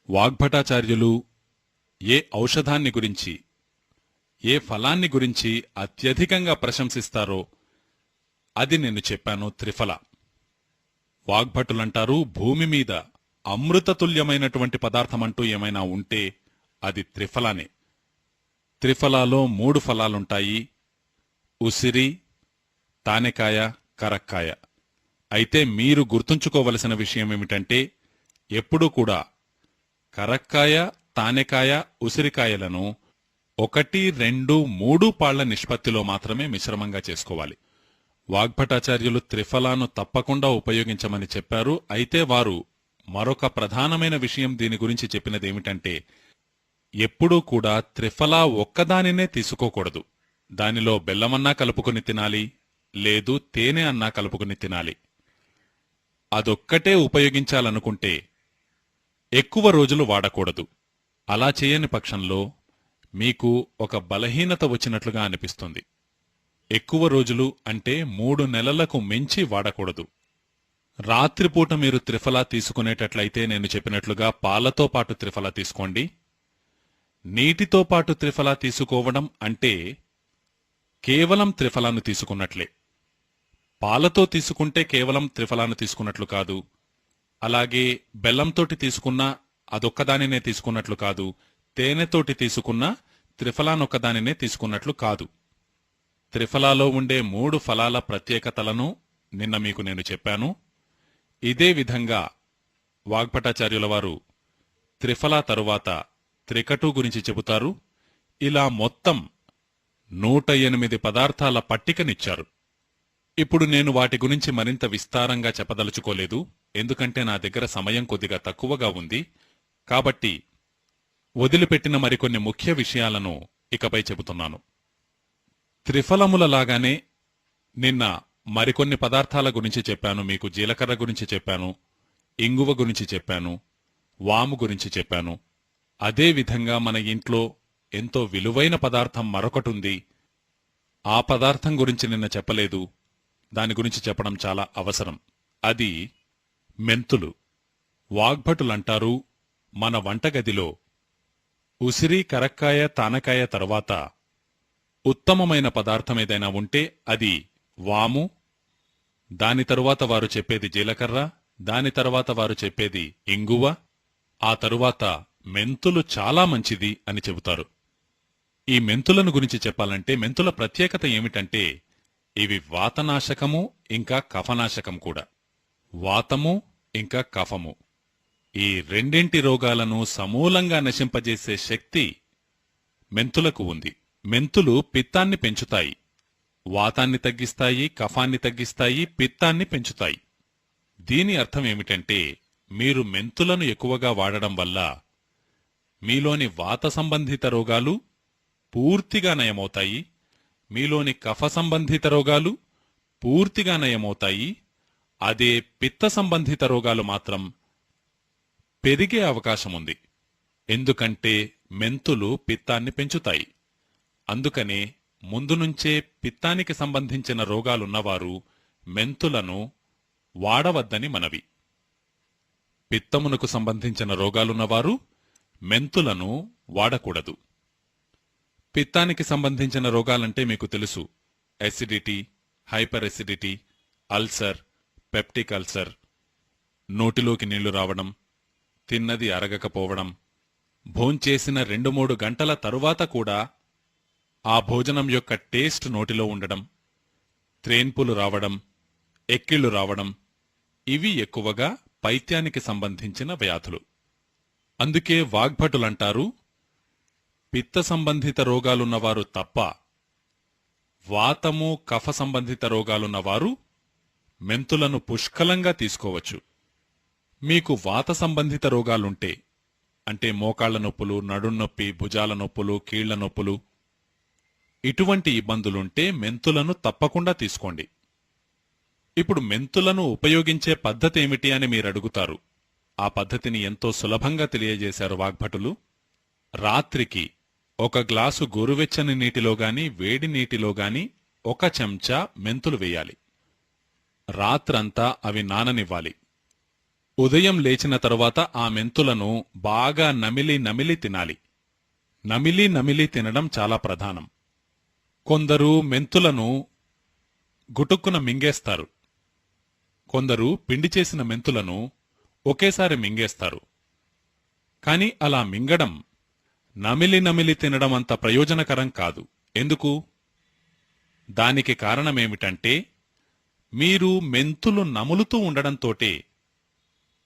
వాగ్భటాచార్యులు ఏ ఔషధాన్ని గురించి, ఏ ఫలాన్ని గురించి అత్యధికంగా ప్రశంసిస్తారో అది నేను చెప్పాను, త్రిఫల. వాగ్భటులంటారు, భూమి మీద అమృతతుల్యమైనటువంటి పదార్థమంటూ ఏమైనా ఉంటే అది త్రిఫలానే. త్రిఫలాలో 3 ఫలాలుంటాయి: ఉసిరి, తానెకాయ, కరక్కాయ. అయితే మీరు గుర్తుంచుకోవలసిన విషయమేమిటంటే, ఎప్పుడూ కూడా కరక్కాయ, తానెకాయ, ఉసిరికాయలను 1, 2, 3 పాళ్ల నిష్పత్తిలో మాత్రమే మిశ్రమంగా చేసుకోవాలి. వాగ్భటాచార్యులు త్రిఫలాను తప్పకుండా ఉపయోగించమని చెప్పారు. అయితే వారు మరొక ప్రధానమైన విషయం దీని గురించి చెప్పినదేమిటంటే, ఎప్పుడూ కూడా త్రిఫలా ఒక్కదానినే తీసుకోకూడదు. దానిలో బెల్లమన్నా కలుపుకుని తినాలి, లేదు తేనె అన్నా కలుపుకుని తినాలి. అదొక్కటే ఉపయోగించాలనుకుంటే ఎక్కువ రోజులు వాడకూడదు. అలా చేయని పక్షంలో మీకు ఒక బలహీనత వచ్చినట్లుగా అనిపిస్తుంది. ఎక్కువ రోజులు అంటే 3 నెలలకు మించి వాడకూడదు. రాత్రిపూట మీరు త్రిఫలా తీసుకునేటట్లయితే నేను చెప్పినట్లుగా పాలతో పాటు త్రిఫలా తీసుకోండి. నీటితో పాటు త్రిఫలా తీసుకోవడం అంటే కేవలం త్రిఫలాను తీసుకున్నట్లే. పాలతో తీసుకుంటే కేవలం త్రిఫలాను తీసుకున్నట్లు కాదు, అలాగే బెల్లంతోటి తీసుకున్నా అదొక్కదానినే తీసుకున్నట్లు కాదు, తేనెతోటి తీసుకున్నా త్రిఫలానొక్కదానినే తీసుకున్నట్లు కాదు. త్రిఫలాలో ఉండే 3 ఫలాల ప్రత్యేకతలను నిన్న మీకు నేను చెప్పాను. ఇదే విధంగా వాగ్భటాచార్యుల వారు త్రిఫలా తరువాత త్రికటు గురించి చెబుతారు. ఇలా మొత్తం 108 పదార్థాల పట్టికనిచ్చారు. ఇప్పుడు నేను వాటి గురించి మరింత విస్తారంగా చెప్పదలుచుకోలేదు, ఎందుకంటే నా దగ్గర సమయం కొద్దిగా తక్కువగా ఉంది. కాబట్టి వదిలిపెట్టిన మరికొన్ని ముఖ్య విషయాలను ఇకపై చెబుతున్నాను. త్రిఫలములలాగానే నిన్న మరికొన్ని పదార్థాల గురించి చెప్పాను. మీకు జీలకర్ర గురించి చెప్పాను, ఇంగువ గురించి చెప్పాను, వాము గురించి చెప్పాను. అదేవిధంగా మన ఇంట్లో ఎంతో విలువైన పదార్థం మరొకటుంది. ఆ పదార్థం గురించి నిన్న చెప్పలేదు, దాని గురించి చెప్పడం చాలా అవసరం. అది మెంతులు. వాగ్భటులంటారు, మన వంటగదిలో ఉసిరి, కరక్కాయ, తానకాయ తరువాత ఉత్తమమైన పదార్థమేదైనా ఉంటే అది వాము. దాని తరువాత వారు చెప్పేది జీలకర్ర, దాని తరువాత వారు చెప్పేది ఇంగువ, ఆ తరువాత మెంతులు చాలా మంచిది అని చెబుతారు. ఈ మెంతులను గురించి చెప్పాలంటే మెంతుల ప్రత్యేకత ఏమిటంటే, ఇవి వాతనాశకము ఇంకా కఫనాశకం కూడా. వాతము ఇంకా కఫము, ఈ రెండింటి రోగాలను సమూలంగా నశింపజేసే శక్తి మెంతులకు ఉంది. మెంతులు పిత్తాన్ని పెంచుతాయి, వాతాన్ని తగ్గిస్తాయి, కఫాన్ని తగ్గిస్తాయి, పిత్తాన్ని పెంచుతాయి. దీని అర్థమేమిటంటే, మీరు మెంతులను ఎక్కువగా వాడడం వల్ల మీలోని వాత సంబంధిత రోగాలు పూర్తిగా నయమవుతాయి, మీలోని కఫ సంబంధిత రోగాలు పూర్తిగా నయమవుతాయి. అదే పిత్త సంబంధిత రోగాలు మాత్రం పెరిగే అవకాశముంది. ఎందుకంటే మెంతులు పిత్తాన్ని పెంచుతాయి. అందుకనే ముందునుంచే పిత్తానికి సంబంధించిన రోగాలున్నవారు మెంతులను వాడవద్దని మనవి. పిత్తమునకు సంబంధించిన రోగాలున్నవారు మెంతులను వాడకూడదు. పిత్తానికి సంబంధించిన రోగాలంటే మీకు తెలుసు: ఎసిడిటీ, హైపర్ ఎసిడిటీ, అల్సర్, పెప్టిక్ అల్సర్, నోటిలోకి నీళ్లు రావడం, తిన్నది అరగకపోవడం, భోంచేసిన 2-3 గంటల తరువాత కూడా ఆ భోజనం యొక్క టేస్ట్ నోటిలో ఉండడం, త్రేన్పులు రావడం, ఎక్కిళ్లు రావడం, ఇవి ఎక్కువగా పైత్యానికి సంబంధించిన వ్యాధులు. అందుకే వాగ్భటులంటారు, పిత్త సంబంధిత రోగాలున్నవారు తప్ప వాతము, కఫ సంబంధిత రోగాలున్నవారు మెంతులను పుష్కలంగా తీసుకోవచ్చు. మీకు వాత సంబంధిత రోగాలుంటే, అంటే మోకాళ్ల నొప్పులు, నడున్నొప్పి, భుజాల నొప్పులు, కీళ్ల నొప్పులు, ఇటువంటి ఇబ్బందులుంటే మెంతులను తప్పకుండా తీసుకోండి. ఇప్పుడు మెంతులను ఉపయోగించే పద్ధతి ఏమిటి అని మీరడుగుతారు. ఆ పద్ధతిని ఎంతో సులభంగా తెలియజేశారు వాగ్భటులు. రాత్రికి 1 గ్లాసు గోరువెచ్చని నీటిలోగాని, వేడి నీటిలోగాని 1 చెంచా మెంతులు వేయాలి. రాత్రంతా అవి నాననివ్వాలి. ఉదయం లేచిన తరువాత ఆ మెంతులను బాగా నమిలి నమిలి తినాలి. నమిలి నమిలి తినడం చాలా ప్రధానం. కొందరు మెంతులను గుటుక్కున మింగేస్తారు. కొందరు పిండి చేసిన మెంతులను ఒకేసారి మింగేస్తారు. కాని అలా మింగడం నమిలి నమిలి తినడం అంత ప్రయోజనకరం కాదు. ఎందుకు? దానికి కారణమేమిటంటే మీరు మెంతులు నములుతూ ఉండడంతోటే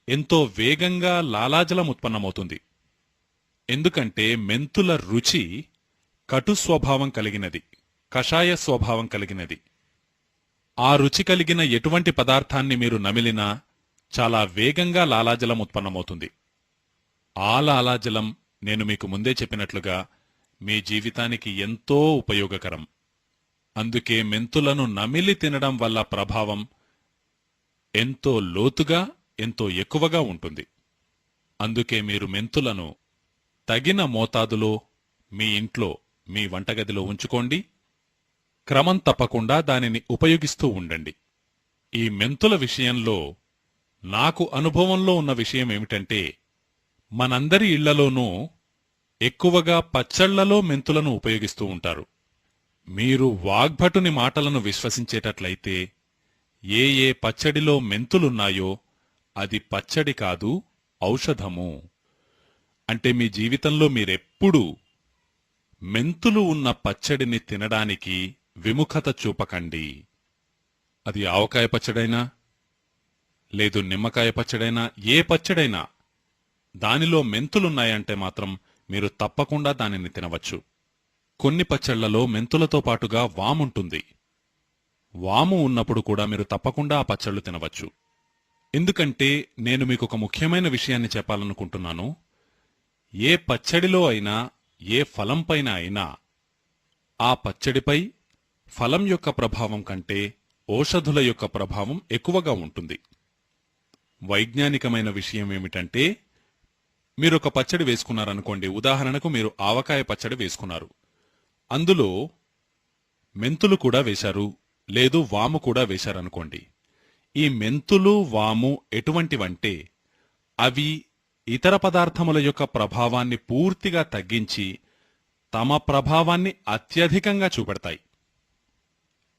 ఎంతో వేగంగా లాలాజలం ఉత్పన్నమవుతుంది. ఎందుకంటే మెంతుల రుచి కటు స్వభావం కలిగినది, కషాయ స్వభావం కలిగినది. ఆ రుచి కలిగిన ఎటువంటి పదార్థాన్ని మీరు నమిలినా చాలా వేగంగా లాలాజలం ఉత్పన్నమవుతుంది. ఆ లాలాజలం నేను మీకు ముందే చెప్పినట్లుగా మీ జీవితానికి ఎంతో ఉపయోగకరం. అందుకే మెంతులను నమిలి తినడం వల్ల ప్రభావం ఎంతో లోతుగా, ఎంతో ఎక్కువగా ఉంటుంది. అందుకే మీరు మెంతులను తగిన మోతాదులో మీ ఇంట్లో, మీ వంటగదిలో ఉంచుకోండి. క్రమం తప్పకుండా దానిని ఉపయోగిస్తూ ఉండండి. ఈ మెంతుల విషయంలో నాకు అనుభవంలో ఉన్న విషయమేమిటంటే, మనందరి ఇళ్లలోనూ ఎక్కువగా పచ్చళ్లలో మెంతులను ఉపయోగిస్తూ ఉంటారు. మీరు వాగ్భటుని మాటలను విశ్వసించేటట్లయితే ఏ ఏ పచ్చడిలో మెంతులున్నాయో అది పచ్చడి కాదు, ఔషధము. అంటే మీ జీవితంలో మీరెప్పుడూ మెంతులు ఉన్న పచ్చడిని తినడానికి విముఖత చూపకండి. అది ఆవకాయ పచ్చడైనా, లేదు నిమ్మకాయ పచ్చడైనా, ఏ పచ్చడైనా దానిలో మెంతులున్నాయంటే మాత్రం మీరు తప్పకుండా దానిని తినవచ్చు. కొన్ని పచ్చళ్లలో మెంతులతో పాటుగా వాముంటుంది. వాము ఉన్నప్పుడు కూడా మీరు తప్పకుండా ఆ పచ్చళ్ళు తినవచ్చు. ఎందుకంటే నేను మీకు ఒక ముఖ్యమైన విషయాన్ని చెప్పాలనుకుంటున్నాను. ఏ పచ్చడిలో అయినా, ఏ ఫలంపైన అయినా ఆ పచ్చడిపై ఫలం యొక్క ప్రభావం కంటే ఓషధుల యొక్క ప్రభావం ఎక్కువగా ఉంటుంది. వైజ్ఞానికమైన విషయమేమిటంటే, మీరొక పచ్చడి వేసుకున్నారనుకోండి. ఉదాహరణకు మీరు ఆవకాయ పచ్చడి వేసుకున్నారు. అందులో మెంతులు కూడా వేశారు, లేదు వాము కూడా వేశారనుకోండి. ఈ మెంతులు, వాము ఎటువంటివంటే అవి ఇతర పదార్థముల యొక్క ప్రభావాన్ని పూర్తిగా తగ్గించి తమ ప్రభావాన్ని అత్యధికంగా చూపెడతాయి.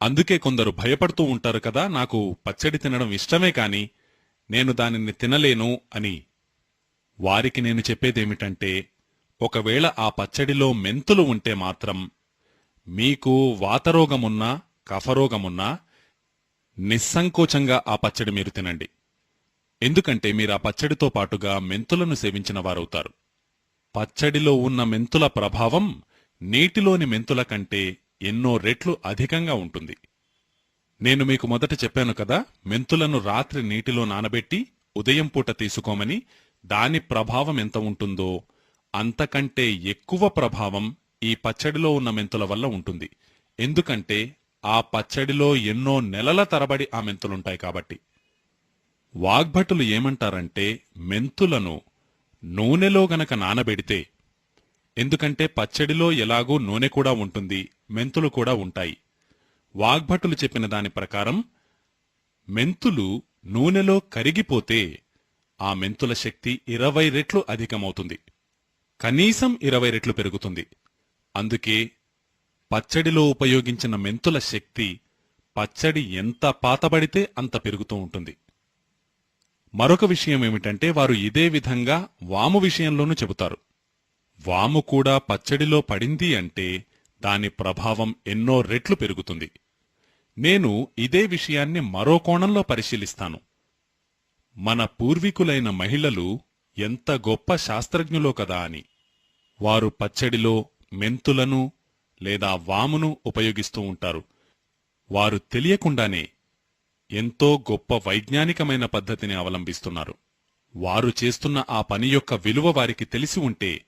అందుకే కొందరు భయపడుతూ ఉంటారు కదా, నాకు పచ్చడి తినడం ఇష్టమే కాని నేను దానిని తినలేను అని. వారికి నేను చెప్పేదేమిటంటే, ఒకవేళ ఆ పచ్చడిలో మెంతులు ఉంటే మాత్రం మీకు వాతరోగమున్నా, కఫరోగమున్నా నిస్సంకోచంగా ఆ పచ్చడి మీరు తినండి. ఎందుకంటే మీరు ఆ పచ్చడితో పాటుగా మెంతులను సేవించిన వారవుతారు. పచ్చడిలో ఉన్న మెంతుల ప్రభావం నీటిలోని మెంతుల కంటే ఎన్నో రెట్లు అధికంగా ఉంటుంది. నేను మీకు మొదట చెప్పాను కదా, మెంతులను రాత్రి నీటిలో నానబెట్టి ఉదయం పూట తీసుకోమని. దాని ప్రభావం ఎంత ఉంటుందో అంతకంటే ఎక్కువ ప్రభావం ఈ పచ్చడిలో ఉన్న మెంతుల వల్ల ఉంటుంది. ఎందుకంటే ఆ పచ్చడిలో ఎన్నో నెలల తరబడి ఆ మెంతులుంటాయి కాబట్టి. వాగ్భటులు ఏమంటారంటే, మెంతులను నూనెలో గనక నానబెడితే, ఎందుకంటే పచ్చడిలో ఎలాగూ నూనె కూడా ఉంటుంది, మెంతులు కూడా ఉంటాయి. వాగ్భటులు చెప్పిన దాని ప్రకారం మెంతులు నూనెలో కరిగిపోతే ఆ మెంతుల శక్తి 20 రెట్లు అధికమవుతుంది. కనీసం 20 రెట్లు పెరుగుతుంది. అందుకే పచ్చడిలో ఉపయోగించిన మెంతుల శక్తి పచ్చడి ఎంత పాతబడితే అంత పెరుగుతూ ఉంటుంది. మరొక విషయమేమిటంటే, వారు ఇదే విధంగా వాము విషయంలోనూ చెబుతారు. వాము కూడా పచ్చడిలో పడింది అంటే దాని ప్రభావం ఎన్నో రెట్లు పెరుగుతుంది. నేను ఇదే విషయాన్ని మరో కోణంలో పరిశీలిస్తాను. మన పూర్వీకులైన మహిళలు ఎంత గొప్ప శాస్త్రజ్ఞులో కదా అని. వారు పచ్చడిలో మెంతులను లేదా వామును ఉపయోగిస్తూ ఉంటారు. వారు తెలియకుండానే ఎంతో గొప్ప వైజ్ఞానికమైన పద్ధతిని అవలంబిస్తున్నారు. వారు చేస్తున్న ఆ పని యొక్క విలువ వారికి తెలిసి ఉంటే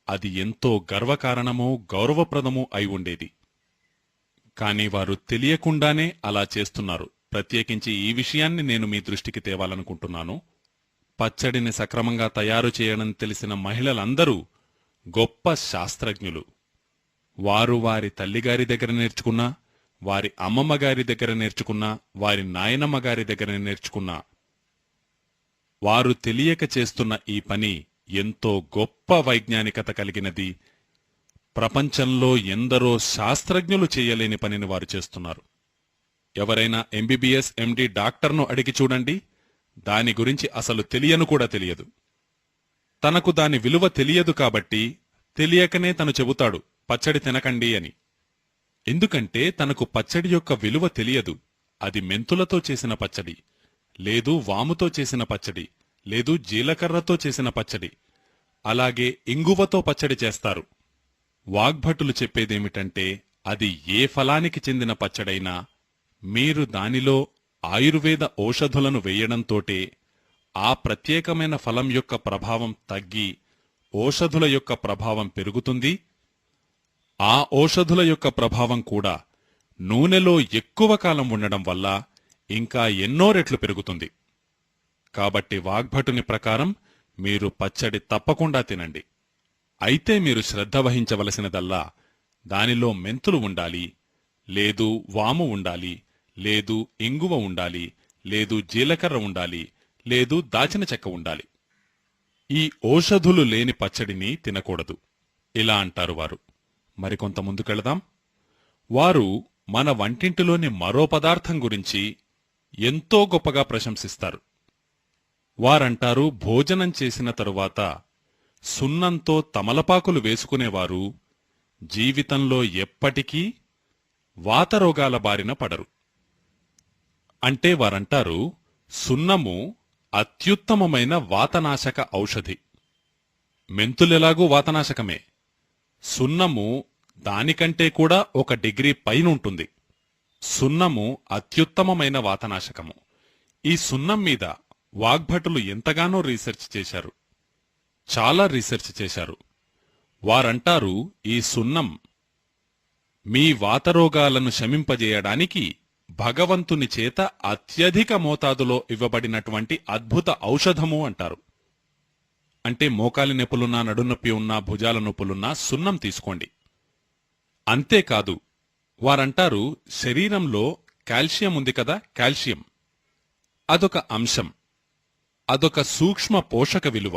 అది ఎంతో గర్వకారణమో గౌరవప్రదమో అయి ఉండేది. కాని వారు తెలియకుండానే అలా చేస్తున్నారు. ప్రత్యేకించి ఈ విషయాన్ని నేను మీ దృష్టికి తేవాలనుకుంటున్నాను. పచ్చడిని సక్రమంగా తయారు చేయడం తెలిసిన మహిళలందరూ గొప్ప శాస్త్రజ్ఞులు. వారు వారి తల్లిగారి దగ్గర నేర్చుకున్నా, వారి అమ్మమ్మ గారి దగ్గర నేర్చుకున్నా, వారి నాయనమ్మ గారి దగ్గర నేర్చుకున్నా వారు తెలియక చేస్తున్న ఈ పని ఎంతో గొప్ప వైజ్ఞానికత కలిగినది. ప్రపంచంలో ఎందరో శాస్త్రజ్ఞులు చేయలేని పనిని వారు చేస్తున్నారు. ఎవరైనా ఎంబీబీఎస్, ఎండీ డాక్టర్ను అడిగి చూడండి, దాని గురించి అసలు తెలియను కూడా తెలియదు. తనకు దాని విలువ తెలియదు కాబట్టి తెలియకనే తను చెబుతాడు పచ్చడి తినకండి అని. ఎందుకంటే తనకు పచ్చడి యొక్క విలువ తెలియదు. అది మెంతులతో చేసిన పచ్చడి, లేదు వాముతో చేసిన పచ్చడి, లేదు జీలకర్రతో చేసిన పచ్చడి, అలాగే ఇంగువతో పచ్చడి చేస్తారు. వాగ్భటులు చెప్పేదేమిటంటే అది ఏ ఫలానికి చెందిన పచ్చడైనా మీరు దానిలో ఆయుర్వేద ఔషధులను వేయడంతోటే ఆ ప్రత్యేకమైన ఫలం యొక్క ప్రభావం తగ్గి ఔషధుల యొక్క ప్రభావం పెరుగుతుంది. ఆ ఔషధుల యొక్క ప్రభావం కూడా నూనెలో ఎక్కువ కాలం ఉండడం వల్ల ఇంకా ఎన్నో రెట్లు పెరుగుతుంది. కాబట్టి వాగ్భటుని ప్రకారం మీరు పచ్చడి తప్పకుండా తినండి. అయితే మీరు శ్రద్ధ వహించవలసినదల్లా దానిలో మెంతులు ఉండాలి, లేదు వాము ఉండాలి, లేదు ఇంగువ ఉండాలి, లేదు జీలకర్ర ఉండాలి, లేదు దాచిన చెక్క ఉండాలి. ఈ ఔషధులు లేని పచ్చడిని తినకూడదు. ఇలా అంటారు వారు. మరికొంత ముందుకెళదాం. వారు మన వంటింటిలోని మరో పదార్థం గురించి ఎంతో గొప్పగా ప్రశంసిస్తారు. వారంటారు, భోజనం చేసిన తరువాత సున్నంతో తమలపాకులు వేసుకునేవారు జీవితంలో ఎప్పటికీ వాతరోగాల బారిన పడరు. అంటే వారంటారు, సున్నము అత్యుత్తమమైన వాతనాశక ఔషధి. మెంతులెలాగూ వాతనాశకమే. సున్నము దానికంటే కూడా 1 డిగ్రీ పైనుంటుంది. సున్నము అత్యుత్తమమైన వాతనాశకము. ఈ సున్నం మీద వాగ్భటులు ఎంతగానో రీసెర్చ్ చేశారు, చాలా రీసెర్చ్ చేశారు. వారంటారు, ఈ సున్నం మీ వాతరోగాలను శమింపజేయడానికి భగవంతుని చేత అత్యధిక మోతాదులో ఇవ్వబడినటువంటి అద్భుత ఔషధము అంటారు. అంటే మోకాలి నొప్పులున్నా, నడునొప్పి ఉన్నా, భుజాల నొప్పులున్నా సున్నం తీసుకోండి. అంతేకాదు, వారంటారు, శరీరంలో కాల్షియం ఉంది కదా, కాల్షియం అదొక అంశం, అదొక సూక్ష్మ పోషక విలువ,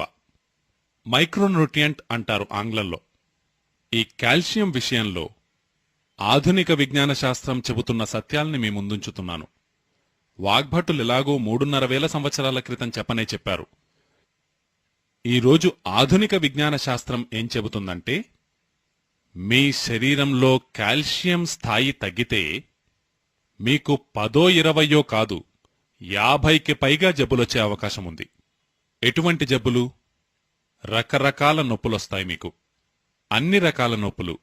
మైక్రోన్యూట్రియంట్ అంటారు ఆంగ్లంలో. ఈ కాల్షియం విషయంలో ఆధునిక విజ్ఞాన శాస్త్రం చెబుతున్న సత్యాల్ని మీ ముందుంచుతున్నాను. వాగ్భటులెలాగో 3,500 సంవత్సరాల క్రితం చెప్పనే చెప్పారు. ఈరోజు ఆధునిక విజ్ఞాన శాస్త్రం ఏం చెబుతుందంటే, మీ శరీరంలో కాల్షియం స్థాయి తగ్గితే మీకు 10-20 కాదు, 50కి పైగా జబ్బులొచ్చే అవకాశం ఉంది. ఎటువంటి జబ్బులు? రకరకాల నొప్పులొస్తాయి మీకు. అన్ని రకాల నొప్పులు,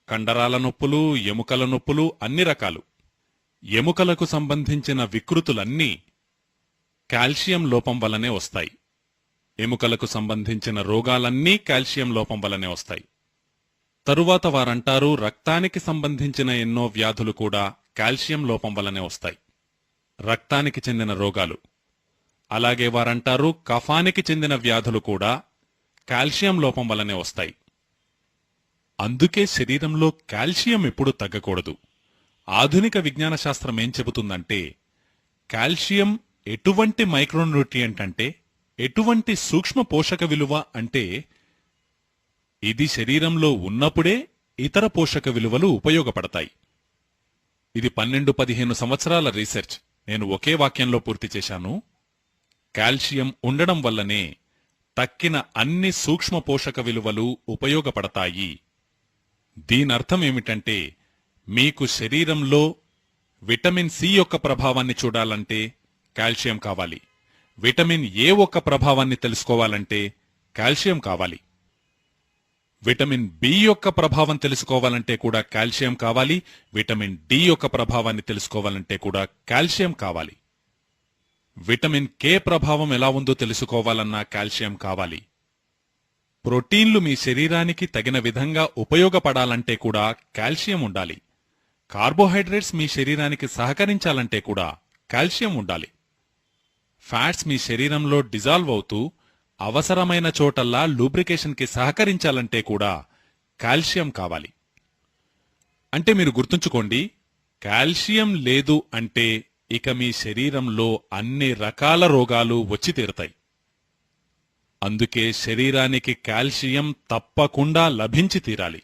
కండరాల నొప్పులు, ఎముకల నొప్పులు, అన్ని రకాలు. ఎముకలకు సంబంధించిన వికృతులన్నీ కాల్షియం లోపం వల్లనే వస్తాయి. ఎముకలకు సంబంధించిన రోగాలన్నీ కాల్షియం లోపం వల్లనే వస్తాయి. తరువాత వారంటారు, రక్తానికి సంబంధించిన ఎన్నో వ్యాధులు కూడా కాల్షియం లోపం వల్లనే వస్తాయి, రక్తానికి చెందిన రోగాలు. అలాగే వారంటారు, కఫానికి చెందిన వ్యాధులు కూడా కాల్షియం లోపం వల్లనే వస్తాయి. అందుకే శరీరంలో కాల్షియం ఎప్పుడూ తగ్గకూడదు. ఆధునిక విజ్ఞాన శాస్త్రం ఏం చెబుతుందంటే, కాల్షియం ఎటువంటి మైక్రోన్యూట్రియంట్ అంటే, ఎటువంటి సూక్ష్మ పోషక విలువ అంటే, ఇది శరీరంలో ఉన్నప్పుడే ఇతర పోషక విలువలు ఉపయోగపడతాయి. ఇది 12-15 సంవత్సరాల రీసెర్చ్ నేను ఒకే వాక్యంలో పూర్తి చేశాను. కాల్షియం ఉండడం వల్లనే తక్కిన అన్ని సూక్ష్మ పోషక విలువలు ఉపయోగపడతాయి. దీనర్థం ఏమిటంటే, మీకు శరీరంలో విటమిన్ సి యొక్క ప్రభావాన్ని చూడాలంటే కాల్షియం కావాలి, విటమిన్ ఏ యొక్క ప్రభావాన్ని తెలుసుకోవాలంటే కాల్షియం కావాలి, విటమిన్ బి యొక్క ప్రభావం తెలుసుకోవాలంటే కూడా కాల్షియం కావాలి, విటమిన్ డి యొక్క ప్రభావాన్ని తెలుసుకోవాలంటే కూడా కాల్షియం కావాలి, విటమిన్ కే ప్రభావం ఎలా ఉందో తెలుసుకోవాలన్నా కాల్షియం కావాలి. ప్రోటీన్లు మీ శరీరానికి తగిన విధంగా ఉపయోగపడాలంటే కూడా కాల్షియం ఉండాలి. కార్బోహైడ్రేట్స్ మీ శరీరానికి సహకరించాలంటే కూడా కాల్షియం ఉండాలి. ఫ్యాట్స్ మీ శరీరంలో డిజాల్వ్ అవుతూ అవసరమైన చోటల్లా లూబ్రికేషన్కి సహకరించాలంటే కూడా కాల్షియం కావాలి. అంటే మీరు గుర్తుంచుకోండి, కాల్షియం లేదు అంటే ఇక మీ శరీరంలో అన్ని రకాల రోగాలు వచ్చి తీరుతాయి. అందుకే శరీరానికి కాల్షియం తప్పకుండా లభించి తీరాలి.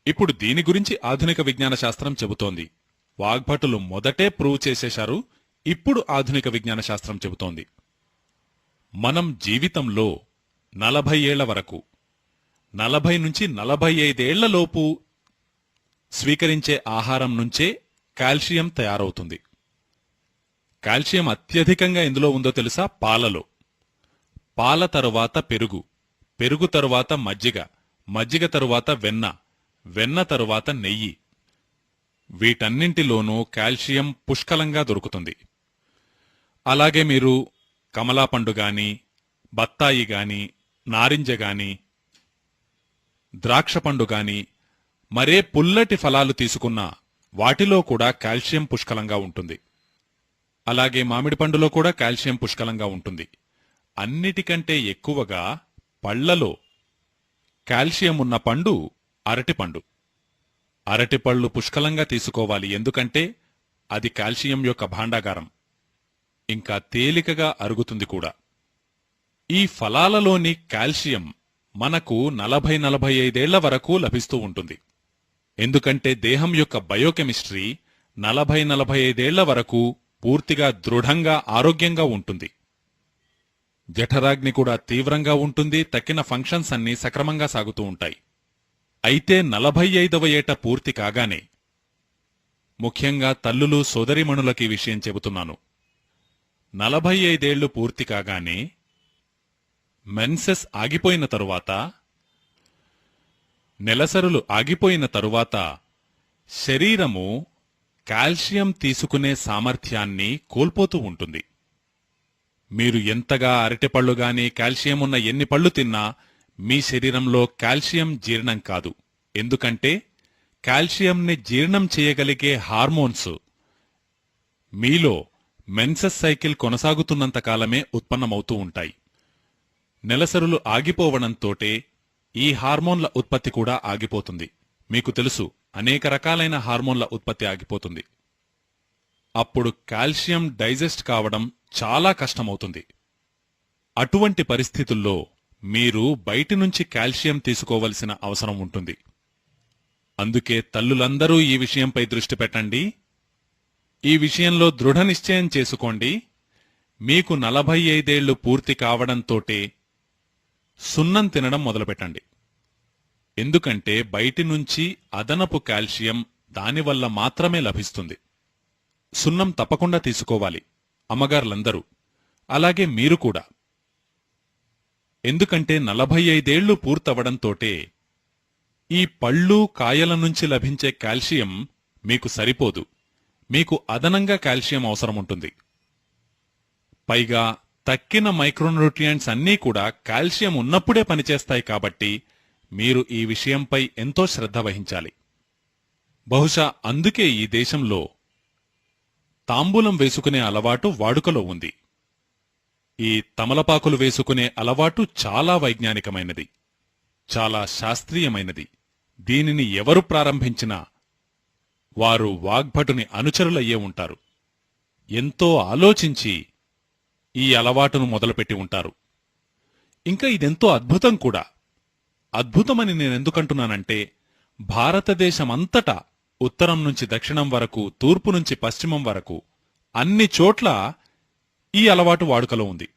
ఇప్పుడు దీని గురించి ఆధునిక విజ్ఞాన శాస్త్రం చెబుతోంది. వాగ్భటులు మొదటే ప్రూవ్ చేసేశారు, ఇప్పుడు ఆధునిక విజ్ఞాన శాస్త్రం చెబుతోంది. మనం జీవితంలో 40 ఏళ్ల వరకు 40 నుంచి 45 ఏళ్లలోపు స్వీకరించే ఆహారం నుంచే కాల్షియం తయారవుతుంది. కాల్షియం అత్యధికంగా ఎందులో ఉందో తెలుసా? పాలలో. పాల తరువాత పెరుగు, పెరుగు తరువాత మజ్జిగ, మజ్జిగ తరువాత వెన్న, వెన్న తరువాత నెయ్యి. వీటన్నింటిలోనూ కాల్షియం పుష్కలంగా దొరుకుతుంది. అలాగే మీరు కమలాపండు గాని, బత్తాయి గాని, నారింజ గాని, ద్రాక్షపండు గాని, మరే పుల్లటి ఫలాలు తీసుకున్నా వాటిలో కూడా కాల్షియం పుష్కలంగా ఉంటుంది. అలాగే మామిడి పండులో కూడా కాల్షియం పుష్కలంగా ఉంటుంది. అన్నిటికంటే ఎక్కువగా పళ్లలో కాల్షియం ఉన్న పండు అరటిపండు. అరటిపళ్ళు పుష్కలంగా తీసుకోవాలి, ఎందుకంటే అది కాల్షియం యొక్క భాండాగారం. ఇంకా తేలికగా అరుగుతుంది కూడా. ఈ ఫలాలలోని కాల్షియం మనకు 40-45 ఏళ్ల వరకు లభిస్తూ ఉంటుంది. ఎందుకంటే దేహం యొక్క బయోకెమిస్ట్రీ 40-45 ఏళ్ల వరకు పూర్తిగా దృఢంగా ఆరోగ్యంగా ఉంటుంది. జఠరాగ్ని కూడా తీవ్రంగా ఉంటుంది. తక్కిన ఫంక్షన్స్ అన్నీ సక్రమంగా సాగుతూ ఉంటాయి. అయితే 45వ ఏట పూర్తి కాగానే, ముఖ్యంగా తల్లులు సోదరీమణులకి విషయం చెబుతున్నాను, 45 ఏళ్లు పూర్తి కాగానే మెన్సెస్ ఆగిపోయిన తరువాత, నెలసరులు ఆగిపోయిన తరువాత శరీరము కాల్షియం తీసుకునే సామర్థ్యాన్ని కోల్పోతూ ఉంటుంది. మీరు ఎంతగా అరటిపళ్ళు గాని కాల్షియం ఉన్న ఎన్ని పళ్ళు తిన్నా మీ శరీరంలో కాల్షియం జీర్ణం కాదు. ఎందుకంటే కాల్షియంని జీర్ణం చేయగలిగే హార్మోన్స్ మీలో మెన్సెస్ సైకిల్ కొనసాగుతున్నంతకాలమే ఉత్పన్నమవుతూ ఉంటాయి. నెలసరులు ఆగిపోవడంతోటే ఈ హార్మోన్ల ఉత్పత్తి కూడా ఆగిపోతుంది. మీకు తెలుసు, అనేక రకాలైన హార్మోన్ల ఉత్పత్తి ఆగిపోతుంది. అప్పుడు కాల్షియం డైజెస్ట్ కావడం చాలా కష్టమవుతుంది. అటువంటి పరిస్థితుల్లో మీరు బయటి నుంచి కాల్షియం తీసుకోవలసిన అవసరం ఉంటుంది. అందుకే తల్లులందరూ ఈ విషయంపై దృష్టి పెట్టండి. ఈ విషయంలో దృఢ నిశ్చయం చేసుకోండి. మీకు 45 ఏళ్లు పూర్తి కావడంతోటే సున్నం తినడం మొదలుపెట్టండి. ఎందుకంటే బయటి నుంచి అదనపు కాల్షియం దానివల్ల మాత్రమే లభిస్తుంది. సున్నం తప్పకుండా తీసుకోవాలి, అమ్మగారులందరూ. అలాగే మీరు కూడా. ఎందుకంటే 45 ఏళ్లు పూర్తవడంతోటే ఈ పళ్ళు కాయల నుంచి లభించే కాల్షియం మీకు సరిపోదు. మీకు అదనంగా కాల్షియం అవసరముంటుంది. పైగా తక్కిన మైక్రోన్యూట్రియంట్స్ అన్నీ కూడా కాల్షియం ఉన్నప్పుడే పనిచేస్తాయి. కాబట్టి మీరు ఈ విషయంపై ఎంతో శ్రద్ధ వహించాలి. బహుశా అందుకే ఈ దేశంలో తాంబూలం వేసుకునే అలవాటు వాడుకలో ఉంది. ఈ తమలపాకులు వేసుకునే అలవాటు చాలా వైజ్ఞానికమైనది, చాలా శాస్త్రీయమైనది. దీనిని ఎవరు ప్రారంభించినా వారు వాగ్భటుని అనుచరులయ్యే ఉంటారు. ఎంతో ఆలోచించి ఈ అలవాటును మొదలుపెట్టి ఉంటారు. ఇంకా ఇదెంతో అద్భుతం కూడా. అద్భుతమని నేనెందుకంటున్నానంటే, భారతదేశమంతటా ఉత్తరం నుంచి దక్షిణం వరకు, తూర్పు నుంచి పశ్చిమం వరకు అన్ని చోట్ల ఈ అలవాటు వాడుకలో ఉంది.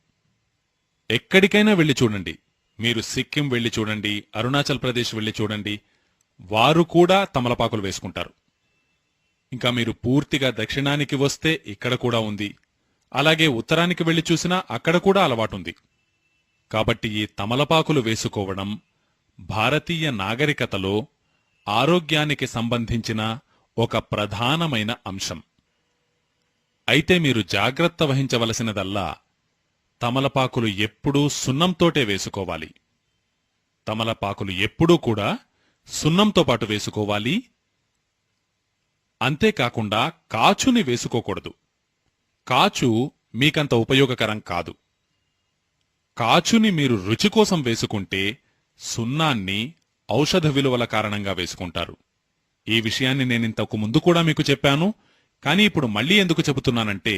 ఎక్కడికైనా వెళ్లి చూడండి, మీరు సిక్కిం వెళ్లి చూడండి, అరుణాచల్ ప్రదేశ్ వెళ్లి చూడండి, వారు కూడా తమలపాకులు వేసుకుంటారు. ఇంకా మీరు పూర్తిగా దక్షిణానికి వస్తే ఇక్కడ కూడా ఉంది. అలాగే ఉత్తరానికి వెళ్లి చూసినా అక్కడ కూడా అలవాటుంది. కాబట్టి ఈ తమలపాకులు వేసుకోవడం భారతీయ నాగరికతలో ఆరోగ్యానికి సంబంధించిన ఒక ప్రధానమైన అంశం. అయితే మీరు జాగ్రత్త వహించవలసినదల్లా, తమలపాకులు ఎప్పుడూ సున్నంతోటే వేసుకోవాలి. తమలపాకులు ఎప్పుడూ కూడా సున్నంతో పాటు వేసుకోవాలి. అంతేకాకుండా కాచుని వేసుకోకూడదు. కాచు మీకంత ఉపయోగకరం కాదు. కాచుని మీరు రుచి కోసం వేసుకుంటే సున్నాన్ని ఔషధ విలువల కారణంగా వేసుకుంటారు. ఈ విషయాన్ని నేనింతకు ముందు కూడా మీకు చెప్పాను. కానీ ఇప్పుడు మళ్లీ ఎందుకు చెబుతున్నానంటే,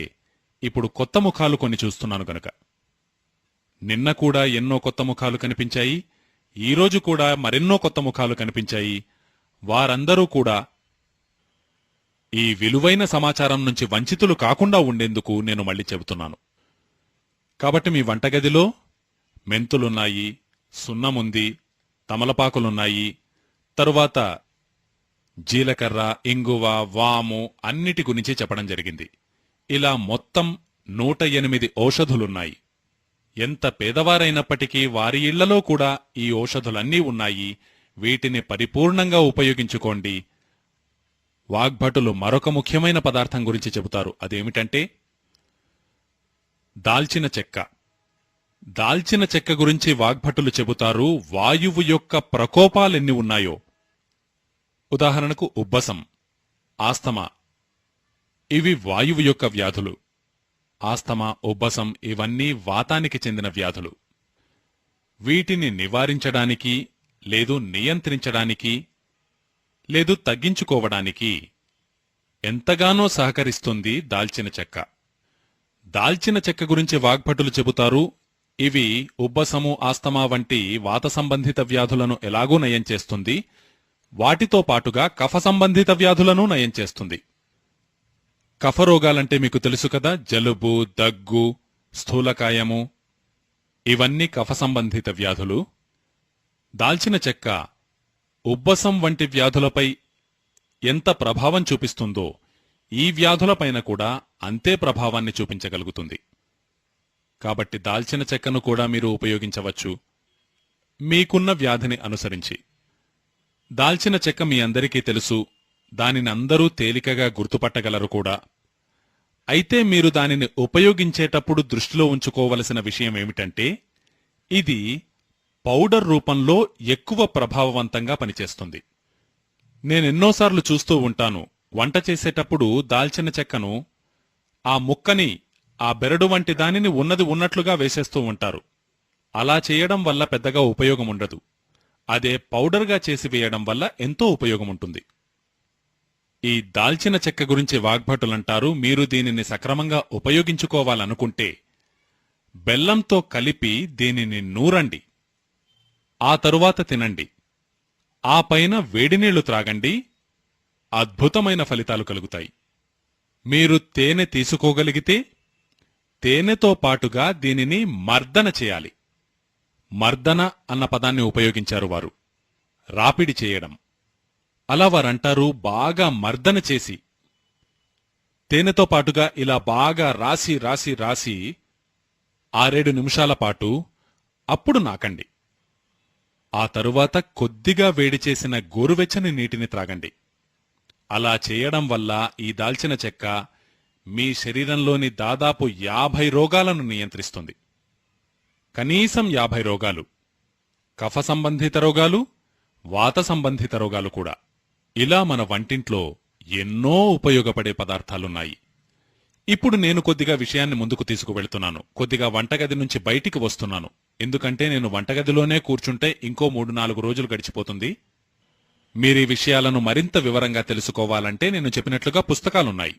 ఇప్పుడు కొత్త ముఖాలు కొన్ని చూస్తున్నాను గనుక. నిన్న కూడా ఎన్నో కొత్త ముఖాలు కనిపించాయి, ఈరోజు కూడా మరెన్నో కొత్త ముఖాలు కనిపించాయి. వారందరూ కూడా ఈ విలువైన సమాచారం నుంచి వంచితులు కాకుండా ఉండేందుకు నేను మళ్ళీ చెబుతున్నాను. కాబట్టి మీ వంటగదిలో మెంతులున్నాయి, సున్నముంది, తమలపాకులున్నాయి, తరువాత జీలకర్ర, ఇంగువ, వాము అన్నిటి గురించి చెప్పడం జరిగింది. ఇలా మొత్తం 108 ఔషధులున్నాయి. ఎంత పేదవారైనప్పటికీ వారి ఇళ్లలో కూడా ఈ ఔషధులన్నీ ఉన్నాయి. వీటిని పరిపూర్ణంగా ఉపయోగించుకోండి. వాగ్భటులు మరొక ముఖ్యమైన పదార్థం గురించి చెబుతారు. అదేమిటంటే దాల్చిన చెక్క. దాల్చిన చెక్క గురించి వాగ్భటులు చెబుతారు, వాయువు యొక్క ప్రకోపాలెన్ని ఉన్నాయో. ఉదాహరణకు ఉబ్బసం, ఆస్తమా, ఇవి వాయువు యొక్క వ్యాధులు. ఆస్తమా, ఉబ్బసం ఇవన్నీ వాతానికి చెందిన వ్యాధులు. వీటిని నివారించడానికి లేదు నియంత్రించడానికి లేదు తగ్గించుకోవడానికి ఎంతగానో సహకరిస్తుంది దాల్చిన చెక్క. దాల్చిన చెక్క గురించి వాగ్భటులు చెబుతారు, ఇవి ఉబ్బసము, ఆస్తమా వంటి వాత సంబంధిత వ్యాధులను ఎలాగూ నయం చేస్తుంది, వాటితో పాటుగా కఫ సంబంధిత వ్యాధులను నయం చేస్తుంది. కఫరోగాలంటే మీకు తెలుసు కదా, జలుబు, దగ్గు, స్థూలకాయము, ఇవన్నీ కఫ సంబంధిత వ్యాధులు. దాల్చిన చెక్క ఉబ్బసం వంటి వ్యాధులపై ఎంత ప్రభావం చూపిస్తుందో ఈ వ్యాధులపైన కూడా అంతే ప్రభావాన్ని చూపించగలుగుతుంది. కాబట్టి దాల్చిన చెక్కను కూడా మీరు ఉపయోగించవచ్చు మీకున్న వ్యాధిని అనుసరించి. దాల్చిన చెక్క మీ అందరికీ తెలుసు, దానిని అందరూ తేలికగా గుర్తుపట్టగలరు కూడా. అయితే మీరు దానిని ఉపయోగించేటప్పుడు దృష్టిలో ఉంచుకోవలసిన విషయమేమిటంటే, ఇది పౌడర్ రూపంలో ఎక్కువ ప్రభావవంతంగా పనిచేస్తుంది. నేనెన్నోసార్లు చూస్తూ ఉంటాను, వంట చేసేటప్పుడు దాల్చిన చెక్కను ఆ ముక్కని, ఆ బెరడు వంటి దానిని ఉన్నది ఉన్నట్లుగా వేసేస్తూ ఉంటారు. అలా చేయడం వల్ల పెద్దగా ఉపయోగముండదు. అదే పౌడర్గా చేసి వేయడం వల్ల ఎంతో ఉపయోగముంటుంది. ఈ దాల్చిన చెక్క గురించి వాగ్భటులంటారు, మీరు దీనిని సక్రమంగా ఉపయోగించుకోవాలనుకుంటే బెల్లంతో కలిపి దీనిని నూరండి, ఆ తరువాత తినండి, ఆ పైన వేడినీళ్లు త్రాగండి. అద్భుతమైన ఫలితాలు కలుగుతాయి. మీరు తేనె తీసుకోగలిగితే తేనెతో పాటుగా దీనిని మర్దన చేయాలి. మర్దన అన్న పదాన్ని ఉపయోగించారు వారు, రాపిడి చేయడం. అలా వారంటారు, బాగా మర్దన చేసి తేనెతో పాటుగా ఇలా బాగా రాసి రాసి రాసి 6-7 నిమిషాల పాటు అప్పుడు నాకండి. ఆ తరువాత కొద్దిగా వేడి చేసిన గోరువెచ్చని నీటిని త్రాగండి. అలా చేయడం వల్ల ఈ దాల్చిన చెక్క మీ శరీరంలోని దాదాపు 50 రోగాలను నియంత్రిస్తుంది. కనీసం 50 రోగాలు, కఫ సంబంధిత రోగాలు, వాత సంబంధిత రోగాలు కూడా. ఇలా మన వంటింట్లో ఎన్నో ఉపయోగపడే పదార్థాలున్నాయి. ఇప్పుడు నేను కొద్దిగా విషయాన్ని ముందుకు తీసుకువెళ్తున్నాను. కొద్దిగా వంటగది నుంచి బయటికి వస్తున్నాను. ఎందుకంటే నేను వంటగదిలోనే కూర్చుంటే ఇంకో 3-4 రోజులు గడిచిపోతుంది. మీరీ విషయాలను మరింత వివరంగా తెలుసుకోవాలంటే నేను చెప్పినట్లుగా పుస్తకాలున్నాయి.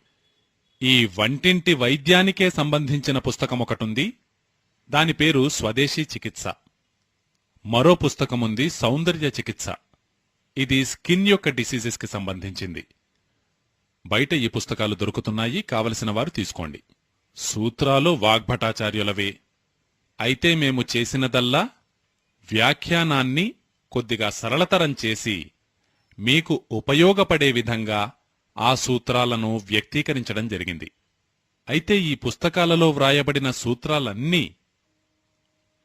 ఈ వంటింటి వైద్యానికే సంబంధించిన పుస్తకం ఒకటుంది. దాని పేరు స్వదేశీ చికిత్స. మరో పుస్తకముంది సౌందర్య చికిత్స. ఇది స్కిన్ యొక్క డిసీజెస్ కి సంబంధించింది. బయట ఈ పుస్తకాలు దొరుకుతున్నాయి, కావలసిన వారు తీసుకోండి. సూత్రాలు వాగ్భటాచార్యులవే. అయితే మేము చేసినదల్లా వ్యాఖ్యానాన్ని కొద్దిగా సరళతరం చేసి మీకు ఉపయోగపడే విధంగా ఆ సూత్రాలను వ్యక్తీకరించడం జరిగింది. అయితే ఈ పుస్తకాలలో వ్రాయబడిన సూత్రాలన్నీ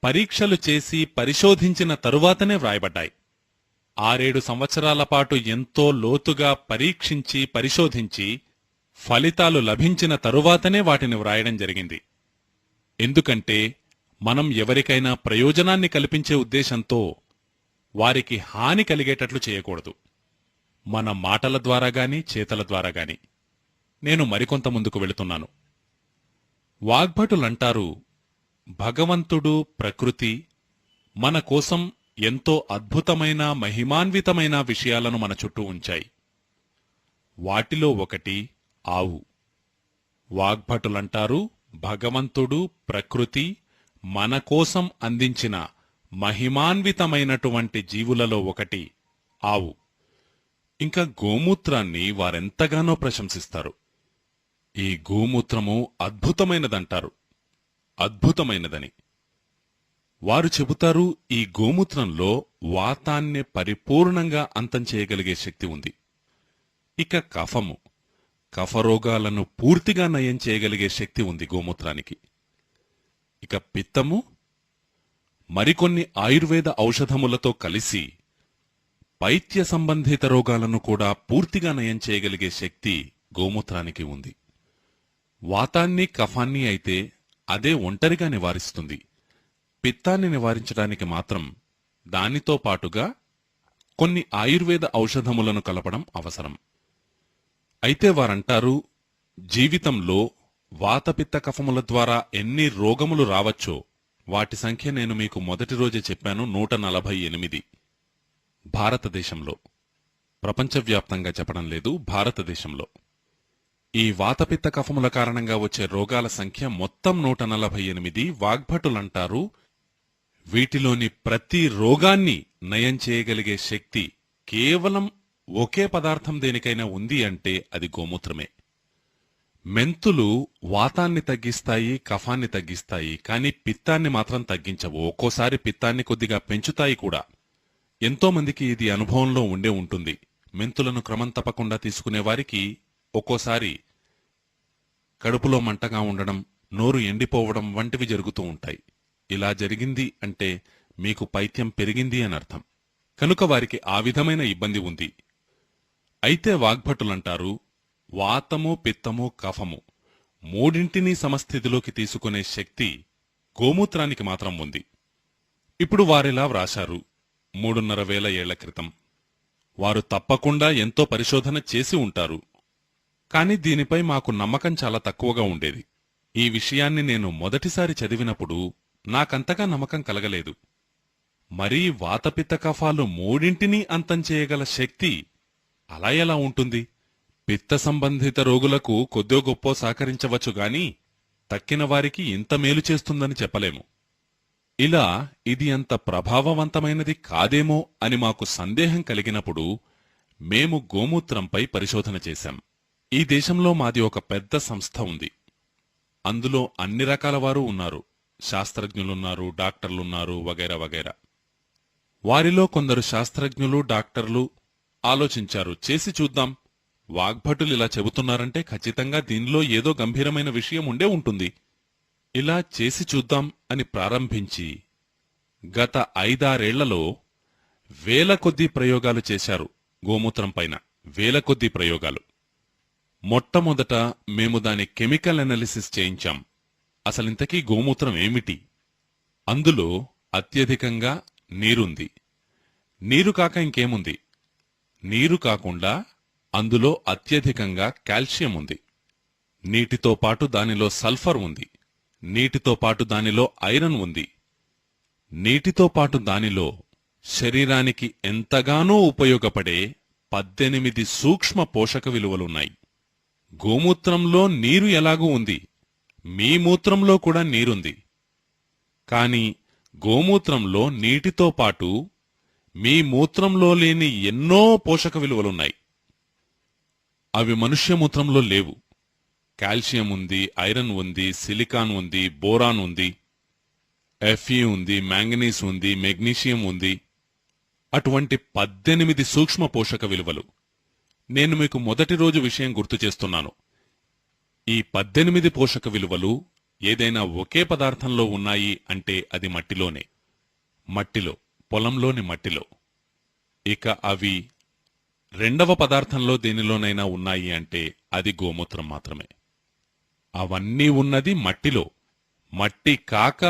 పరీక్షలు చేసి పరిశోధించిన తరువాతనే వ్రాయబడ్డాయి. 6-7 సంవత్సరాల పాటు ఎంతో లోతుగా పరీక్షించి పరిశోధించి ఫలితాలు లభించిన తరువాతనే వాటిని వ్రాయడం జరిగింది. ఎందుకంటే మనం ఎవరికైనా ప్రయోజనాన్ని కల్పించే ఉద్దేశంతో వారికి హాని కలిగేటట్లు చేయకూడదు, మన మాటల ద్వారా గాని చేతల ద్వారా గాని. నేను మరికొంత ముందుకు వెళుతున్నాను. వాగ్భటులంటారు, భగవంతుడు, ప్రకృతి మన కోసం ఎంతో అద్భుతమైన మహిమాన్వితమైన విషయాలను మన చుట్టూ ఉంచాయి. వాటిలో ఒకటి ఆవు. వాగ్భటులంటారు, భగవంతుడు, ప్రకృతి మన కోసం అందించిన మహిమాన్వితమైనటువంటి జీవులలో ఒకటి ఆవు. ఇంకా గోమూత్రాన్ని వారెంతగానో ప్రశంసిస్తారు. ఈ గోమూత్రము అద్భుతమైనదంటారు. అద్భుతమైనదని వారు చెబుతారు. ఈ గోమూత్రంలో వాతాన్ని పరిపూర్ణంగా అంతం చేయగలిగే శక్తి ఉంది. ఇక కఫము, కఫరోగాలను పూర్తిగా నయం చేయగలిగే శక్తి ఉంది గోమూత్రానికి. ఇక పిత్తము మరికొన్ని ఆయుర్వేద ఔషధములతో కలిసి పైత్య సంబంధిత రోగాలను కూడా పూర్తిగా నయం చేయగలిగే శక్తి గోమూత్రానికి ఉంది. వాతాన్ని, కఫాన్ని అయితే అదే ఒంటరిగా నివారిస్తుంది. పిత్తాన్ని నివారించడానికి మాత్రం దానితో పాటుగా కొన్ని ఆయుర్వేద ఔషధములను కలపడం అవసరం. అయితే వారంటారు, జీవితంలో వాతపిత్త కఫముల ద్వారా ఎన్ని రోగములు రావచ్చో వాటి సంఖ్య నేను మీకు మొదటి రోజే చెప్పాను. 148 భారతదేశంలో. ప్రపంచవ్యాప్తంగా చెప్పడం లేదు, భారతదేశంలో. ఈ వాతపిత్త కఫముల కారణంగా వచ్చే రోగాల సంఖ్య మొత్తం 148. వాగ్భటులంటారు, వీటిలోని ప్రతి రోగాన్ని నయం చేయగలిగే శక్తి కేవలం ఒకే పదార్థం దేనికైనా ఉంది అంటే అది గోమూత్రమే. మెంతులు వాతాన్ని తగ్గిస్తాయి, కఫాన్ని తగ్గిస్తాయి, కానీ పిత్తాన్ని మాత్రం తగ్గించవు. ఒక్కోసారి పిత్తాన్ని కొద్దిగా పెంచుతాయి కూడా. ఎంతోమందికి ఇది అనుభవంలో ఉండే ఉంటుంది. మెంతులను క్రమం తప్పకుండా తీసుకునేవారికి ఒక్కోసారి కడుపులో మంటగా ఉండడం, నోరు ఎండిపోవడం వంటివి జరుగుతూ ఉంటాయి. ఇలా జరిగింది అంటే మీకు పైత్యం పెరిగింది అని అర్థం. కనుక వారికి ఆ విధమైన ఇబ్బంది ఉంది. అయితే వాగ్భటులంటారు, వాతము, పిత్తము, కఫము మూడింటినీ సమస్థితిలోకి తీసుకునే శక్తి గోమూత్రానికి మాత్రం ఉంది. ఇప్పుడు వారిలా వ్రాశారు 3,500 ఏళ్ల క్రితం. వారు తప్పకుండా ఎంతో పరిశోధన చేసి ఉంటారు. కాని దీనిపై మాకు నమ్మకం చాలా తక్కువగా ఉండేది. ఈ విషయాన్ని నేను మొదటిసారి చదివినప్పుడు నాకంతగా నమ్మకం కలగలేదు. మరీ వాతపిత్త కఫాలు మూడింటినీ అంతం చేయగల శక్తి అలా ఎలా ఉంటుంది? పిత్త సంబంధిత రోగులకు కొద్దో గొప్పో సహకరించవచ్చుగాని తక్కిన వారికి ఇంత మేలు చేస్తుందని చెప్పలేము. ఇలా ఇది అంత ప్రభావవంతమైనది కాదేమో అని మాకు సందేహం కలిగినప్పుడు మేము గోమూత్రంపై పరిశోధన చేశాం. ఈ దేశంలో మాది ఒక పెద్ద సంస్థ ఉంది. అందులో అన్ని రకాల వారు ఉన్నారు. శాస్త్రజ్ఞులున్నారు, డాక్టర్లున్నారు, వగైరా వగైరా. వారిలో కొందరు శాస్త్రజ్ఞులు, డాక్టర్లు ఆలోచించారు, చేసి చూద్దాం. వాగ్భటులు ఇలా చెబుతున్నారంటే ఖచ్చితంగా దీనిలో ఏదో గంభీరమైన విషయం ఉండే ఉంటుంది. ఇలా చేసి చూద్దాం అని ప్రారంభించి గత 5-6 ఏళ్లలో వేల కొద్దీ ప్రయోగాలు చేశారు. గోమూత్రంపైన వేల కొద్దీ ప్రయోగాలు. మొట్టమొదట మేము దాని కెమికల్ అనాలిసిస్ చేయించాం. అసలింతకీ గోమూత్రం ఏమిటి? అందులో అత్యధికంగా నీరుంది. నీరు కాక ఇంకేముంది? నీరు కాకుండా అందులో అత్యధికంగా కాల్షియం ఉంది. నీటితో పాటు దానిలో సల్ఫర్ ఉంది. నీటితో పాటు దానిలో ఐరన్ ఉంది. నీటితో పాటు దానిలో శరీరానికి ఎంతగానో ఉపయోగపడే 18 సూక్ష్మ పోషక విలువలున్నాయి. గోమూత్రంలో నీరు ఎలాగూ ఉంది, మీ మూత్రంలో కూడా నీరుంది. కాని గోమూత్రంలో నీటితో పాటు మీ మూత్రంలో లేని ఎన్నో పోషక విలువలున్నాయి. అవి మనుష్య మూత్రంలో లేవు. కాల్షియం ఉంది, ఐరన్ ఉంది, సిలికాన్ ఉంది, బోరాన్ ఉంది, ఎఫ్ఈ ఉంది, మ్యాంగనీస్ ఉంది, మెగ్నీషియం ఉంది. అటువంటి 18 సూక్ష్మ పోషక విలువలు. నేను మీకు మొదటి రోజు విషయం గుర్తు చేస్తున్నాను. ఈ 18 పోషక విలువలు ఏదైనా ఒకే పదార్థంలో ఉన్నాయి అంటే అది మట్టిలోనే. మట్టిలో, పొలంలోని మట్టిలో. ఇక అవి రెండవ పదార్థంలో దేనిలోనైనా ఉన్నాయి అంటే అది గోమూత్రం మాత్రమే. అవన్నీ ఉన్నది మట్టిలో. మట్టి కాక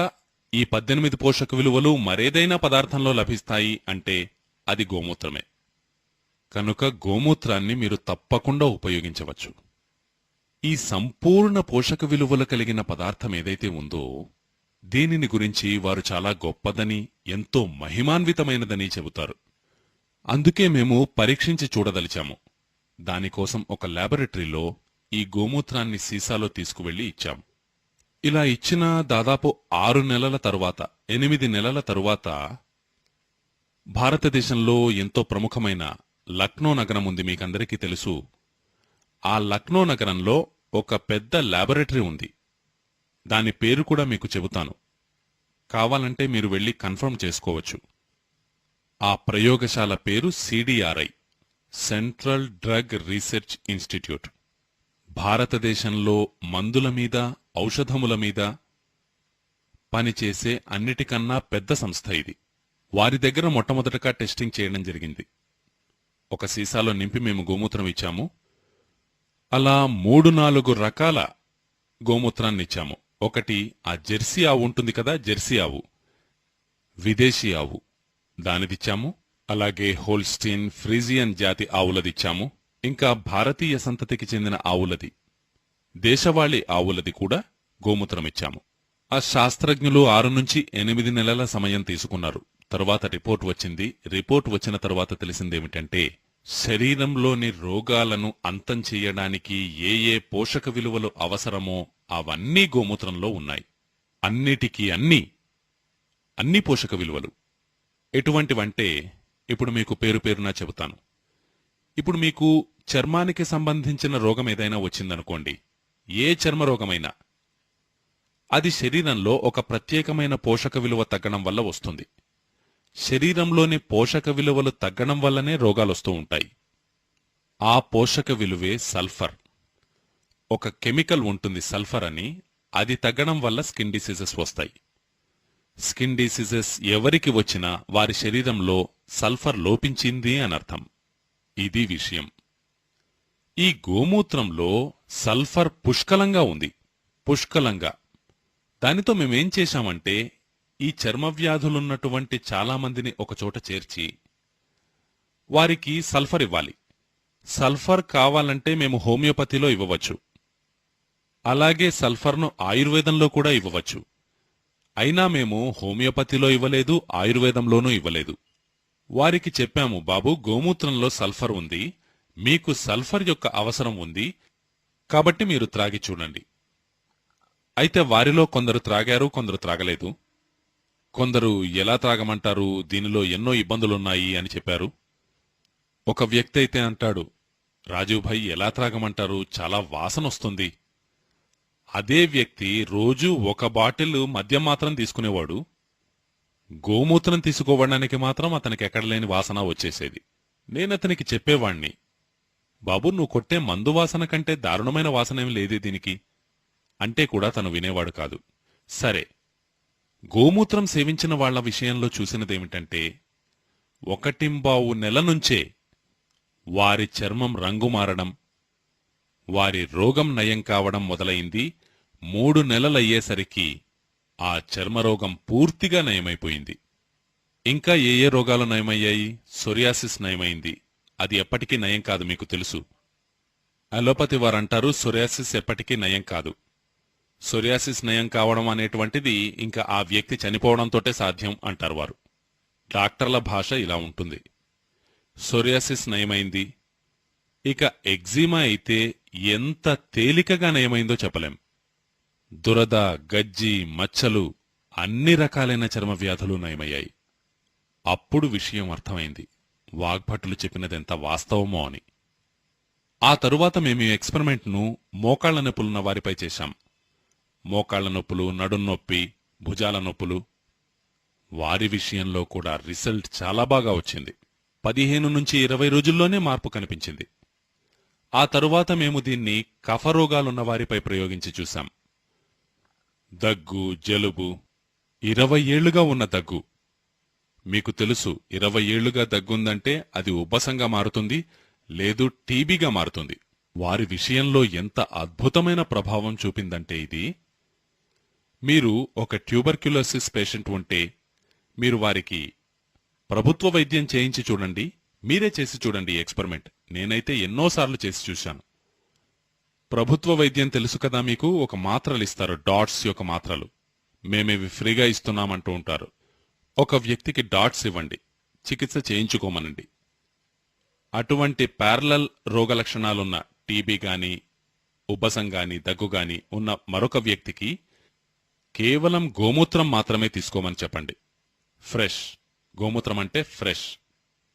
ఈ 18 పోషక విలువలు మరేదైనా పదార్థంలో లభిస్తాయి అంటే అది గోమూత్రమే. కనుక గోమూత్రాన్ని మీరు తప్పకుండా ఉపయోగించవచ్చు. ఈ సంపూర్ణ పోషక విలువలు కలిగిన పదార్థం ఏదైతే ఉందో దీనిని గురించి వారు చాలా గొప్పదని, ఎంతో మహిమాన్వితమైనదని చెబుతారు. అందుకే మేము పరీక్షించి చూడదలిచాము. దానికోసం ఒక ల్యాబొరేటరీలో ఈ గోమూత్రాన్ని సీసాలో తీసుకువెళ్లి ఇచ్చాం. ఇలా ఇచ్చిన దాదాపు 6 నెలల తరువాత 8 నెలల తరువాత భారతదేశంలో ఎంతో ప్రముఖమైన లక్నో నగరం ఉంది, మీకందరికీ తెలుసు. ఆ లక్నో నగరంలో ఒక పెద్ద ల్యాబొరేటరీ ఉంది. దాని పేరు కూడా మీకు చెబుతాను, కావాలంటే మీరు వెళ్ళి కన్ఫర్మ్ చేసుకోవచ్చు. ఆ ప్రయోగశాల పేరు CDRI, central drug research institute. భారతదేశంలో మందుల మీద, ఔషధముల మీద పనిచేసే అన్నిటికన్నా పెద్ద సంస్థ ఇది. వారి దగ్గర మొట్టమొదటగా టెస్టింగ్ చేయడం జరిగింది. ఒక సీసాలో నింపి మేము గోమూత్రం ఇచ్చాము. అలా 3-4 రకాల గోమూత్రాన్ని ఇచ్చాము. ఒకటి ఆ జెర్సీ ఆవు ఉంటుంది కదా, జెర్సీ ఆవు, విదేశీ ఆవు, దానిదిచ్చాము. అలాగే హోల్స్టీన్, ఫ్రీజియన్ జాతి ఆవులదిచ్చాము. ఇంకా భారతీయ సంతతికి చెందిన ఆవులది, దేశవాళీ ఆవులది కూడా గోమూత్రమిచ్చాము. ఆ శాస్త్రజ్ఞులు 6 నుంచి 8 నెలల సమయం తీసుకున్నారు. తరువాత రిపోర్ట్ వచ్చింది. రిపోర్ట్ వచ్చిన తరువాత తెలిసిందేమిటంటే, శరీరంలోని రోగాలను అంతం చెయ్యడానికి ఏ ఏ పోషక విలువలు అవసరమో అవన్నీ గోమూత్రంలో ఉన్నాయి. అన్నిటికీ అన్ని పోషక విలువలు. ఎటువంటివంటే ఇప్పుడు మీకు పేరు పేరునా చెబుతాను. ఇప్పుడు మీకు చర్మానికి సంబంధించిన రోగం ఏదైనా వచ్చిందనుకోండి, ఏ చర్మ రోగమైనా, అది శరీరంలో ఒక ప్రత్యేకమైన పోషక విలువ తగ్గడం వల్ల వస్తుంది. శరీరంలోని పోషక విలువలు తగ్గడం వల్లనే రోగాలొస్తూ ఉంటాయి. ఆ పోషక విలువే సల్ఫర్. ఒక కెమికల్ ఉంటుంది సల్ఫర్ అని, అది తగ్గడం వల్ల స్కిన్ డిసీజెస్ వస్తాయి. స్కిన్ డిసీజెస్ ఎవరికి వచ్చినా వారి శరీరంలో సల్ఫర్ లోపించింది అనర్థం. ఇది విషయం. ఈ గోమూత్రంలో సల్ఫర్ పుష్కలంగా ఉంది, పుష్కలంగా. దానితో మేమేం చేశామంటే, ఈ చర్మవ్యాధులున్నటువంటి చాలామందిని ఒకచోట చేర్చి వారికి సల్ఫర్ ఇవ్వాలి. సల్ఫర్ కావాలంటే మేము హోమియోపతిలో ఇవ్వవచ్చు, అలాగే సల్ఫర్ను ఆయుర్వేదంలో కూడా ఇవ్వవచ్చు. అయినా మేము హోమియోపతిలో ఇవ్వలేదు, ఆయుర్వేదంలోనూ ఇవ్వలేదు. వారికి చెప్పాము, బాబు గోమూత్రంలో సల్ఫర్ ఉంది, మీకు సల్ఫర్ యొక్క అవసరం ఉంది, కాబట్టి మీరు త్రాగి చూడండి. అయితే వారిలో కొందరు త్రాగారు, కొందరు త్రాగలేదు. కొందరు ఎలా త్రాగమంటారు, దీనిలో ఎన్నో ఇబ్బందులున్నాయి అని చెప్పారు. ఒక వ్యక్తి అయితే అంటాడు, రాజీవ్ భాయ్ ఎలా త్రాగమంటారు, చాలా వాసనొస్తుంది. అదే వ్యక్తి రోజూ 1 బాటిల్ మద్యం మాత్రం తీసుకునేవాడు. గోమూత్రం తీసుకోవడానికి మాత్రం అతనికి ఎక్కడలేని వాసన వచ్చేసేది. నేనతనికి చెప్పేవాణ్ణి, బాబు నువ్వు కొట్టే మందు వాసన కంటే దారుణమైన వాసనేం లేదే దీనికి అంటే కూడా తను వినేవాడు కాదు. సరే, గోమూత్రం సేవించిన వాళ్ల విషయంలో చూసినదేమిటంటే, 1.25 నెల నుంచే వారి చర్మం రంగు మారడం, వారి రోగం నయం కావడం మొదలైంది. 3 నెలలయ్యేసరికి ఆ చర్మరోగం పూర్తిగా నయమైపోయింది. ఇంకా ఏ ఏ రోగాలు నయమయ్యాయి? సొరియాసిస్ నయమైంది. అది ఎప్పటికీ నయం కాదు, మీకు తెలుసు. అలోపతి వారంటారు సొరియాసిస్ ఎప్పటికీ నయం కాదు. సొరియాసిస్ నయం కావడం అనేటువంటిది ఇంకా ఆ వ్యక్తి చనిపోవడంతోటే సాధ్యం అంటారు వారు. డాక్టర్ల భాష ఇలా ఉంటుంది. సొరియాసిస్ నయమైంది. ఇక ఎగ్జిమా అయితే ఎంత తేలికగా నయమైందో చెప్పలేం. దురద, గజ్జి, మచ్చలు, అన్ని రకాలైన చర్మ వ్యాధులు నయమయ్యాయి. అప్పుడు విషయం అర్థమైంది, వాగ్భటులు చెప్పినదెంత వాస్తవమో అని. ఆ తరువాత మేము ఈ ఎక్స్పెరిమెంట్ను మోకాళ్ల నొప్పులున్న వారిపై చేశాం. మోకాళ్ల నొప్పులు, నడున్నొప్పి, భుజాల నొప్పులు, వారి విషయంలో కూడా రిజల్ట్ చాలా బాగా వచ్చింది. 15 నుంచి 20 రోజుల్లోనే మార్పు కనిపించింది. ఆ తరువాత మేము దీన్ని కఫరోగాలున్న వారిపై ప్రయోగించి చూశాం. దగ్గు, జలుబు, 20 ఏళ్లుగా ఉన్న దగ్గు. మీకు తెలుసు, 20 ఏళ్లుగా దగ్గుందంటే అది ఉబ్బసంగా మారుతుంది, లేదు టీబీగా మారుతుంది. వారి విషయంలో ఎంత అద్భుతమైన ప్రభావం చూపిందంటే ఇది, మీరు ఒక ట్యూబర్క్యులోసిస్ పేషెంట్ ఉంటే మీరు వారికి ప్రభుత్వ వైద్యం చేయించి చూడండి, మీరే చేసి చూడండి ఈ ఎక్స్పెరిమెంట్. నేనైతే ఎన్నోసార్లు చేసి చూశాను. ప్రభుత్వ వైద్యం తెలుసు కదా మీకు, ఒక మాత్రలు ఇస్తారు, డాట్స్ యొక్క మాత్రలు. మేమేవి ఫ్రీగా ఇస్తున్నామంటూ ఉంటారు. ఒక వ్యక్తికి డాట్స్ ఇవ్వండి, చికిత్స చేయించుకోమనండి. అటువంటి ప్యారలల్ రోగ లక్షణాలున్న టీబీ గాని, ఉబ్బసం గాని, దగ్గు గాని ఉన్న మరొక వ్యక్తికి కేవలం గోమూత్రం మాత్రమే తీసుకోమని చెప్పండి. ఫ్రెష్ గోమూత్రం అంటే ఫ్రెష్,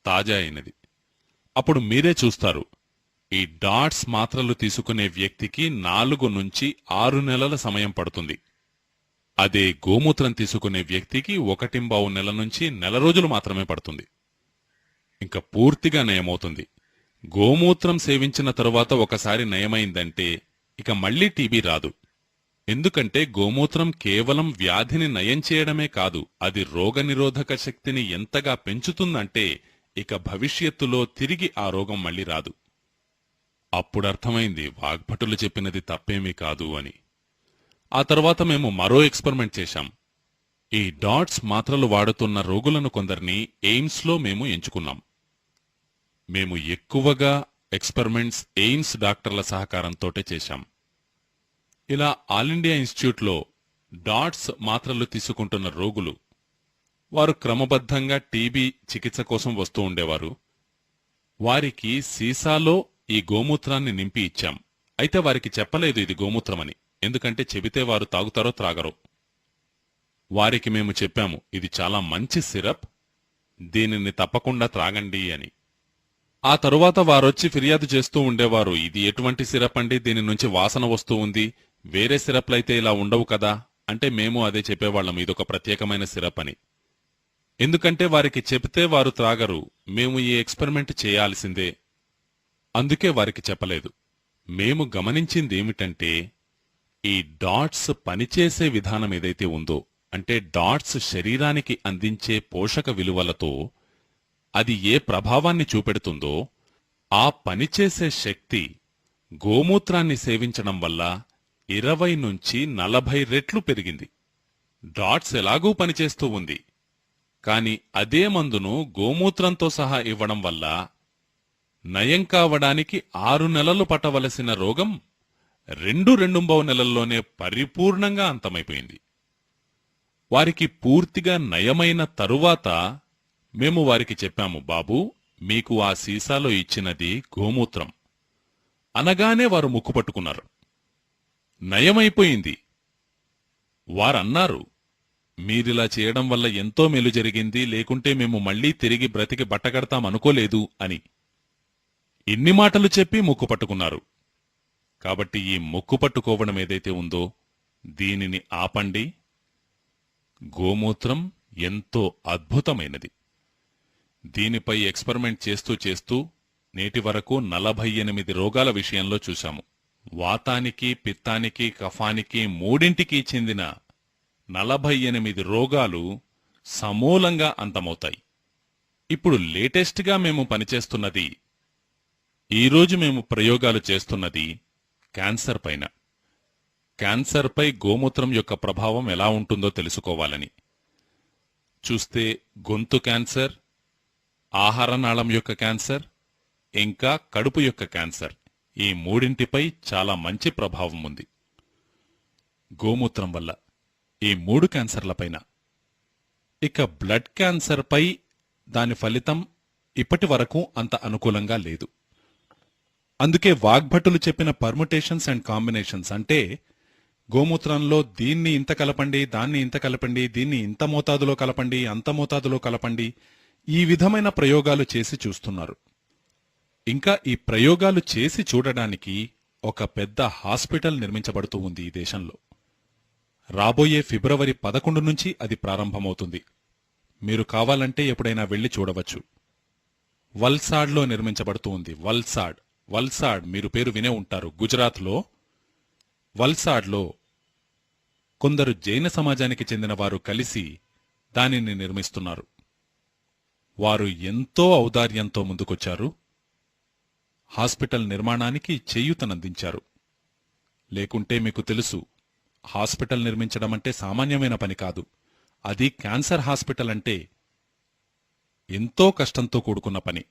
తాజా అయినది. అప్పుడు మీరే చూస్తారు, ఈ డాట్స్ మాత్రలు తీసుకునే వ్యక్తికి 4 నుంచి 6 నెలల సమయం పడుతుంది. అదే గోమూత్రం తీసుకునే వ్యక్తికి 1.25 నెల నుంచి నెల రోజులు మాత్రమే పడుతుంది. ఇంకా పూర్తిగా నయమవుతుంది. గోమూత్రం సేవించిన తరువాత ఒకసారి నయమైందంటే ఇక మళ్లీ టీబీ రాదు. ఎందుకంటే గోమూత్రం కేవలం వ్యాధిని నయం చేయడమే కాదు, అది రోగనిరోధక శక్తిని ఎంతగా పెంచుతుందంటే ఇక భవిష్యత్తులో తిరిగి ఆ రోగం మళ్లీ రాదు. అప్పుడర్థమైంది వాగ్భటులు చెప్పినది తప్పేమీ కాదు అని. ఆ తర్వాత మేము మరో ఎక్స్పెరిమెంట్ చేశాం. ఈ డాట్స్ మాత్రలు వాడుతున్న రోగులను కొందరిని ఎయిమ్స్లో మేము ఎంచుకున్నాం. మేము ఎక్కువగా ఎక్స్పెరిమెంట్స్ ఎయిమ్స్ డాక్టర్ల సహకారంతోటే చేశాం. ఇలా ఆల్ ఇండియా ఇన్స్టిట్యూట్లో డాట్స్ మాత్రలు తీసుకుంటున్న రోగులు, వారు క్రమబద్ధంగా టీబీ చికిత్స కోసం వస్తూ ఉండేవారు. వారికి సీసాలో ఈ గోమూత్రాన్ని నింపి ఇచ్చాం. అయితే వారికి చెప్పలేదు ఇది గోమూత్రమని, ఎందుకంటే చెబితే వారు తాగుతారో త్రాగరో. వారికి మేము చెప్పాము, ఇది చాలా మంచి సిరప్, దీనిని తప్పకుండా త్రాగండి అని. ఆ తరువాత వారొచ్చి ఫిర్యాదు చేస్తూ ఉండేవారు, ఇది ఎటువంటి సిరప్ అండి, దీని నుంచి వాసన వస్తూ ఉంది, వేరే సిరప్లైతే ఇలా ఉండవు కదా అంటే మేము అదే చెప్పేవాళ్లం, ఇదొక ప్రత్యేకమైన సిరప్ అని. ఎందుకంటే వారికి చెబితే వారు త్రాగరు, మేము ఈ ఎక్స్పెరిమెంట్ చేయాల్సిందే. అందుకే వారికి చెప్పలేదు. మేము గమనించిందేమిటంటే, ఈ డాట్స్ పనిచేసే విధానం ఏదైతే ఉందో, అంటే డాట్స్ శరీరానికి అందించే పోషక విలువలతో అది ఏ ప్రభావాన్ని చూపెడుతుందో, ఆ పనిచేసే శక్తి గోమూత్రాన్ని సేవించడం వల్ల 20 నుంచి 40 రెట్లు పెరిగింది. డాట్స్ ఎలాగూ పనిచేస్తూ ఉంది, కాని అదే మందును గోమూత్రంతో సహా ఇవ్వడం వల్ల నయం కావడానికి 6 నెలలు పట్టవలసిన రోగం 2.25 నెలల్లోనే పరిపూర్ణంగా అంతమైపోయింది. వారికి పూర్తిగా నయమైన తరువాత మేము వారికి చెప్పాము, బాబూ, మీకు ఆ సీసాలో ఇచ్చినది గోమూత్రం అనగానే వారు ముక్కుపట్టుకున్నారు. నయమైపోయింది. వారన్నారు, మీరిలా చేయడం వల్ల ఎంతో మేలు జరిగింది, లేకుంటే మేము మళ్లీ తిరిగి బ్రతికి బట్టగడతామనుకోలేదు అని. ఇన్ని మాటలు చెప్పి ముక్కుపట్టుకున్నారు. కాబట్టి ఈ ముక్కుపట్టుకోవడం ఏదైతే ఉందో దీనిని ఆపండి. గోమూత్రం ఎంతో అద్భుతమైనది. దీనిపై ఎక్స్పెరిమెంట్ చేస్తూ చేస్తూ నేటి వరకు 48 రోగాల విషయంలో చూశాము. వాతానికి, పిత్తానికి, కఫానికి మూడింటికి చెందిన 48 రోగాలు సమూలంగా అంతమవుతాయి. ఇప్పుడు లేటెస్ట్గా మేము పనిచేస్తున్నది, ఈరోజు మేము ప్రయోగాలు చేస్తున్నది క్యాన్సర్ పైన. క్యాన్సర్పై గోమూత్రం యొక్క ప్రభావం ఎలా ఉంటుందో తెలుసుకోవాలని. చూస్తే గొంతు క్యాన్సర్, ఆహారనాళం యొక్క క్యాన్సర్, ఇంకా కడుపు యొక్క క్యాన్సర్, ఈ మూడింటిపై చాలా మంచి ప్రభావం ఉంది గోమూత్రం వల్ల, ఈ 3 క్యాన్సర్లపైన. ఇక బ్లడ్ క్యాన్సర్పై దాని ఫలితం ఇప్పటి వరకు అంత అనుకూలంగా లేదు. అందుకే వాగ్భటులు చెప్పిన పర్ముటేషన్స్ అండ్ కాంబినేషన్స్, అంటే గోమూత్రంలో దీన్ని ఇంత కలపండి, దాన్ని ఇంత కలపండి, దీన్ని ఇంత మోతాదులో కలపండి, అంత మోతాదులో కలపండి, ఈ విధమైన ప్రయోగాలు చేసి చూస్తున్నారు. ఇంకా ఈ ప్రయోగాలు చేసి చూడడానికి ఒక పెద్ద హాస్పిటల్ నిర్మించబడుతూ ఉంది ఈ దేశంలో. రాబోయే ఫిబ్రవరి 11 నుంచి అది ప్రారంభమవుతుంది. మీరు కావాలంటే ఎప్పుడైనా వెళ్లి చూడవచ్చు. వల్సాడ్లో నిర్మించబడుతూ ఉంది. వల్సాడ్ మీరు పేరు వినే ఉంటారు. గుజరాత్లో వల్సాడ్లో కొందరు జైన సమాజానికి చెందిన వారు కలిసి దానిని నిర్మిస్తున్నారు. వారు ఎంతో ఔదార్యంతో ముందుకొచ్చారు. హాస్పిటల్ నిర్మాణానికి చేయూతనందించారు. లేకుంటే మీకు తెలుసు, హాస్పిటల్ నిర్మించడమంటే సామాన్యమైన పని కాదు. అది క్యాన్సర్ హాస్పిటల్ అంటే ఎంతో కష్టంతో కూడుకున్న పని.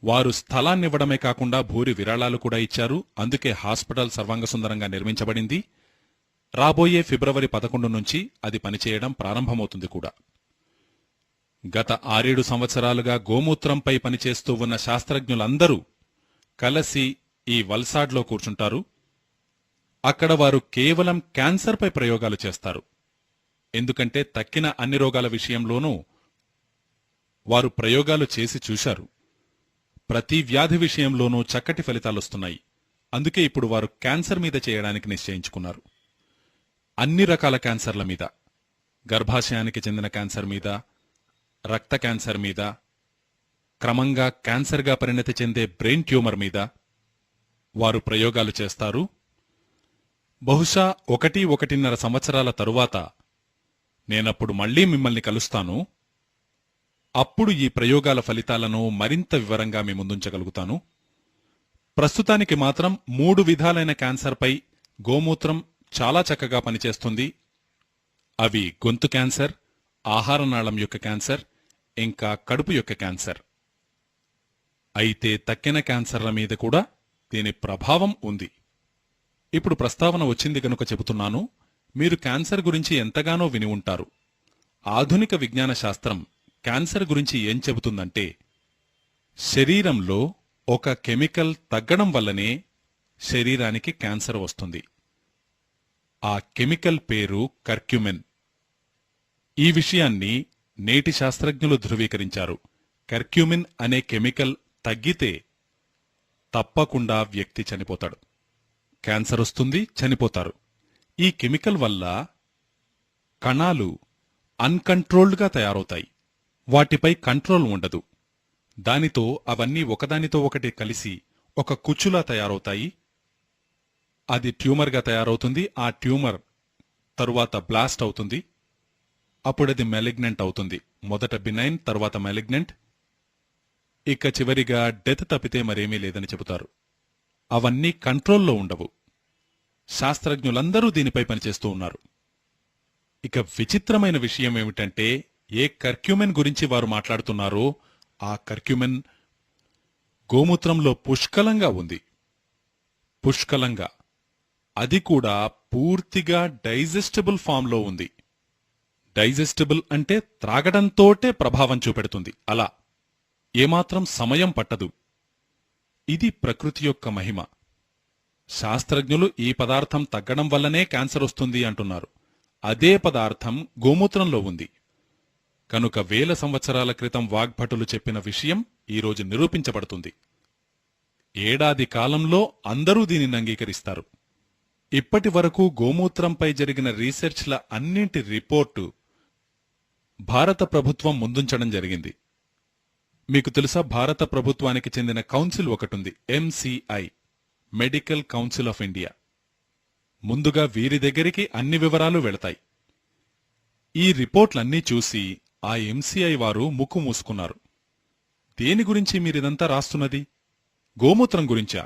వారు స్థలాన్నివ్వడమే కాకుండా భూరి విరాళాలు కూడా ఇచ్చారు. అందుకే హాస్పిటల్ సర్వాంగసుందరంగా నిర్మించబడింది. రాబోయే ఫిబ్రవరి 11 నుంచి అది పనిచేయడం ప్రారంభమవుతుంది కూడా. గత 6-7 సంవత్సరాలుగా గోమూత్రంపై పనిచేస్తూ ఉన్న శాస్త్రజ్ఞులందరూ కలిసి ఈ వల్సాడ్లో కూర్చుంటారు. అక్కడ వారు కేవలం క్యాన్సర్పై ప్రయోగాలు చేస్తారు. ఎందుకంటే తక్కిన అన్ని రోగాల విషయంలోనూ వారు ప్రయోగాలు చేసి చూశారు. ప్రతి వ్యాధి విషయంలోనూ చక్కటి ఫలితాలొస్తున్నాయి. అందుకే ఇప్పుడు వారు క్యాన్సర్ మీద చేయడానికి నిశ్చయించుకున్నారు. అన్ని రకాల క్యాన్సర్ల మీద, గర్భాశయానికి చెందిన క్యాన్సర్ మీద, రక్త క్యాన్సర్ మీద, క్రమంగా క్యాన్సర్గా పరిణతి చెందే బ్రెయిన్ ట్యూమర్ మీద వారు ప్రయోగాలు చేస్తారు. బహుశా 1-1.5 సంవత్సరాల తరువాత నేనప్పుడు మళ్లీ మిమ్మల్ని కలుస్తాను. అప్పుడు ఈ ప్రయోగాల ఫలితాలను మరింత వివరంగా మీ ముందుంచగలుగుతాను. ప్రస్తుతానికి మాత్రం 3 విధాలైన క్యాన్సర్పై గోమూత్రం చాలా చక్కగా పనిచేస్తుంది. అవి గొంతు క్యాన్సర్, ఆహారనాళం యొక్క క్యాన్సర్, ఇంకా కడుపు యొక్క క్యాన్సర్. అయితే తక్కిన క్యాన్సర్ల మీద కూడా దీని ప్రభావం ఉంది. ఇప్పుడు ప్రస్తావన వచ్చింది గనుక చెబుతున్నాను. మీరు క్యాన్సర్ గురించి ఎంతగానో విని ఉంటారు. ఆధునిక విజ్ఞాన శాస్త్రం క్యాన్సర్ గురించి ఏం చెబుతుందంటే, శరీరంలో ఒక కెమికల్ తగ్గడం వల్లనే శరీరానికి క్యాన్సర్ వస్తుంది. ఆ కెమికల్ పేరు కర్క్యుమిన్. ఈ విషయాన్ని నేటి శాస్త్రజ్ఞులు ధృవీకరించారు. కర్క్యుమిన్ అనే కెమికల్ తగ్గితే తప్పకుండా వ్యక్తి చనిపోతాడు. క్యాన్సర్ వస్తుంది, చనిపోతారు. ఈ కెమికల్ వల్ల కణాలు అన్కంట్రోల్డ్గా తయారవుతాయి. వాటిపై కంట్రోల్ ఉండదు. దానితో అవన్నీ ఒకదానితో ఒకటి కలిసి ఒక కుచ్చులా తయారవుతాయి. అది ట్యూమర్గా తయారవుతుంది. ఆ ట్యూమర్ తరువాత బ్లాస్ట్ అవుతుంది. అప్పుడది మెలిగ్నెంట్ అవుతుంది. మొదట బినైన్, తరువాత మెలిగ్నెంట్, ఇక చివరిగా డెత్ తప్పితే మరేమీ లేదని చెబుతారు. అవన్నీ కంట్రోల్లో ఉండవు. శాస్త్రజ్ఞులందరూ దీనిపై పనిచేస్తూ ఉన్నారు. ఇక విచిత్రమైన విషయం ఏమిటంటే, ఏ కర్క్యుమిన్ గురించి వారు మాట్లాడుతున్నారో ఆ కర్క్యుమిన్ గోమూత్రంలో పుష్కలంగా ఉంది. పుష్కలంగా. అది కూడా పూర్తిగా డైజెస్టబుల్ ఫామ్లో ఉంది. డైజెస్టబుల్ అంటే త్రాగడంతోటే ప్రభావం చూపెడుతుంది. అలా ఏమాత్రం సమయం పట్టదు. ఇది ప్రకృతి యొక్క మహిమ. శాస్త్రజ్ఞులు ఈ పదార్థం తగ్గడం వల్లనే క్యాన్సర్ వస్తుంది అంటున్నారు. అదే పదార్థం గోమూత్రంలో ఉంది. కనుక 1000 సంవత్సరాల క్రితం వాగ్భటులు చెప్పిన విషయం ఈరోజు నిరూపించబడుతుంది. ఏడాది కాలంలో అందరూ దీనిని అంగీకరిస్తారు. ఇప్పటి వరకు గోమూత్రంపై జరిగిన రీసెర్చ్ల అన్నింటి రిపోర్టు భారత ప్రభుత్వం ముందుంచడం జరిగింది. మీకు తెలుసా, భారత ప్రభుత్వానికి చెందిన కౌన్సిల్ ఒకటుంది, MCI, medical council of India. ముందుగా వీరి దగ్గరికి అన్ని వివరాలు వెళతాయి. ఈ రిపోర్ట్లన్నీ చూసి ఆ MCI వారు ముక్కు మూసుకున్నారు. దేని గురించి మీరిదంతా రాస్తున్నది? గోమూత్రం గురించా?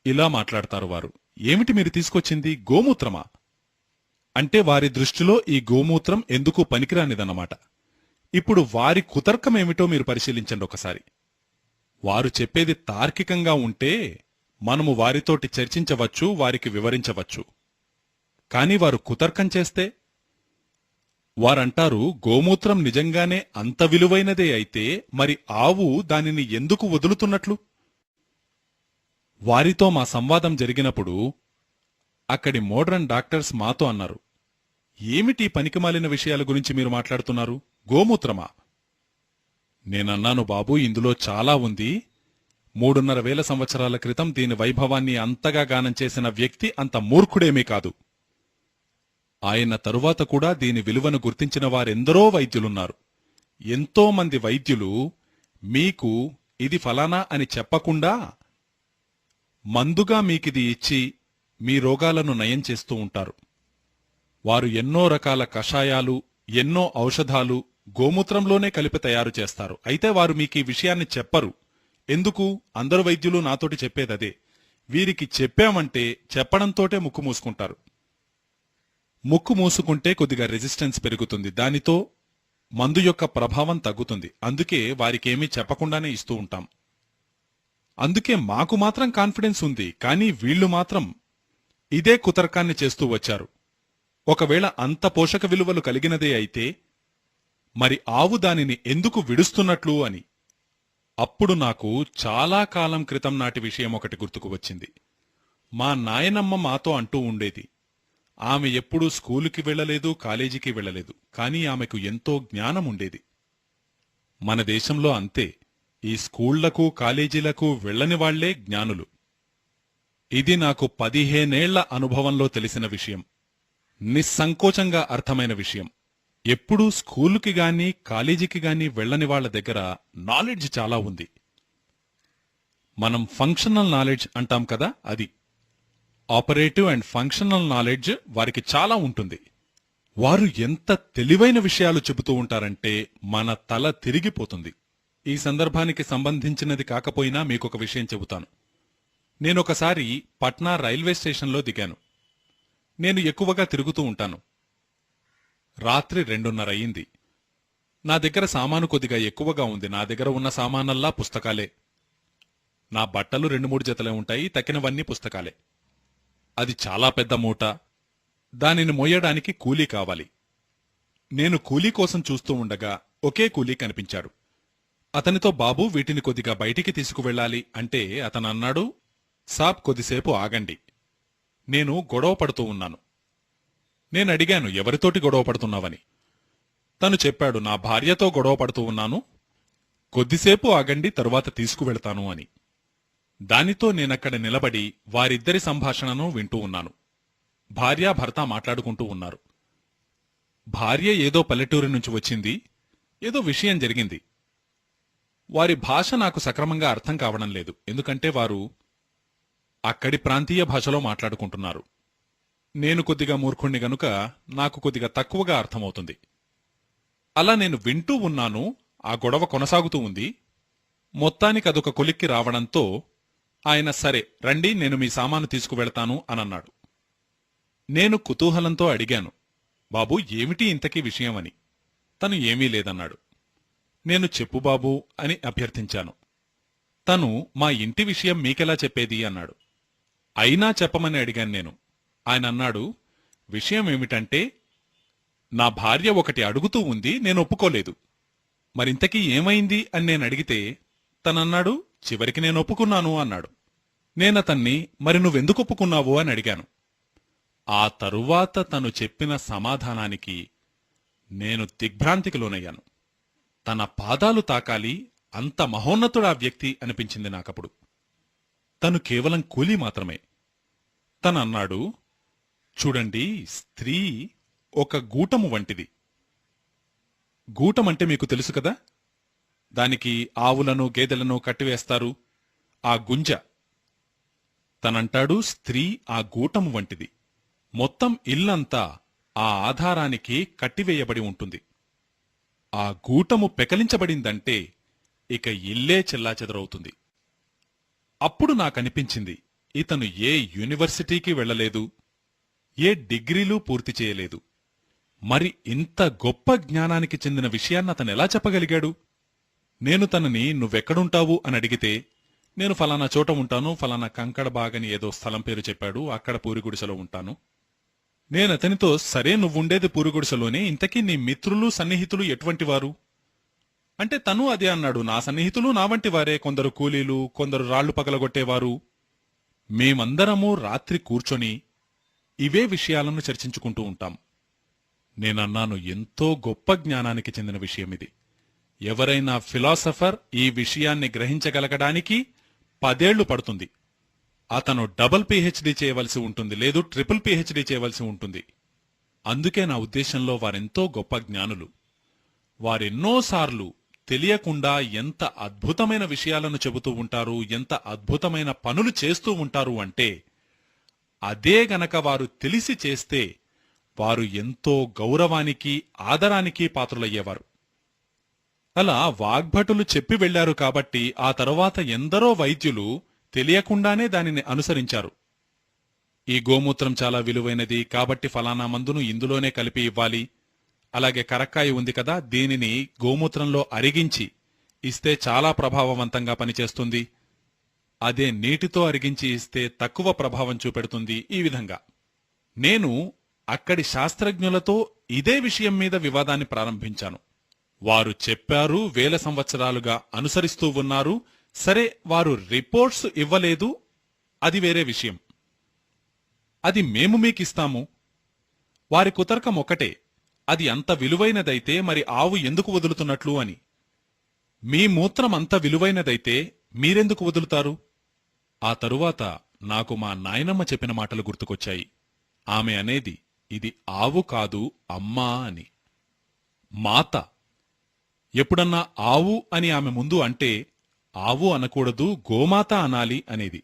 ఇలా మాట్లాడతారు వారు. ఏమిటి మీరు తీసుకొచ్చింది? గోమూత్రమా? అంటే వారి దృష్టిలో ఈ గోమూత్రం ఎందుకు పనికిరానిదన్నమాట. ఇప్పుడు వారి కుతర్కమేమిటో మీరు పరిశీలించండి ఒకసారి. వారు చెప్పేది తార్కికంగా ఉంటే మనము వారితోటి చర్చించవచ్చు, వారికి వివరించవచ్చు. కాని వారు కుతర్కం చేస్తే, వారంటారు గోమూత్రం నిజంగానే అంత విలువైనదే అయితే మరి ఆవు దానిని ఎందుకు వదులుతున్నట్లు? వారితో మా సంవాదం జరిగినప్పుడు అక్కడి మోడ్రన్ డాక్టర్స్ మాతో అన్నారు, ఏమిటి పనికిమాలిన విషయాల గురించి మీరు మాట్లాడుతున్నారు? గోమూత్రమా? నేనన్నాను, బాబూ, ఇందులో చాలా ఉంది. 3,500 సంవత్సరాల క్రితం దీని వైభవాన్ని అంతగా గానం చేసిన వ్యక్తి అంత మూర్ఖుడేమీ కాదు. ఆయన తరువాత కూడా దీని విలువను గుర్తించిన వారెందరో వైద్యులున్నారు. ఎంతో మంది వైద్యులు మీకు ఇది ఫలానా అని చెప్పకుండా మందుగా మీకిది ఇచ్చి మీ రోగాలను నయం చేస్తూ ఉంటారు. వారు ఎన్నో రకాల కషాయాలు, ఎన్నో ఔషధాలు గోమూత్రంలోనే కలిపి తయారు చేస్తారు. అయితే వారు మీకు ఈ విషయాన్ని చెప్పరు. ఎందుకు? అందరు వైద్యులు నాతోటి చెప్పేదదే. వీరికి చెప్పామంటే చెప్పడంతోటే ముక్కు మూసుకుంటారు. ముక్కు మూసుకుంటే కొద్దిగా రెసిస్టెన్స్ పెరుగుతుంది. దానితో మందు యొక్క ప్రభావం తగ్గుతుంది. అందుకే వారికేమీ చెప్పకుండానే ఇస్తూ ఉంటాం. అందుకే మాకు మాత్రం కాన్ఫిడెన్స్ ఉంది. కానీ వీళ్లు మాత్రం ఇదే కుతర్కాన్ని చేస్తూ వచ్చారు. ఒకవేళ అంత పోషక విలువలు కలిగినదే అయితే మరి ఆవు దానిని ఎందుకు విడుస్తున్నట్లు అని. అప్పుడు నాకు చాలా కాలం క్రితం నాటి విషయం ఒకటి గుర్తుకు వచ్చింది. మా నాయనమ్మ మాతో అంటూ ఉండేది, ఆమె ఎప్పుడూ స్కూలుకి వెళ్ళలేదు, కాలేజీకి వెళ్ళలేదు, కానీ ఆమెకు ఎంతో జ్ఞానముండేది. మన దేశంలో అంతే, ఈ స్కూళ్లకు కాలేజీలకు వెళ్ళని వాళ్లే జ్ఞానులు. ఇది నాకు 15 ఏళ్ల అనుభవంలో తెలిసిన విషయం, నిస్సంకోచంగా అర్థమైన విషయం. ఎప్పుడూ స్కూలుకి గాని కాలేజీకి గాని వెళ్ళని వాళ్ల దగ్గర నాలెడ్జ్ చాలా ఉంది. మనం ఫంక్షనల్ నాలెడ్జ్ అంటాం కదా, అది. ఆపరేటివ్ అండ్ ఫంక్షనల్ నాలెడ్జ్ వారికి చాలా ఉంటుంది. వారు ఎంత తెలివైన విషయాలు చెబుతూ ఉంటారంటే మన తల తిరిగిపోతుంది. ఈ సందర్భానికి సంబంధించినది కాకపోయినా మీకొక విషయం చెబుతాను. నేనొకసారి పట్నా రైల్వే స్టేషన్లో దిగాను. నేను ఎక్కువగా తిరుగుతూ ఉంటాను. రాత్రి 2:30 అయింది. నా దగ్గర సామాను కొద్దిగా ఎక్కువగా ఉంది. నా దగ్గర ఉన్న సామానల్లా పుస్తకాలే. నా బట్టలు 2-3 జతలే ఉంటాయి, తక్కినవన్నీ పుస్తకాలే. అది చాలా పెద్ద మూట. దానిని మోయడానికి కూలీ కావాలి. నేను కూలీ కోసం చూస్తూ ఉండగా ఒకే కూలీ కనిపించాడు. అతనితో, బాబూ, వీటిని కొద్దిగా బయటికి తీసుకువెళ్ళాలి అంటే అతనన్నాడు, సాబ్, కొద్దిసేపు ఆగండి. నేను గొడవ పడుతూ ఉన్నాను. నేనడిగాను, ఎవరితోటి గొడవ పడుతున్నావని. తను చెప్పాడు, నా భార్యతో గొడవ పడుతూ ఉన్నాను, కొద్దిసేపు ఆగండి, తరువాత తీసుకువెళ్తాను అని. దానితో నేనక్కడ నిలబడి వారిద్దరి సంభాషణను వింటూ ఉన్నాను. భార్యాభర్త మాట్లాడుకుంటూ ఉన్నారు. భార్య ఏదో పల్లెటూరి నుంచి వచ్చింది, ఏదో విషయం జరిగింది. వారి భాష నాకు సక్రమంగా అర్థం కావడం లేదు, ఎందుకంటే వారు అక్కడి ప్రాంతీయ భాషలో మాట్లాడుకుంటున్నారు. నేను కొద్దిగా మూర్ఖుణ్ణి గనుక నాకు కొద్దిగా తక్కువగా అర్థమవుతుంది. అలా నేను వింటూ ఉన్నాను. ఆ గొడవ కొనసాగుతూ ఉంది. మొత్తానికి అదొక కొలిక్కి రావడంతో ఆయన, సరే రండి, నేను మీ సామాను తీసుకువెళతాను అనన్నాడు. నేను కుతూహలంతో అడిగాను, బాబూ, ఏమిటి ఇంతకీ విషయమని. తను ఏమీ లేదన్నాడు. నేను, చెప్పు బాబూ అని అభ్యర్థించాను. తను, మా ఇంటి విషయం మీకెలా చెప్పేది అన్నాడు. అయినా చెప్పమని అడిగాను నేను. ఆయన అన్నాడు, విషయం ఏమిటంటే, నా భార్య ఒకటి అడుగుతూ ఉంది, నేను ఒప్పుకోలేదు. మరింతకీ ఏమైంది అని నేనడిగితే తనన్నాడు, చివరికి నేను ఒప్పుకున్నాను అన్నాడు. నేనతన్ని, మరి నువ్వెందుకు ఒప్పుకున్నావు అని అడిగాను. ఆ తరువాత తను చెప్పిన సమాధానానికి నేను దిగ్భ్రాంతికి లోనయ్యాను. తన పాదాలు తాకాలి, అంత మహోన్నతుడా వ్యక్తి అనిపించింది నాకప్పుడు. తను కేవలం కూలీ మాత్రమే. తనన్నాడు, చూడండి, స్త్రీ ఒక గూటము వంటిది. గూటమంటే మీకు తెలుసు కదా, దానికి ఆవులను గేదెలను కట్టివేస్తారు, ఆ గుంజ. తనంటాడు, స్త్రీ ఆ గూటము వంటిది. మొత్తం ఇల్లంతా ఆ ఆధారానికి కట్టివేయబడి ఉంటుంది. ఆ గూటము పెకలించబడిందంటే ఇక ఇల్లే చెల్లాచెదరవుతుంది. అప్పుడు నాకనిపించింది, ఇతను ఏ యూనివర్సిటీకి వెళ్లలేదు, ఏ డిగ్రీలు పూర్తి చేయలేదు. మరి ఇంత గొప్ప జ్ఞానానికి చెందిన విషయాన్ని అతనెలా చెప్పగలిగాడు? నేను తనని, నువ్వెక్కడుంటావు అని అడిగితే, నేను ఫలానా చోట ఉంటాను, ఫలానా కంకడబాగని ఏదో స్థలం పేరు చెప్పాడు, అక్కడ పూరిగుడిసెలో ఉంటాను. నేనతనితో, సరే, నువ్వుండేది పూరిగుడిసెలోనే, ఇంతకీ నీ మిత్రులు సన్నిహితులు ఎటువంటివారు అంటే తను అదే అన్నాడు, నా సన్నిహితులు నా వంటి వారే, కొందరు కూలీలు, కొందరు రాళ్లు పగలగొట్టేవారు. మేమందరము రాత్రి కూర్చొని ఇవే విషయాలను చర్చించుకుంటూ ఉంటాం. నేనన్నాను, ఎంతో గొప్ప జ్ఞానానికి చెందిన విషయమిది. ఎవరైనా ఫిలాసఫర్ ఈ విషయాన్ని గ్రహించగలగడానికి 10 ఏళ్లు పడుతుంది. అతను డబుల్ పీహెచ్డీ చేయవలసి ఉంటుంది, లేదు ట్రిపుల్ పీహెచ్డీ చేయవలసి ఉంటుంది. అందుకే నా ఉద్దేశంలో వారెంతో గొప్ప జ్ఞానులు. వారెన్నోసార్లు తెలియకుండా ఎంత అద్భుతమైన విషయాలను చెబుతూ ఉంటారు, ఎంత అద్భుతమైన పనులు చేస్తూ ఉంటారు అంటే, అదే గనక వారు తెలిసి చేస్తే వారు ఎంతో గౌరవానికి, ఆదరానికి పాత్రులయ్యేవారు. అలా వాగ్భటులు చెప్పి వెళ్లారు కాబట్టి ఆ తరువాత ఎందరో వైద్యులు తెలియకుండానే దానిని అనుసరించారు. ఈ గోమూత్రం చాలా విలువైనది కాబట్టి ఫలానా మందును ఇందులోనే కలిపి ఇవ్వాలి, అలాగే కరక్కాయ ఉంది కదా, దీనిని గోమూత్రంలో అరిగించి ఇస్తే చాలా ప్రభావవంతంగా పనిచేస్తుంది, అదే నీటితో అరిగించి ఇస్తే తక్కువ ప్రభావం చూపెడుతుంది. ఈ విధంగా నేను అక్కడి శాస్త్రజ్ఞులతో ఇదే విషయం మీద వివాదాన్ని ప్రారంభించాను. వారు చెప్పారు, 1000 సంవత్సరాలుగా అనుసరిస్తూ ఉన్నారు. సరే, వారు రిపోర్ట్స్ ఇవ్వలేదు, అది వేరే విషయం. అది మేము మీకిస్తాము. వారి కుతర్కం ఒకటే, అది అంత విలువైనదైతే మరి ఆవు ఎందుకు వదులుతున్నట్లు అని. మీ మూత్రం అంత విలువైనదైతే మీరెందుకు వదులుతారు? ఆ తరువాత నాకు మా నాయనమ్మ చెప్పిన మాటలు గుర్తుకొచ్చాయి. ఆమె అనేది, ఇది ఆవు కాదు అమ్మా అని. మాత. ఎప్పుడన్నా ఆవు అని ఆమె ముందు అంటే ఆవు అనకూడదు, గోమాత అనాలి అనేది.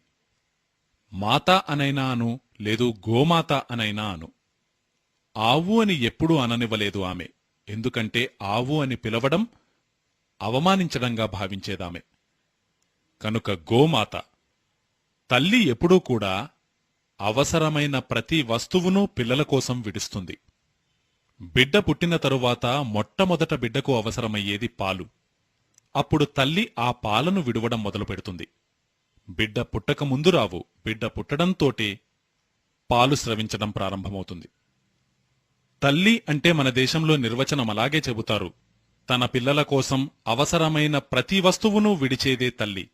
మాత అనైనా అను, లేదు గోమాత అనైనా అను. ఆవు అని ఎప్పుడూ అననివ్వలేదు ఆమె. ఎందుకంటే ఆవు అని పిలవడం అవమానించడంగా భావించేదామె. కనుక గోమాత. తల్లి ఎప్పుడూ కూడా అవసరమైన ప్రతి వస్తువును పిల్లల కోసం విడుస్తుంది. బిడ్డ పుట్టిన తరువాత మొట్టమొదట బిడ్డకు అవసరమయ్యేది పాలు. అప్పుడు తల్లి ఆ పాలను విడువడం మొదలుపెడుతుంది. బిడ్డ పుట్టకముందు రావు, బిడ్డ పుట్టడంతోటే పాలు స్రవించడం ప్రారంభమవుతుంది. తల్లి అంటే మన దేశంలో నిర్వచనం అలాగే చెబుతారు. తన పిల్లల కోసం అవసరమైన ప్రతి వస్తువును విడిచేదే తల్లి.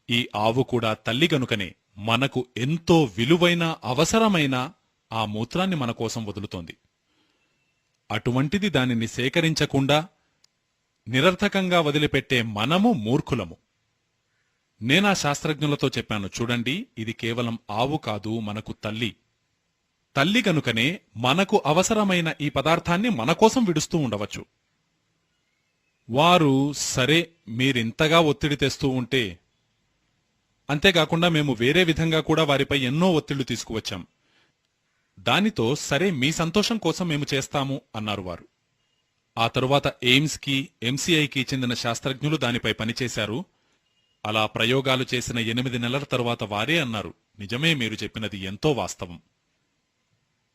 ఈ ఆవు కూడా తల్లి గనుకనే మనకు ఎంతో విలువైన అవసరమైన ఆ మూత్రాన్ని మన కోసం వదులుతోంది. అటువంటిది దానిని సేకరించకుండా నిరర్థకంగా వదిలిపెట్టే మనము మూర్ఖులము. నేనా శాస్త్రజ్ఞులతో చెప్పాను, చూడండి, ఇది కేవలం ఆవు కాదు, మనకు తల్లి. తల్లి గనుకనే మనకు అవసరమైన ఈ పదార్థాన్ని మనకోసం విడుస్తూ ఉండవచ్చు. వారు, సరే మీరింతగా ఒత్తిడి తెస్తూ ఉంటే, అంతేకాకుండా మేము వేరే విధంగా కూడా వారిపై ఎన్నో ఒత్తిళ్లు తీసుకువచ్చాం, దానితో సరే మీ సంతోషం కోసం మేము చేస్తాము అన్నారు వారు. ఆ తరువాత ఎయిమ్స్కి, ఎంసీఐకి చెందిన శాస్త్రజ్ఞులు దానిపై పనిచేశారు. అలా ప్రయోగాలు చేసిన 8 నెలల తరువాత వారే అన్నారు, నిజమే, మీరు చెప్పినది ఎంతో వాస్తవం.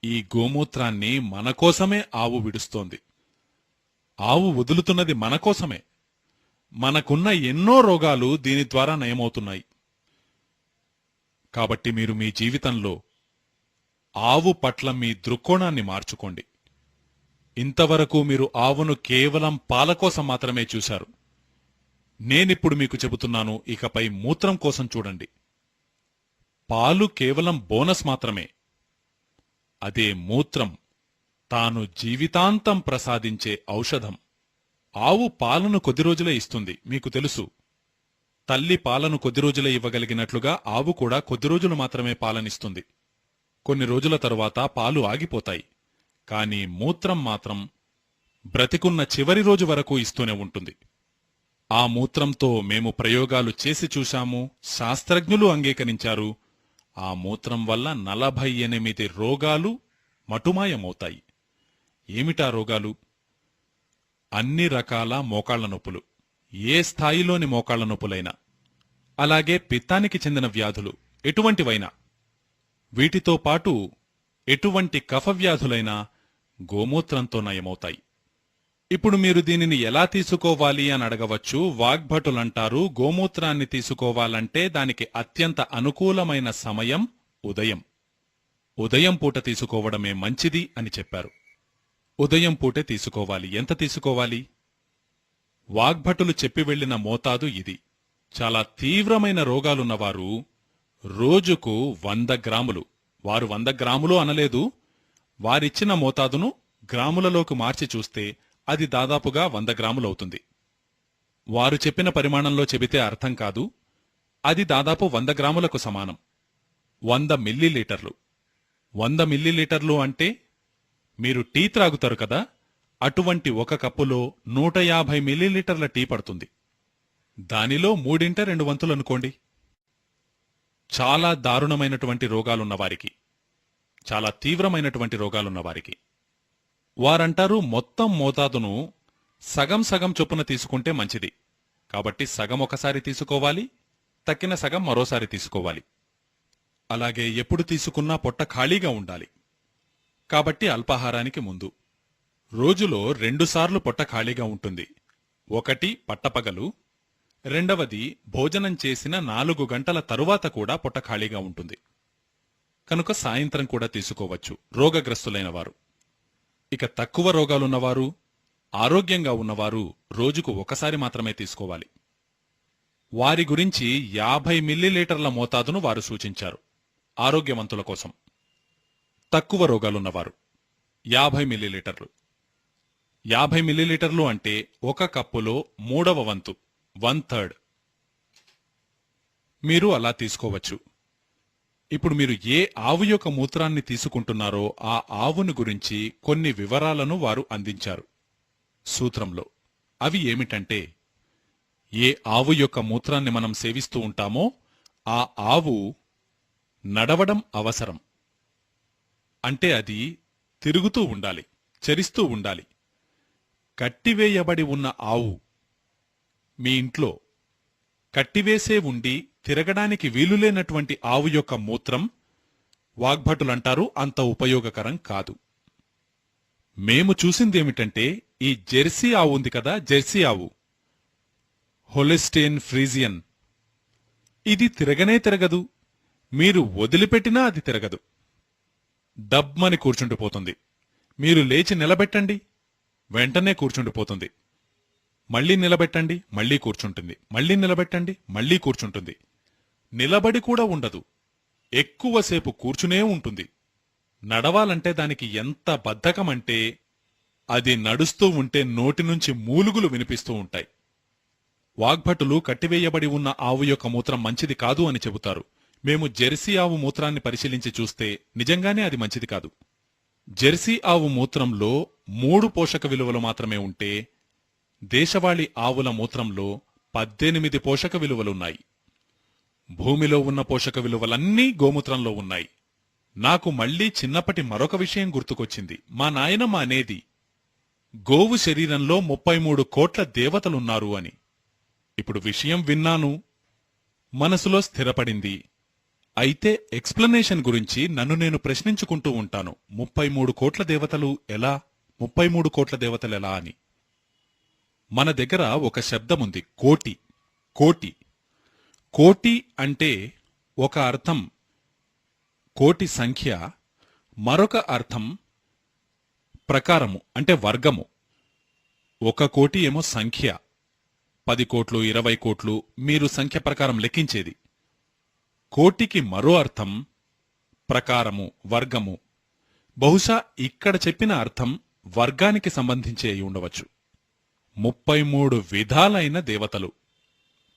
ఈ గోమూత్రాన్ని మనకోసమే ఆవు విడుస్తోంది. ఆవు వదులుతున్నది మనకోసమే. మనకున్న ఎన్నో రోగాలు దీని ద్వారా నయమవుతున్నాయి. కాబట్టి మీరు మీ జీవితంలో ఆవు పట్ల మీ దృక్కోణాన్ని మార్చుకోండి. ఇంతవరకు మీరు ఆవును కేవలం పాల కోసం మాత్రమే చూశారు. నేనిప్పుడు మీకు చెబుతున్నాను, ఇకపై మూత్రం కోసం చూడండి. పాలు కేవలం బోనస్ మాత్రమే. అదే మూత్రం తాను జీవితాంతం ప్రసాదించే ఔషధం. ఆవు పాలను కొద్ది రోజులే ఇస్తుంది, మీకు తెలుసు. తల్లి పాలను కొద్ది రోజులే ఇవ్వగలిగినట్లుగా ఆవు కూడా కొద్ది రోజులు మాత్రమే పాలనిస్తుంది. కొన్ని రోజుల తరువాత పాలు ఆగిపోతాయి. కాని మూత్రం మాత్రం బ్రతికున్న చివరి రోజు వరకు ఇస్తూనే ఉంటుంది. ఆ మూత్రంతో మేము ప్రయోగాలు చేసి చూశాము, శాస్త్రజ్ఞులు అంగీకరించారు. ఆ మూత్రం వల్ల 48 రోగాలు మటుమాయమవుతాయి. ఏమిటా రోగాలు? అన్ని రకాల మోకాళ్ల నొప్పులు, ఏ స్థాయిలోని మోకాళ్ల నొప్పులైనా, అలాగే పిత్తానికి చెందిన వ్యాధులు ఎటువంటివైనా, వీటితో పాటు ఎటువంటి కఫవ్యాధులైనా గోమూత్రంతో నయమవుతాయి. ఇప్పుడు మీరు దీనిని ఎలా తీసుకోవాలి అని అడగవచ్చు. వాగ్భటులంటారు, గోమూత్రాన్ని తీసుకోవాలంటే దానికి అత్యంత అనుకూలమైన సమయం ఉదయం. ఉదయం పూట తీసుకోవడమే మంచిది అని చెప్పారు. ఉదయం పూటే తీసుకోవాలి. ఎంత తీసుకోవాలి? వాగ్భటులు చెప్పి వెళ్లిన మోతాదు ఇది. చాలా తీవ్రమైన రోగాలున్నవారు రోజుకు 100 గ్రాములు, వారు 100 గ్రాములు అనలేదు, వారిచ్చిన మోతాదును గ్రాములలోకి మార్చి చూస్తే అది దాదాపుగా 100 గ్రాములవుతుంది. వారు చెప్పిన పరిమాణంలో చెబితే అర్థం కాదు. అది దాదాపు 100 గ్రాములకు సమానం. 100 మిల్లీలీటర్లు. 100 మిల్లీలీటర్లు అంటే మీరు టీ త్రాగుతారు కదా, అటువంటి ఒక కప్పులో 150 మిల్లీలీటర్ల టీ పడుతుంది. దానిలో 3/2 వంతులు అనుకోండి. చాలా దారుణమైనటువంటి రోగాలున్నవారికి, చాలా తీవ్రమైనటువంటి రోగాలున్నవారికి వారంటారు, మొత్తం మోతాదును సగం సగం చొప్పున తీసుకుంటే మంచిది. కాబట్టి సగం ఒకసారి తీసుకోవాలి, తక్కిన సగం మరోసారి తీసుకోవాలి. అలాగే ఎప్పుడు తీసుకున్నా పొట్ట ఖాళీగా ఉండాలి. కాబట్టి అల్పాహారానికి ముందు రోజులో 2 సార్లు పొట్ట ఖాళీగా ఉంటుంది. ఒకటి పట్టపగలు, రెండవది భోజనం చేసిన 4 గంటల తరువాత కూడా పొట్ట ఖాళీగా ఉంటుంది. కనుక సాయంత్రం కూడా తీసుకోవచ్చు రోగగ్రస్తులైన వారు. ఇక తక్కువ రోగాలున్నవారు, ఆరోగ్యంగా ఉన్నవారు రోజుకు ఒకసారి మాత్రమే తీసుకోవాలి. వారి గురించి 50 మిల్లీలీటర్ల మోతాదును వారు సూచించారు ఆరోగ్యవంతుల కోసం. తక్కువ రోగాలున్నవారు 50 మిల్లీలీటర్లు. 50 మిల్లీలీటర్లు అంటే ఒక కప్పులో 3వ వంతు 1/3 మీరు అలా తీసుకోవచ్చు. ఇప్పుడు మీరు ఏ ఆవు యొక్క మూత్రాన్ని తీసుకుంటున్నారో ఆ ఆవును గురించి కొన్ని వివరాలను వారు అందించారు సూత్రంలో. అవి ఏమిటంటే, ఏ ఆవు యొక్క మూత్రాన్ని మనం సేవిస్తూ ఉంటామో ఆ ఆవు నడవడం అవసరం. అంటే అది తిరుగుతూ ఉండాలి, చరిస్తూ ఉండాలి. కట్టివేయబడి ఉన్న ఆవు మీ ఇంట్లో కట్టివేసే ఉండి తిరగడానికి వీలులేనటువంటి ఆవు యొక్క మూత్రం వాగ్భటులంటారు అంత ఉపయోగకరం కాదు. మేము చూసిందేమిటంటే, ఈ జెర్సీ ఆవు ఉంది కదా, జెర్సీ ఆవు, హోలిస్టైన్ ఫ్రీజియన్, ఇది తిరగనే తిరగదు. మీరు వదిలిపెట్టినా అది తిరగదు. డబ్మని కూర్చుండిపోతుంది. మీరు లేచి నిలబెట్టండి, వెంటనే కూర్చుండిపోతుంది. మళ్లీ నిలబెట్టండి, మళ్లీ కూర్చుంటుంది. మళ్లీ నిలబెట్టండి, మళ్లీ కూర్చుంటుంది. నిలబడి కూడా ఉండదు, ఎక్కువసేపు కూర్చునే ఉంటుంది. నడవాలంటే దానికి ఎంత బద్ధకమంటే అది నడుస్తూ ఉంటే నోటి నుంచి మూలుగులు వినిపిస్తూ ఉంటాయి. వాగ్భటులు కట్టివేయబడి ఉన్న ఆవు యొక్క మూత్రం మంచిది కాదు అని చెబుతారు. మేము జెర్సీ ఆవు మూత్రాన్ని పరిశీలించి చూస్తే నిజంగానే అది మంచిది కాదు. జెర్సీ ఆవు మూత్రంలో 3 పోషక విలువలు మాత్రమే ఉంటే, దేశవాళీ ఆవుల మూత్రంలో 18 పోషక విలువలున్నాయి. భూమిలో ఉన్న పోషక విలువలన్నీ గోమూత్రంలో ఉన్నాయి. నాకు మళ్లీ చిన్నప్పటి మరొక విషయం గుర్తుకొచ్చింది. మా నాయనమ్మ అనేది గోవు శరీరంలో 33 కోట్ల దేవతలున్నారు అని. ఇప్పుడు విషయం విన్నాను, మనసులో స్థిరపడింది. అయితే ఎక్స్ప్లనేషన్ గురించి నన్ను నేను ప్రశ్నించుకుంటూ ఉంటాను. 33 కోట్ల దేవతలు ఎలా, 33 కోట్ల దేవతలు ఎలా అని. మన దగ్గర ఒక శబ్దముంది, కోటి. కోటి కోటి అంటే ఒక అర్థం కోటి సంఖ్య, మరొక అర్థం ప్రకారము అంటే వర్గము. 1 కోటి ఏమో సంఖ్య, 10 కోట్లు 20 కోట్లు మీరు సంఖ్య ప్రకారం లెక్కించేది. కోటికి మరో అర్థం ప్రకారము, వర్గము. బహుశా ఇక్కడ చెప్పిన అర్థం వర్గానికి సంబంధించి అయి ఉండవచ్చు. 33 విధాలైన దేవతలు,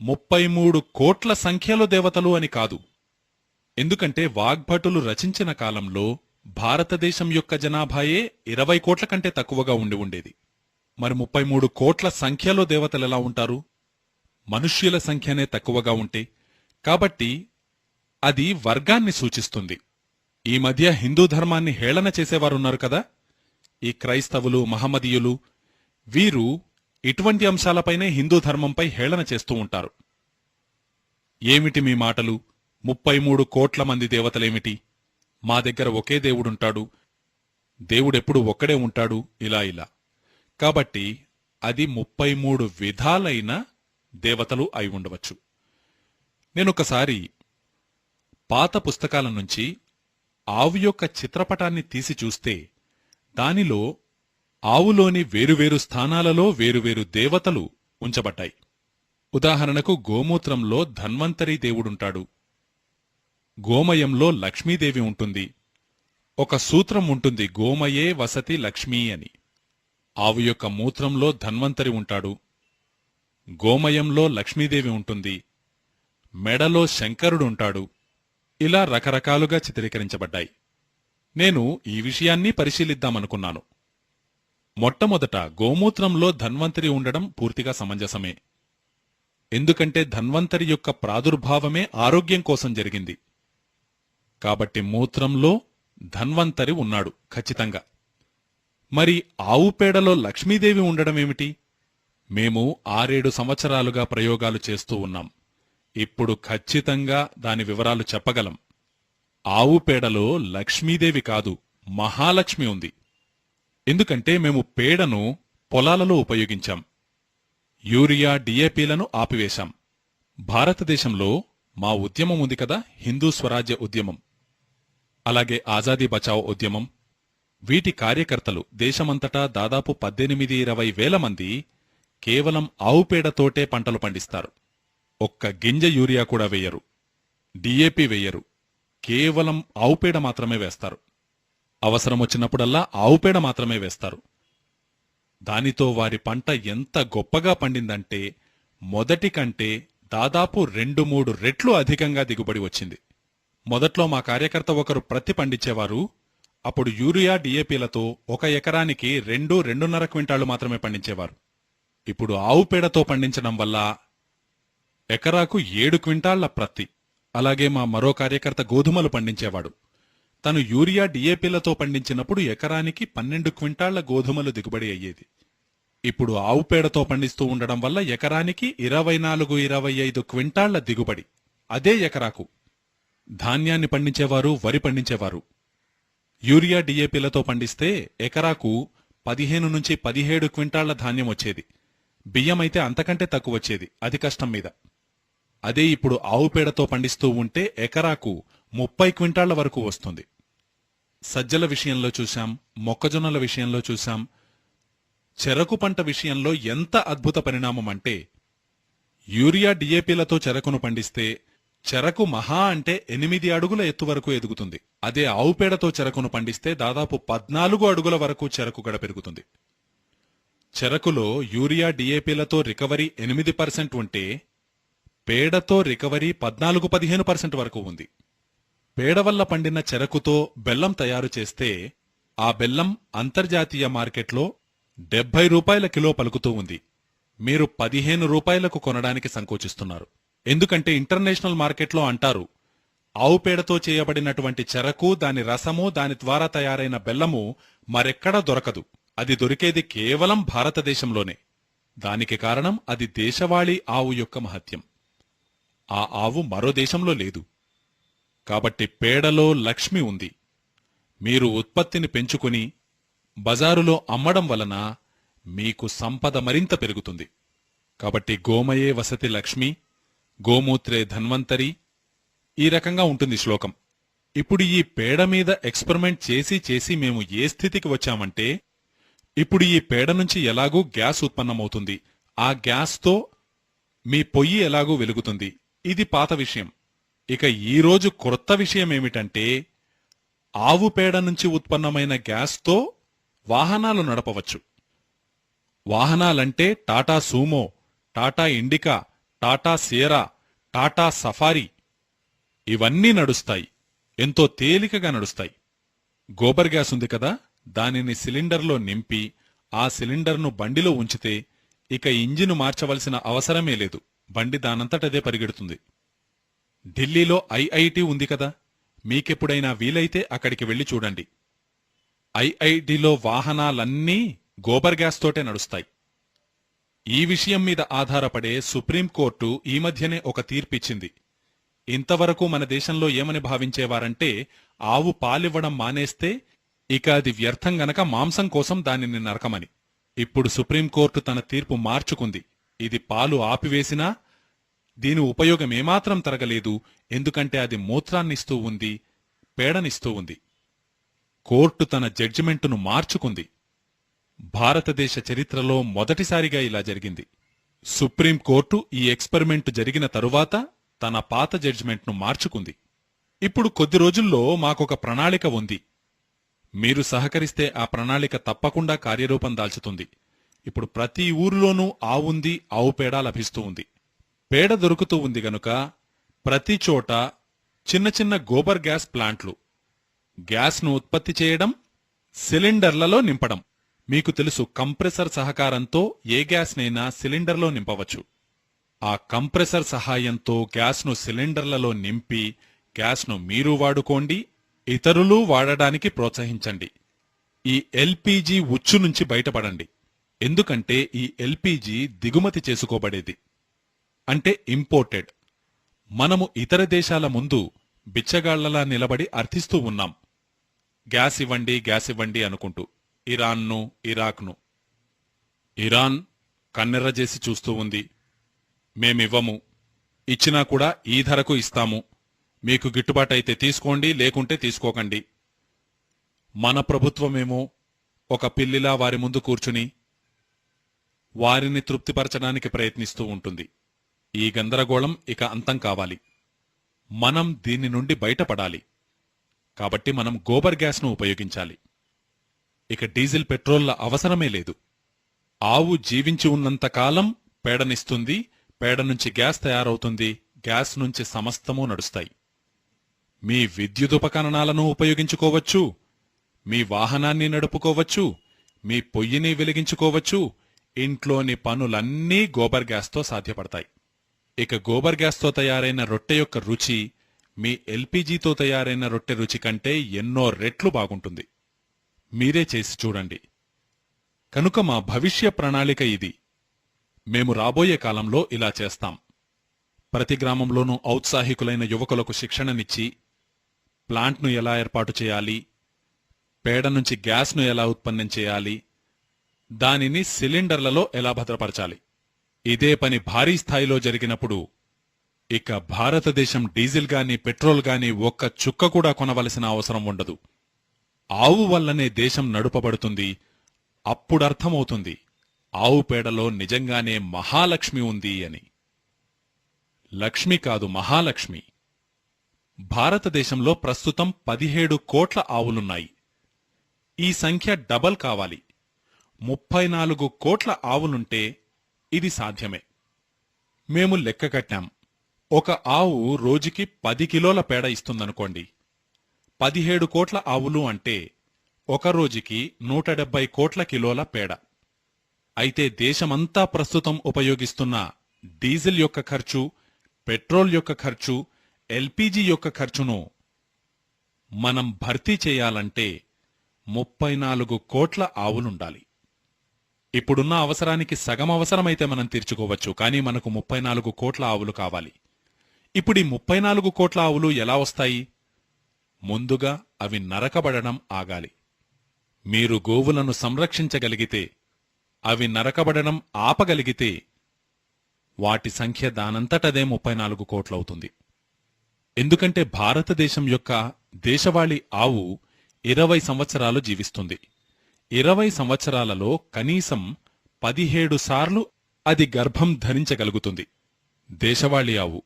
33 కోట్ల సంఖ్యలో దేవతలు అని కాదు. ఎందుకంటే వాగ్భటులు రచించిన కాలంలో భారతదేశం యొక్క జనాభాయే 20 కోట్ల కంటే తక్కువగా ఉండి ఉండేది. మరి 33 కోట్ల సంఖ్యలో దేవతలెలా ఉంటారు? మనుష్యుల సంఖ్యనే తక్కువగా ఉంటే. కాబట్టి అది వర్గాన్ని సూచిస్తుంది. ఈ మధ్య హిందూ ధర్మాన్ని హేళన చేసేవారున్నారు కదా, ఈ క్రైస్తవులు, మహమ్మదీయులు, వీరు ఇటువంటి అంశాలపైనే హిందూ ధర్మంపై హేళన చేస్తూ ఉంటారు. ఏమిటి మీ మాటలు? 33 కోట్ల మంది దేవతలేమిటి? మా దగ్గర ఒకే దేవుడుంటాడు, దేవుడెప్పుడు ఒక్కడే ఉంటాడు, ఇలా ఇలా. కాబట్టి అది 33 విధాలైన దేవతలు అయి ఉండవచ్చు. నేనొకసారి పాత పుస్తకాల నుంచి ఆవు యొక్క చిత్రపటాన్ని తీసి చూస్తే దానిలో ఆవులోని వేరువేరు స్థానాలలో వేరువేరు దేవతలు ఉంచబడ్డాయి. ఉదాహరణకు గోమూత్రంలో ధన్వంతరి దేవుడుంటాడు, గోమయంలో లక్ష్మీదేవి ఉంటుంది. ఒక సూత్రం ఉంటుంది, గోమయే వసతి లక్ష్మీ అని. ఆవు యొక్క మూత్రంలో ధన్వంతరి ఉంటాడు, గోమయంలో లక్ష్మీదేవి ఉంటుంది, మెడలో శంకరుడుంటాడు. ఇలా రకరకాలుగా చిత్రీకరించబడ్డాయి. నేను ఈ విషయాన్ని పరిశీలిద్దామనుకున్నాను. మొట్టమొదట గోమూత్రంలో ధన్వంతరి ఉండడం పూర్తిగా సమంజసమే. ఎందుకంటే ధన్వంతరి యొక్క ప్రాదుర్భావమే ఆరోగ్యం కోసం జరిగింది. కాబట్టి మూత్రంలో ధన్వంతరి ఉన్నాడు ఖచ్చితంగా. మరి ఆవు పేడలో లక్ష్మీదేవి ఉండడమేమిటి? మేము 6-7 సంవత్సరాలుగా ప్రయోగాలు చేస్తూ ఉన్నాం. ఇప్పుడు ఖచ్చితంగా దాని వివరాలు చెప్పగలం. ఆవు పేడలో లక్ష్మీదేవి కాదు, మహాలక్ష్మి ఉంది. ఎందుకంటే మేము పేడను పొలాలలో ఉపయోగించాం, యూరియా, డిఏపీలను ఆపివేశాం. భారతదేశంలో మా ఉద్యమం ఉంది కదా, హిందూ స్వరాజ్య ఉద్యమం, అలాగే ఆజాదీ బచావ్ ఉద్యమం. వీటి కార్యకర్తలు దేశమంతటా దాదాపు 18-20 వేల మంది కేవలం ఆవు పేడతోటే పంటలు పండిస్తారు. ఒక్క గింజ యూరియా కూడా వేయరు, డిఏపి వేయరు, కేవలం ఆవు పేడ మాత్రమే వేస్తారు. అవసరమొచ్చినప్పుడల్లా ఆవుపేడ మాత్రమే వేస్తారు. దానితో వారి పంట ఎంత గొప్పగా పండిందంటే మొదటి కంటే దాదాపు 2-3 రెట్లు అధికంగా దిగుబడి వచ్చింది. మొదట్లో మా కార్యకర్త ఒకరు ప్రత్తి పండించేవారు. అప్పుడు యూరియా డిఏపీలతో 1 ఎకరానికి 2-2.5 క్వింటాళ్లు మాత్రమే పండించేవారు. ఇప్పుడు ఆవు పేడతో పండించడం వల్ల ఎకరాకు 7 క్వింటాళ్ల ప్రత్తి. అలాగే మా మరో కార్యకర్త గోధుమలు పండించేవాడు. తను యూరియా డిఏపీలతో పండించినప్పుడు ఎకరానికి 12 క్వింటాళ్ల గోధుమలు దిగుబడి అయ్యేది. ఇప్పుడు ఆవు పేడతో పండిస్తూ ఉండడం వల్ల ఎకరానికి 24-25 క్వింటాళ్ల దిగుబడి. అదే ఎకరాకు. ధాన్యాన్ని పండించేవారు, వరి పండించేవారు. యూరియా డిఏపీలతో పండిస్తే ఎకరాకు 15-17 క్వింటాళ్ల ధాన్యం వచ్చేది. బియ్యమైతే అంతకంటే తక్కువ వచ్చేది, అది కష్టం మీద. అదే ఇప్పుడు ఆవు పేడతో పండిస్తూ ఉంటే ఎకరాకు 30 క్వింటాళ్ల వరకు వస్తుంది. సజ్జల విషయంలో చూశాం, మొక్కజొన్నల విషయంలో చూశాం. చెరకు పంట విషయంలో ఎంత అద్భుత పరిణామమంటే యూరియా డిఏపీలతో చెరకును పండిస్తే చెరకు మహా అంటే 8 అడుగుల ఎత్తు వరకు ఎదుగుతుంది. అదే ఆవు పేడతో చెరకును పండిస్తే దాదాపు 14 అడుగుల వరకు చెరకు గడ పెరుగుతుంది. చెరకులో యూరియా డిఏపీలతో రికవరీ 8% ఉంటే పేడతో రికవరీ 14-15% వరకు ఉంది. పేడ వల్ల పండిన చెరకుతో బెల్లం తయారు చేస్తే ఆ బెల్లం అంతర్జాతీయ మార్కెట్లో 70 రూపాయల కిలో పలుకుతూ ఉంది. మీరు 15 రూపాయలకు కొనడానికి సంకోచిస్తున్నారు. ఎందుకంటే ఇంటర్నేషనల్ మార్కెట్లో అంటారు, ఆవు పేడతో చేయబడినటువంటి చెరకు, దాని రసము, దాని ద్వారా తయారైన బెల్లము మరెక్కడా దొరకదు. అది దొరికేది కేవలం భారతదేశంలోనే. దానికి కారణం అది దేశవాళీ ఆవు యొక్క మహత్యం. ఆ ఆవు మరో దేశంలో లేదు. కాబట్టి పేడలో లక్ష్మి ఉంది. మీరు ఉత్పత్తిని పెంచుకుని బజారులో అమ్మడం వలన మీకు సంపద మరింత పెరుగుతుంది. కాబట్టి గోమయే వసతి లక్ష్మి, గోమూత్రే ధన్వంతరి, ఈ రకంగా ఉంటుంది శ్లోకం. ఇప్పుడు ఈ పేడ మీద ఎక్స్పెరిమెంట్ చేసి చేసి మేము ఏ స్థితికి వచ్చామంటే ఇప్పుడు ఈ పేడ నుంచి ఎలాగూ గ్యాస్ ఉత్పన్నమవుతుంది. ఆ గ్యాస్తో మీ పొయ్యి ఎలాగూ వెలుగుతుంది. ఇది పాత విషయం. ఇక ఈరోజు క్రొత్త విషయమేమిటంటే ఆవు పేడ నుంచి ఉత్పన్నమైన గ్యాస్తో వాహనాలు నడపవచ్చు. వాహనాలంటే టాటా సూమో, టాటా ఇండికా, టాటా సియరా, టాటా సఫారీ ఇవన్నీ నడుస్తాయి. ఎంతో తేలికగా నడుస్తాయి. గోబర్ గ్యాస్ ఉంది కదా, దానిని సిలిండర్లో నింపి ఆ సిలిండర్ను బండిలో ఉంచితే ఇక ఇంజిను మార్చవలసిన అవసరమే లేదు. బండి దానంతటదే పరిగెడుతుంది. ఢిల్లీలో ఐఐటి ఉంది కదా, మీకెప్పుడైనా వీలైతే అక్కడికి వెళ్లి చూడండి. ఐఐటిలో వాహనాలన్నీ గోబర్ గ్యాస్ తోటే నడుస్తాయి. ఈ విషయం మీద ఆధారపడే సుప్రీంకోర్టు ఈ మధ్యనే ఒక తీర్పిచ్చింది. ఇంతవరకు మన దేశంలో ఏమని భావించేవారంటే ఆవు పాలివ్వడం మానేస్తే ఇక అది వ్యర్థం గనక మాంసం కోసం దానిని నరకమని. ఇప్పుడు సుప్రీంకోర్టు తన తీర్పు మార్చుకుంది. ఇది పాలు ఆపివేసినా దీని ఉపయోగమేమాత్రం తరగలేదు. ఎందుకంటే అది మూత్రాన్నిస్తూ ఉంది, పేడనిస్తూ ఉంది. కోర్టు తన జడ్జిమెంటును మార్చుకుంది. భారతదేశ చరిత్రలో మొదటిసారిగా ఇలా జరిగింది. సుప్రీంకోర్టు ఈ ఎక్స్పెరిమెంటు జరిగిన తరువాత తన పాత జడ్జిమెంట్ను మార్చుకుంది. ఇప్పుడు కొద్ది రోజుల్లో మాకొక ప్రణాళిక ఉంది. మీరు సహకరిస్తే ఆ ప్రణాళిక తప్పకుండా కార్యరూపం దాల్చుతుంది. ఇప్పుడు ప్రతి ఊరిలోనూ ఆవుంది, ఆవు పేడ లభిస్తూ ఉంది. పేడ దొరుకుతూ ఉంది గనుక ప్రతి చోట చిన్న చిన్న గోబర్ గ్యాస్ ప్లాంట్లు, గ్యాస్ను ఉత్పత్తి చేయడం, సిలిండర్లలో నింపడం. మీకు తెలుసు, కంప్రెసర్ సహకారంతో ఏ గ్యాస్నైనా సిలిండర్లో నింపవచ్చు. ఆ కంప్రెసర్ సహాయంతో గ్యాస్ను సిలిండర్లలో నింపి గ్యాస్ను మీరు వాడుకోండి, ఇతరులు వాడడానికి ప్రోత్సహించండి. ఈ ఎల్పీజీ ఉచ్చు నుంచి బయటపడండి. ఎందుకంటే ఈ ఎల్పీజీ దిగుమతి చేసుకోబడేది, అంటే ఇంపోర్టెడ్. మనము ఇతర దేశాల ముందు బిచ్చగాళ్లలా నిలబడి అర్థిస్తూ ఉన్నాం, గ్యాస్ ఇవ్వండి, గ్యాస్ ఇవ్వండి అనుకుంటూ. ఇరాన్ను, ఇరాక్ను. ఇరాన్ కన్నెర్రజేసి చూస్తూ ఉంది. మేమివ్వము, ఇచ్చినా కూడా ఈ ధరకు ఇస్తాము, మీకు గిట్టుబాటైతే తీసుకోండి, లేకుంటే తీసుకోకండి. మన ప్రభుత్వమేమో ఒక పిల్లిలా వారి ముందు కూర్చుని వారిని తృప్తిపరచడానికి ప్రయత్నిస్తూ ఉంటుంది. ఈ గందరగోళం ఇక అంతం కావాలి. మనం దీని నుండి బయటపడాలి. కాబట్టి మనం గోబర్ గ్యాస్ను ఉపయోగించాలి. ఇక డీజిల్ పెట్రోల్ల అవసరమే లేదు. ఆవు జీవించి ఉన్నంతకాలం పేడనిస్తుంది, పేడ నుంచి గ్యాస్ తయారవుతుంది, గ్యాస్ నుంచి సమస్తమూ నడుస్తాయి. మీ విద్యుదుపకరణాలను ఉపయోగించుకోవచ్చు, మీ వాహనాన్ని నడుపుకోవచ్చు, మీ పొయ్యిని వెలిగించుకోవచ్చు, ఇంట్లోని పనులన్నీ గోబర్ గ్యాస్తో సాధ్యపడతాయి. ఇక గోబర్ గ్యాస్తో తయారైన రొట్టె యొక్క రుచి మీ ఎల్పీజీతో తయారైన రొట్టె రుచి కంటే ఎన్నో రెట్లు బాగుంటుంది. మీరే చేసి చూడండి. కనుక మా భవిష్య ప్రణాళిక ఇది. మేము రాబోయే కాలంలో ఇలా చేస్తాం. ప్రతి గ్రామంలోనూ ఔత్సాహికులైన యువకులకు శిక్షణనిచ్చి ప్లాంట్ను ఎలా ఏర్పాటు చేయాలి, పేడ నుంచి గ్యాస్ను ఎలా ఉత్పన్నం చేయాలి, దానిని సిలిండర్లలో ఎలా భద్రపరచాలి. ఇదే పని భారీ స్థాయిలో జరిగినప్పుడు ఇక భారతదేశం డీజిల్ గాని పెట్రోల్ గాని ఒక్క చుక్క కూడా కొనవలసిన అవసరం ఉండదు. ఆవు వల్లనే దేశం నడుపబడుతుంది. అప్పుడర్థమవుతుంది ఆవు పేడలో నిజంగానే మహాలక్ష్మి ఉంది అని. లక్ష్మి కాదు, మహాలక్ష్మి. భారతదేశంలో ప్రస్తుతం 17 కోట్ల ఆవులున్నాయి. ఈ సంఖ్య డబల్ కావాలి. 34 కోట్ల ఆవులుంటే ఇది సాధ్యమే. మేము లెక్క కట్టాం. ఒక ఆవు రోజుకి 10 కిలోల పేడ ఇస్తుందనుకోండి. 17 కోట్ల ఆవులు అంటే ఒక రోజుకి 170 కోట్ల కిలోల పేడ. అయితే దేశమంతా ప్రస్తుతం ఉపయోగిస్తున్న డీజిల్ యొక్క ఖర్చు, పెట్రోల్ యొక్క ఖర్చు, ఎల్పీజీ యొక్క ఖర్చును మనం భర్తీ చేయాలంటే 34 కోట్ల ఆవులుండాలి. ఇప్పుడున్న అవసరానికి సగం అవసరమైతే మనం తీర్చుకోవచ్చు, కానీ మనకు 34 కోట్ల ఆవులు కావాలి. ఇప్పుడు ఈ 34 కోట్ల ఆవులు ఎలా వస్తాయి? ముందుగా అవి నరకబడడం ఆగాలి. మీరు గోవులను సంరక్షించగలిగితే, అవి నరకబడడం ఆపగలిగితే వాటి సంఖ్య దానంతటదే 34 కోట్లవుతుంది. ఎందుకంటే భారతదేశం యొక్క దేశవాళీ ఆవు 20 సంవత్సరాలు జీవిస్తుంది. 20 సంవత్సరాలలో కనీసం 17 సార్లు అది గర్భం ధరించగలుగుతుంది. దేశవాళీ ఆవు.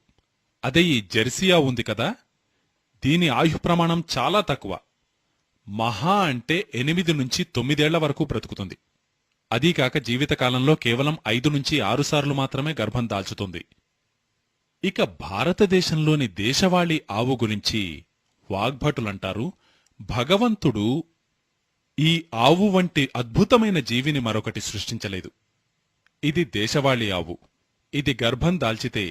అదే ఈ జెర్సీ ఆవు ఉంది కదా, దీని ఆయు ప్రమాణం చాలా తక్కువ. మహా అంటే 8 నుంచి 9 ఏళ్ల వరకు బ్రతుకుతుంది. అదీకాక జీవితకాలంలో కేవలం 5 నుంచి 6 సార్లు మాత్రమే గర్భం దాల్చుతుంది. ఇక భారతదేశంలోని దేశవాళీ ఆవు గురించి వాగ్భటులంటారు, భగవంతుడు ఈ ఆవు వంటి అద్భుతమైన జీవిని మరొకటి సృష్టించలేదు. ఇది దేశవాళీ ఆవు. ఇది గర్భం దాల్చితే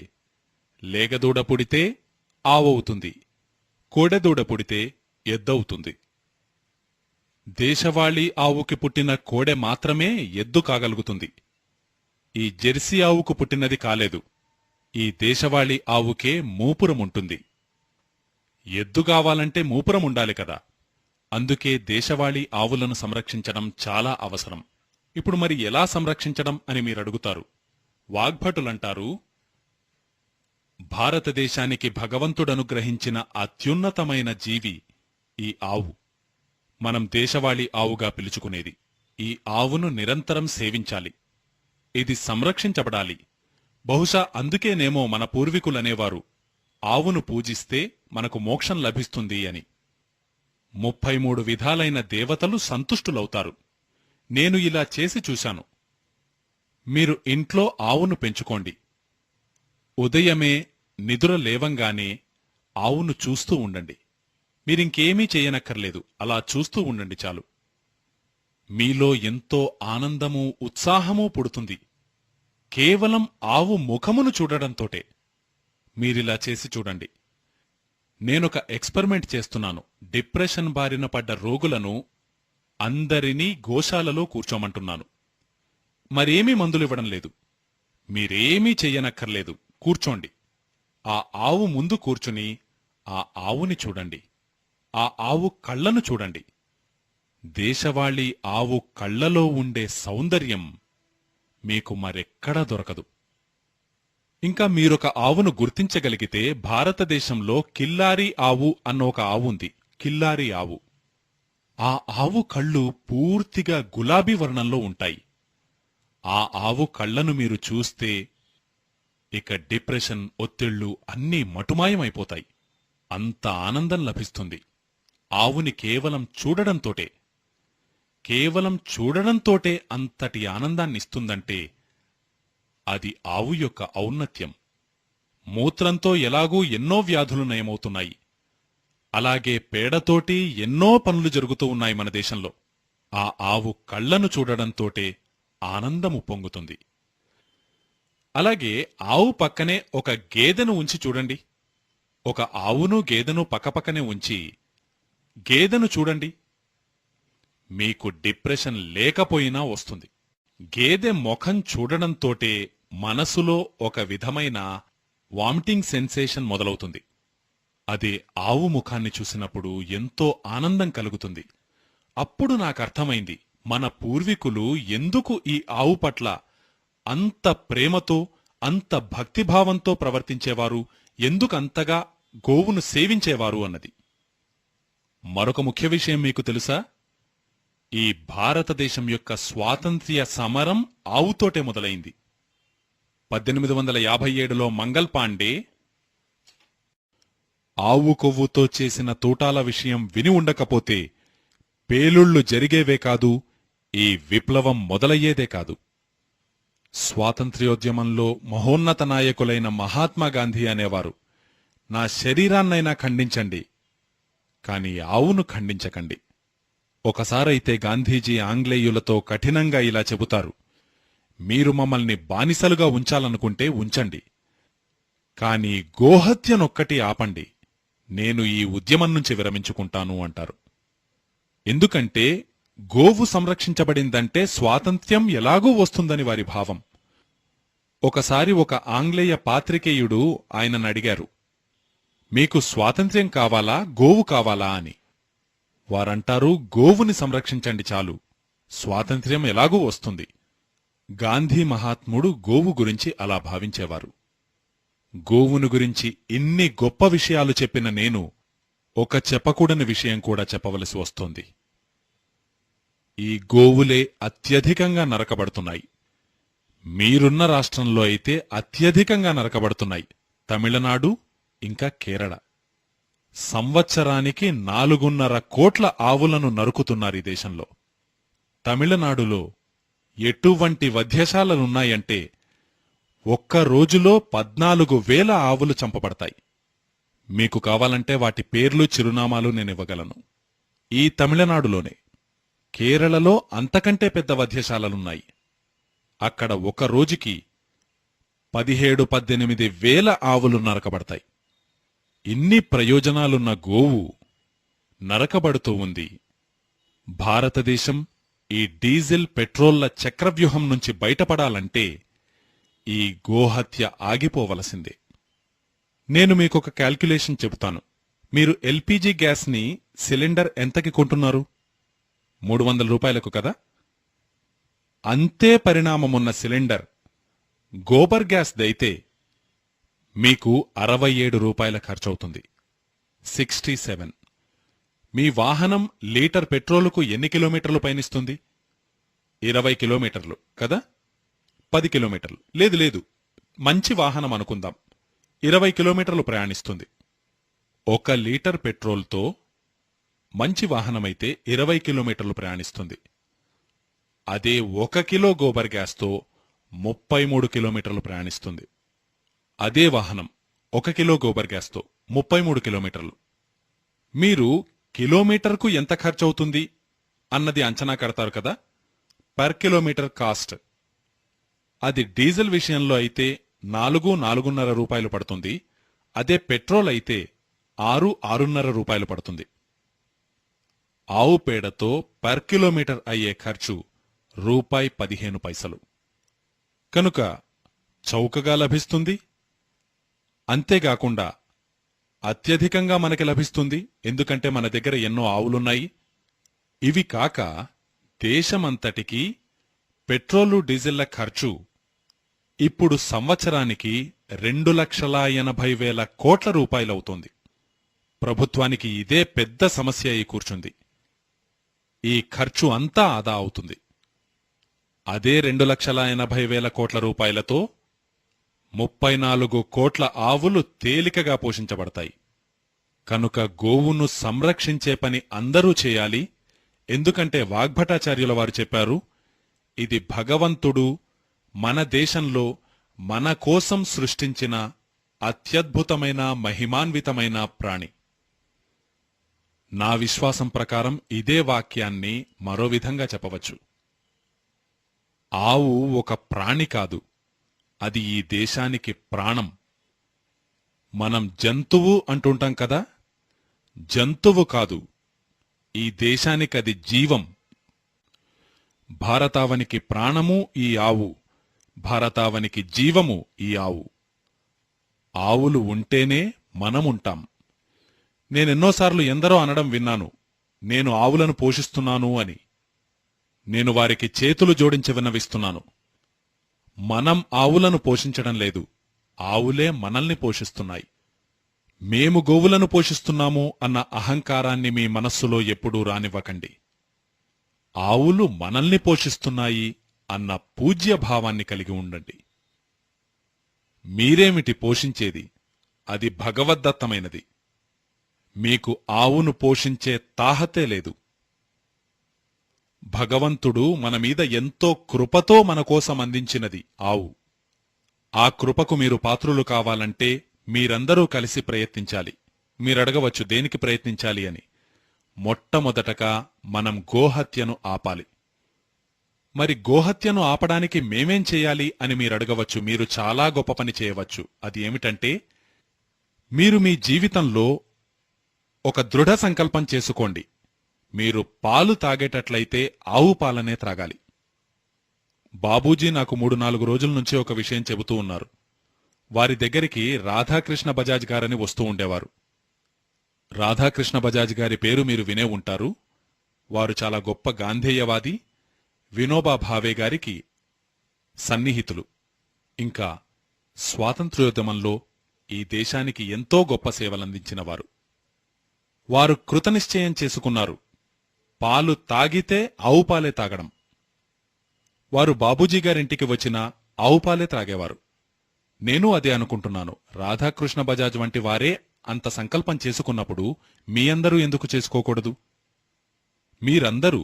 లేగదూడ పుడితే ఆవవుతుంది, కోడెదూడ పుడితే ఎద్దవుతుంది. దేశవాళీ ఆవుకి పుట్టిన కోడె మాత్రమే ఎద్దు కాగలుగుతుంది. ఈ జెర్సీ ఆవుకు పుట్టినది కాలేదు. ఈ దేశవాళీ ఆవుకే మూపురముంటుంది. ఎద్దు కావాలంటే మూపురం ఉండాలి కదా. అందుకే దేశవాళీ ఆవులను సంరక్షించడం చాలా అవసరం. ఇప్పుడు మరి ఎలా సంరక్షించడం అని మీరడుగుతారు. వాగ్భటులంటారు, భారతదేశానికి భగవంతుడనుగ్రహించిన అత్యున్నతమైన జీవి ఈ ఆవు. మనం దేశవాళీ ఆవుగా పిలుచుకునేది. ఈ ఆవును నిరంతరం సేవించాలి. ఇది సంరక్షించబడాలి. బహుశా అందుకేనేమో మన పూర్వీకులనేవారు, ఆవును పూజిస్తే మనకు మోక్షం లభిస్తుంది అని. 33 విధాలైన దేవతలు సంతుష్టులవుతారు. నేను ఇలా చేసి చూశాను. మీరు ఇంట్లో ఆవును పెంచుకోండి. ఉదయమే నిదుర లేవంగానే ఆవును చూస్తూ ఉండండి. మీరింకేమీ చేయనక్కర్లేదు, అలా చూస్తూ ఉండండి చాలు. మీలో ఎంతో ఆనందమూ ఉత్సాహమూ పుడుతుంది, కేవలం ఆవు ముఖమును చూడడంతోటే. మీరిలా చేసి చూడండి. నేనొక ఎక్స్పెరిమెంట్ చేస్తున్నాను. డిప్రెషన్ బారిన పడ్డ రోగులను అందరినీ గోశాలలో కూర్చోమంటున్నాను. మరేమీ మందులివ్వడం లేదు. మీరేమీ చెయ్యనక్కర్లేదు, కూర్చోండి. ఆ ఆవు ముందు కూర్చుని ఆ ఆవుని చూడండి. ఆ ఆవు కళ్లను చూడండి. దేశవాళీ ఆవు కళ్లలో ఉండే సౌందర్యం మీకు మరెక్కడా దొరకదు. ఇంకా మీరొక ఆవును గుర్తించగలిగితే, భారతదేశంలో కిల్లారి ఆవు అన్న ఒక ఆవు ఉంది. కిల్లారి ఆవు. ఆ ఆవు కళ్ళు పూర్తిగా గులాబీ వర్ణంలో ఉంటాయి. ఆ ఆవు కళ్లను మీరు చూస్తే ఇక డిప్రెషన్, ఒత్తిళ్లు అన్నీ మటుమాయమైపోతాయి. అంత ఆనందం లభిస్తుంది. ఆవుని కేవలం చూడడంతోటే అంతటి ఆనందాన్నిస్తుందంటే అది ఆవు యొక్క ఔన్నత్యం. మూత్రంతో ఎలాగూ ఎన్నో వ్యాధులు నయమవుతున్నాయి. అలాగే పేడతోటి ఎన్నో పనులు జరుగుతూ ఉన్నాయి మన దేశంలో. ఆ ఆవు కళ్లను చూడడంతోటే ఆనందము పొంగుతుంది. అలాగే ఆవు పక్కనే ఒక గేదెను ఉంచి చూడండి. ఒక ఆవును గేదెను పక్కపక్కనే ఉంచి గేదెను చూడండి. మీకు డిప్రెషన్ లేకపోయినా వస్తుంది. గేదె ముఖం చూడడంతోటే మనసులో ఒక విధమైన వామిటింగ్ సెన్సేషన్ మొదలవుతుంది. అదే ఆవు ముఖాన్ని చూసినప్పుడు ఎంతో ఆనందం కలుగుతుంది. అప్పుడు నాకర్థమైంది, మన పూర్వీకులు ఎందుకు ఈ ఆవు పట్ల అంత ప్రేమతో, అంత భక్తిభావంతో ప్రవర్తించేవారు, ఎందుకంతగా గోవును సేవించేవారు అన్నది. మరొక ముఖ్య విషయం మీకు తెలుసా? ఈ భారతదేశం యొక్క స్వాతంత్ర్య సమరం ఆవుతోటే మొదలైంది. 1857లో మంగల్ పాండే ఆవు కొవ్వుతో చేసిన తూటాల విషయం విని ఉండకపోతే పేలుళ్లు జరిగేవే కాదు, ఈ విప్లవం మొదలయ్యేదే కాదు. స్వాతంత్ర్యోద్యమంలో మహోన్నత నాయకులైన మహాత్మాగాంధీ అనేవారు, నా శరీరాన్నైనా ఖండించండి, కాని ఆవును ఖండించకండి. ఒకసారైతే గాంధీజీ ఆంగ్లేయులతో కఠినంగా ఇలా చెబుతారు, మీరు మమ్మల్ని బానిసలుగా ఉంచాలనుకుంటే ఉంచండి, కాని గోహత్యనొక్కటి ఆపండి, నేను ఈ ఉద్యమం నుంచి విరమించుకుంటాను అంటారు. ఎందుకంటే గోవు సంరక్షించబడిందంటే స్వాతంత్ర్యం ఎలాగూ వస్తుందని వారి భావం. ఒకసారి ఒక ఆంగ్లేయ పాత్రికేయుడు ఆయనను అడిగారు, మీకు స్వాతంత్ర్యం కావాలా, గోవు కావాలా అని. వారంటారు, గోవుని సంరక్షించండి చాలు, స్వాతంత్ర్యం ఎలాగూ వస్తుంది. గాంధీ మహాత్ముడు గోవు గురించి అలా భావించేవారు. గోవును గురించి ఇన్ని గొప్ప విషయాలు చెప్పిన నేను ఒక చెప్పకూడని విషయం కూడా చెప్పవలసి వస్తోంది. ఈ గోవులే అత్యధికంగా నరకబడుతున్నాయి. మీరున్న రాష్ట్రంలో అయితే అత్యధికంగా నరకబడుతున్నాయి, తమిళనాడు ఇంకా కేరళ. సంవత్సరానికి 4.5 కోట్ల ఆవులను నరుకుతున్నారు ఈ దేశంలో. తమిళనాడులో ఎటువంటి వధ్యశాలలున్నాయంటే ఒక్క రోజులో 14,000 ఆవులు చంపబడతాయి. మీకు కావాలంటే వాటి పేర్లు, చిరునామాలు నేనివ్వగలను. ఈ తమిళనాడులోనే. కేరళలో అంతకంటే పెద్ద వధ్యశాలలున్నాయి. అక్కడ ఒక రోజుకి 17,000-18,000 ఆవులు నరకబడతాయి. ఇన్ని ప్రయోజనాలున్న గోవు నరకబడుతూ ఉంది. భారతదేశం ఈ డీజిల్, పెట్రోళ్ల చక్రవ్యూహం నుంచి బయటపడాలంటే ఈ గోహత్య ఆగిపోవలసిందే. నేను మీకొక క్యాల్కులేషన్ చెబుతాను. మీరు ఎల్పీజీ గ్యాస్ని సిలిండర్ ఎంతకి కొంటున్నారు? 300 రూపాయలకు కదా? అంతే పరిణామమున్న సిలిండర్ గోబర్ గ్యాస్ దైతే మీకు 67 రూపాయల ఖర్చవుతుంది. 67. మీ వాహనం లీటర్ పెట్రోలుకు ఎన్ని కిలోమీటర్లు పయనిస్తుంది? 20 కిలోమీటర్లు కదా? 10 కిలోమీటర్లు లేదు, మంచి వాహనం అనుకుందాం, 20 కిలోమీటర్లు ప్రయాణిస్తుంది. 1 లీటర్ పెట్రోల్తో మంచి వాహనమైతే 20 కిలోమీటర్లు ప్రయాణిస్తుంది. అదే 1 కిలో గోబర్ గ్యాస్తో 33 కిలోమీటర్లు ప్రయాణిస్తుంది. అదే వాహనం 1 కిలో గోబర్ గ్యాస్తో 33 కిలోమీటర్లు. మీరు కిలోమీటర్కు ఎంత ఖర్చవుతుంది అన్నది అంచనా కడతారు కదా, పర్ కిలోమీటర్ కాస్ట్. అది డీజిల్ విషయంలో అయితే 4-4.5 రూపాయలు పడుతుంది. అదే పెట్రోల్ అయితే 6-6.5 రూపాయలు పడుతుంది. ఆవు పేడతో పర్ కిలోమీటర్ అయ్యే ఖర్చు ₹15. కనుక చౌకగా లభిస్తుంది. అంతేగాకుండా అత్యధికంగా మనకి లభిస్తుంది, ఎందుకంటే మన దగ్గర ఎన్నో ఆవులున్నాయి. ఇవి కాక దేశమంతటికీ పెట్రోలు, డీజిళ్ల ఖర్చు ఇప్పుడు సంవత్సరానికి 2,80,000 కోట్ల రూపాయలవుతోంది. ప్రభుత్వానికి ఇదే పెద్ద సమస్య అయి కూర్చుంది. ఈ ఖర్చు అంతా ఆదా అవుతుంది. అదే 2,80,000 కోట్ల రూపాయలతో 34 కోట్ల ఆవులు తేలికగా పోషించబడతాయి. కనుక గోవును సంరక్షించే పని అందరూ చేయాలి. ఎందుకంటే వాగ్భటాచార్యుల వారు చెప్పారు, ఇది భగవంతుడు మన దేశంలో మన కోసం సృష్టించిన అత్యద్భుతమైన మహిమాన్వితమైన ప్రాణి. నా విశ్వాసం ప్రకారం ఇదే వాక్యాన్ని మరో విధంగా చెప్పవచ్చు. ఆవు ఒక ప్రాణి కాదు, అది ఈ దేశానికి ప్రాణం. మనం జంతువు అంటుంటాం కదా, జంతువు కాదు, ఈ దేశానికది జీవం. భారతావనికి ప్రాణము ఈ ఆవు, భారతావనికి జీవము ఈ ఆవు. ఆవులు ఉంటేనే మనముంటాం. నేనెన్నోసార్లు ఎందరో అనడం విన్నాను, నేను ఆవులను పోషిస్తున్నాను అని. నేను వారికి చేతులు జోడించి విన్నవిస్తున్నాను. మనం ఆవులను పోషించడం లేదు, ఆవులే మనల్ని పోషిస్తున్నాయి. మేము గోవులను పోషిస్తున్నాము అన్న అహంకారాన్ని మీ మనస్సులో ఎప్పుడూ రానివ్వకండి. ఆవులు మనల్ని పోషిస్తున్నాయి అన్న పూజ్యభావాన్ని కలిగి ఉండండి. మీరేమిటి పోషించేది? అది భగవద్దత్తమైనది. మీకు ఆవును పోషించే తాహతే లేదు. భగవంతుడు మనమీద ఎంతో కృపతో మనకోసం అందించినది ఆవు. ఆ కృపకు మీరు పాత్రులు కావాలంటే మీరందరూ కలిసి ప్రయత్నించాలి. మీరడగవచ్చు, దేనికి ప్రయత్నించాలి అని. మొట్టమొదటగా మనం గోహత్యను ఆపాలి. మరి గోహత్యను ఆపడానికి మేమేం చేయాలి అని మీరడగవచ్చు. మీరు చాలా గొప్ప పని చేయవచ్చు. అది ఏమిటంటే, మీరు మీ జీవితంలో ఒక దృఢ సంకల్పం చేసుకోండి. మీరు పాలు తాగేటట్లయితే ఆవు పాలనే త్రాగాలి. బాబూజీ నాకు 3-4 రోజుల నుంచి ఒక విషయం చెబుతూ ఉన్నారు. వారి దగ్గరికి రాధాకృష్ణ బజాజ్ గారని వస్తూ ఉండేవారు. రాధాకృష్ణ బజాజ్ గారి పేరు మీరు వినే ఉంటారు. వారు చాలా గొప్ప గాంధేయవాది, వినోబా భావే గారికి సన్నిహితులు. ఇంకా స్వాతంత్ర్యోద్యమంలో ఈ దేశానికి ఎంతో గొప్ప సేవలందించినవారు. వారు కృతనిశ్చయం చేసుకున్నారు, పాలు తాగితే ఆవు పాలే తాగడం. వారు బాబూజీ గారింటికి వచ్చినా ఆవు పాలే త్రాగేవారు. నేను అదే అనుకుంటున్నాను. రాధాకృష్ణ బజాజ్ వంటి వారే అంత సంకల్పం చేసుకున్నప్పుడు మీ అందరూ ఎందుకు చేసుకోకూడదు? మీరందరూ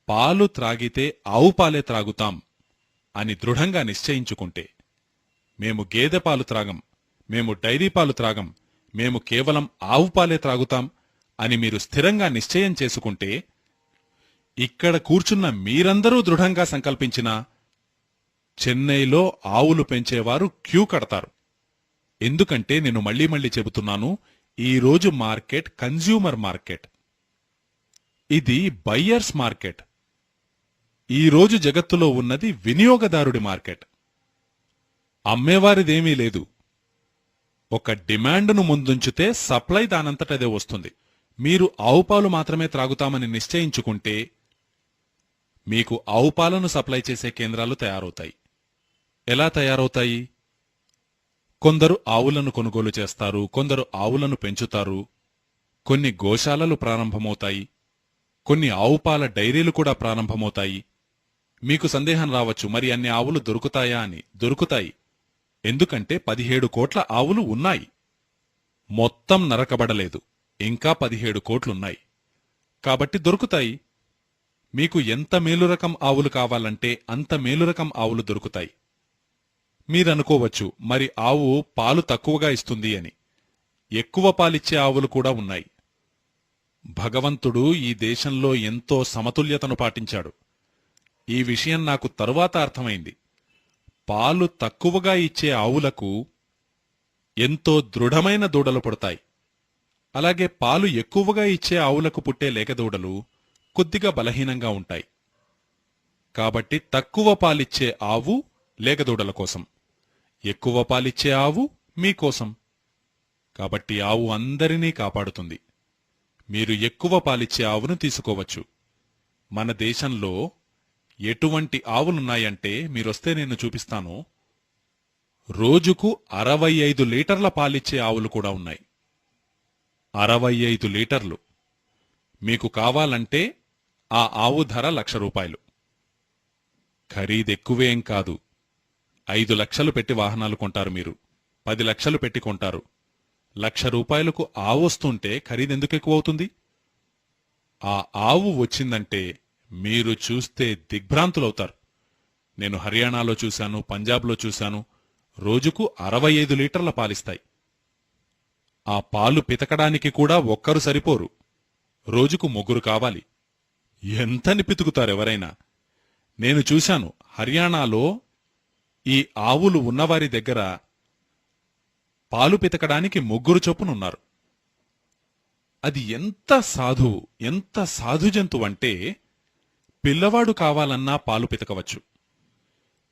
పాలు త్రాగితే ఆవు పాలే త్రాగుతాం అని దృఢంగా నిశ్చయించుకుంటే, మేము గేదె పాలు త్రాగం, మేము డైరీ పాలు త్రాగం, మేము కేవలం ఆవు పాలే త్రాగుతాం అని మీరు స్థిరంగా నిశ్చయం చేసుకుంటే, ఇక్కడ కూర్చున్న మీరందరూ దృఢంగా సంకల్పించినా చెన్నైలో ఆవులు పెంచేవారు క్యూ కడతారు. ఎందుకంటే నేను మళ్లీ మళ్లీ చెబుతున్నాను, ఈరోజు మార్కెట్ కన్జ్యూమర్ మార్కెట్, ఇది బయ్యర్స్ మార్కెట్. ఈరోజు జగత్తులో ఉన్నది వినియోగదారుడి మార్కెట్. అమ్మేవారిదేమీ లేదు. ఒక డిమాండ్ను ముందుంచితే సప్లై దానంతటదే వస్తుంది. మీరు ఆవు పాలు మాత్రమే త్రాగుతామని నిశ్చయించుకుంటే మీకు ఆవు పాలను సప్లై చేసే కేంద్రాలు తయారవుతాయి. ఎలా తయారవుతాయి? కొందరు ఆవులను కొనుగోలు చేస్తారు, కొందరు ఆవులను పెంచుతారు, కొన్ని గోశాలలు ప్రారంభమవుతాయి, కొన్ని ఆవు పాల డైరీలు కూడా ప్రారంభమవుతాయి. మీకు సందేహం రావచ్చు, మరి అన్ని ఆవులు దొరుకుతాయా అని. దొరుకుతాయి. ఎందుకంటే 17 కోట్ల ఆవులు ఉన్నాయి. మొత్తం నరకబడలేదు. ఇంకా 17 కోట్లున్నాయి. కాబట్టి దొరుకుతాయి. మీకు ఎంత మేలురకం ఆవులు కావాలంటే అంత మేలురకం ఆవులు దొరుకుతాయి. మీరనుకోవచ్చు, మరి ఆవు పాలు తక్కువగా ఇస్తుంది అని. ఎక్కువ పాలిచ్చే ఆవులు కూడా ఉన్నాయి. భగవంతుడు ఈ దేశంలో ఎంతో సమతుల్యతను పాటించాడు. ఈ విషయం నాకు తరువాత అర్థమైంది. పాలు తక్కువగా ఇచ్చే ఆవులకు ఎంతో దృఢమైన దూడలు పుడతాయి. అలాగే పాలు ఎక్కువగా ఇచ్చే ఆవులకు పుట్టే లేగదూడలు కొద్దిగా బలహీనంగా ఉంటాయి. కాబట్టి తక్కువ పాలిచ్చే ఆవు లేగదూడల కోసం, ఎక్కువ పాలిచ్చే ఆవు మీకోసం. కాబట్టి ఆవు అందరినీ కాపాడుతుంది. మీరు ఎక్కువ పాలిచ్చే ఆవును తీసుకోవచ్చు. మన దేశంలో ఎటువంటి ఆవులున్నాయంటే, మీరొస్తే నేను చూపిస్తాను. రోజుకు 65 లీటర్ల పాలిచ్చే ఆవులు కూడా ఉన్నాయి. 65 లీటర్లు. మీకు కావాలంటే ఆ ఆవు ధర ₹1,00,000. ఖరీదెక్కువేం కాదు. 5 లక్షలు పెట్టి వాహనాలు కొంటారు మీరు, 10 లక్షలు పెట్టి కొంటారు. రూ. 1,00,000 ఆవొస్తుంటే ఖరీదెందుకు ఎక్కువవుతుంది? ఆ ఆవు వచ్చిందంటే మీరు చూస్తే దిగ్భ్రాంతులవుతారు. నేను హర్యానాలో చూశాను, పంజాబ్లో చూశాను. రోజుకు 65 లీటర్ల పాలిస్తాయి. ఆ పాలు పితకడానికి కూడా ఒక్కరు సరిపోరు. రోజుకు 3 కావాలి. ఎంతని పితుకుతారెవరైనా? నేను చూశాను, హర్యానాలో ఈ ఆవులు ఉన్నవారి దగ్గర పాలు పితకడానికి 3 చొప్పునున్నారు. అది ఎంత సాధు జంతువంటే పిల్లవాడు కావాలన్నా పాలు పితకవచ్చు.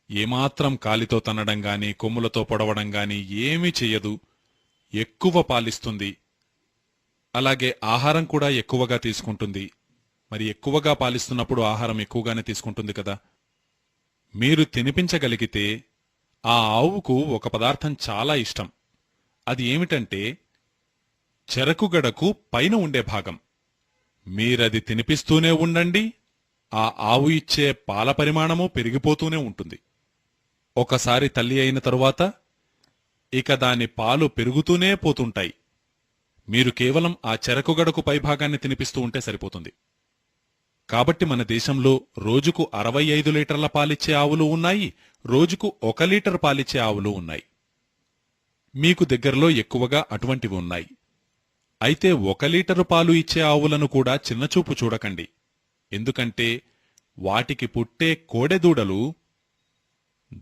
ఏమాత్రం కాలితో తన్నడం గాని, కొమ్ములతో పొడవడం గాని ఏమీ చెయ్యదు. ఎక్కువ పాలిస్తుంది. అలాగే ఆహారం కూడా ఎక్కువగా తీసుకుంటుంది. మరి ఎక్కువగా పాలిస్తున్నప్పుడు ఆహారం ఎక్కువగానే తీసుకుంటుంది కదా. మీరు తినిపించగలిగితే ఆ ఆవుకు ఒక పదార్థం చాలా ఇష్టం. అది ఏమిటంటే చెరకుగడకు పైన ఉండే భాగం. మీరది తినిపిస్తూనే ఉండండి, ఆ ఆవు ఇచ్చే పాల పరిమాణము పెరిగిపోతూనే ఉంటుంది. ఒకసారి తల్లి అయిన తరువాత ఇక దాని పాలు పెరుగుతూనే పోతుంటాయి. మీరు కేవలం ఆ చెరకుగడకు పైభాగాన్ని తినిపిస్తూ ఉంటే సరిపోతుంది. కాబట్టి మన దేశంలో రోజుకు 65 లీటర్ల పాలిచ్చే ఆవులు ఉన్నాయి, రోజుకు 1 లీటర్ పాలిచ్చే ఆవులు ఉన్నాయి. మీకు దగ్గరలో ఎక్కువగా అటువంటివి ఉన్నాయి. అయితే 1 లీటరు పాలు ఇచ్చే ఆవులను కూడా చిన్నచూపు చూడకండి. ఎందుకంటే వాటికి పుట్టే కోడెదూడలు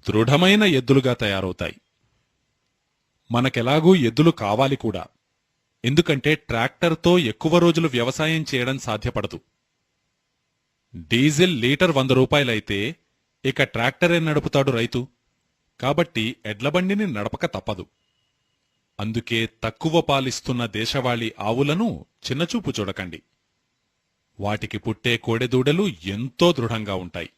దృఢమైన ఎద్దులుగా తయారవుతాయి. మనకెలాగూ ఎద్దులు కావాలి కూడా. ఎందుకంటే ట్రాక్టర్తో ఎక్కువ రోజులు వ్యవసాయం చేయడం సాధ్యపడదు. డీజిల్ లీటర్ 100 రూపాయలైతే ఇక ట్రాక్టరే నడుపుతాడు రైతు. కాబట్టి ఎడ్లబండిని నడపక తప్పదు. అందుకే తక్కువ పాలిస్తున్న దేశవాళీ ఆవులను చిన్నచూపు చూడకండి. వాటికి పుట్టే కోడెదూడలు ఎంతో దృఢంగా ఉంటాయి.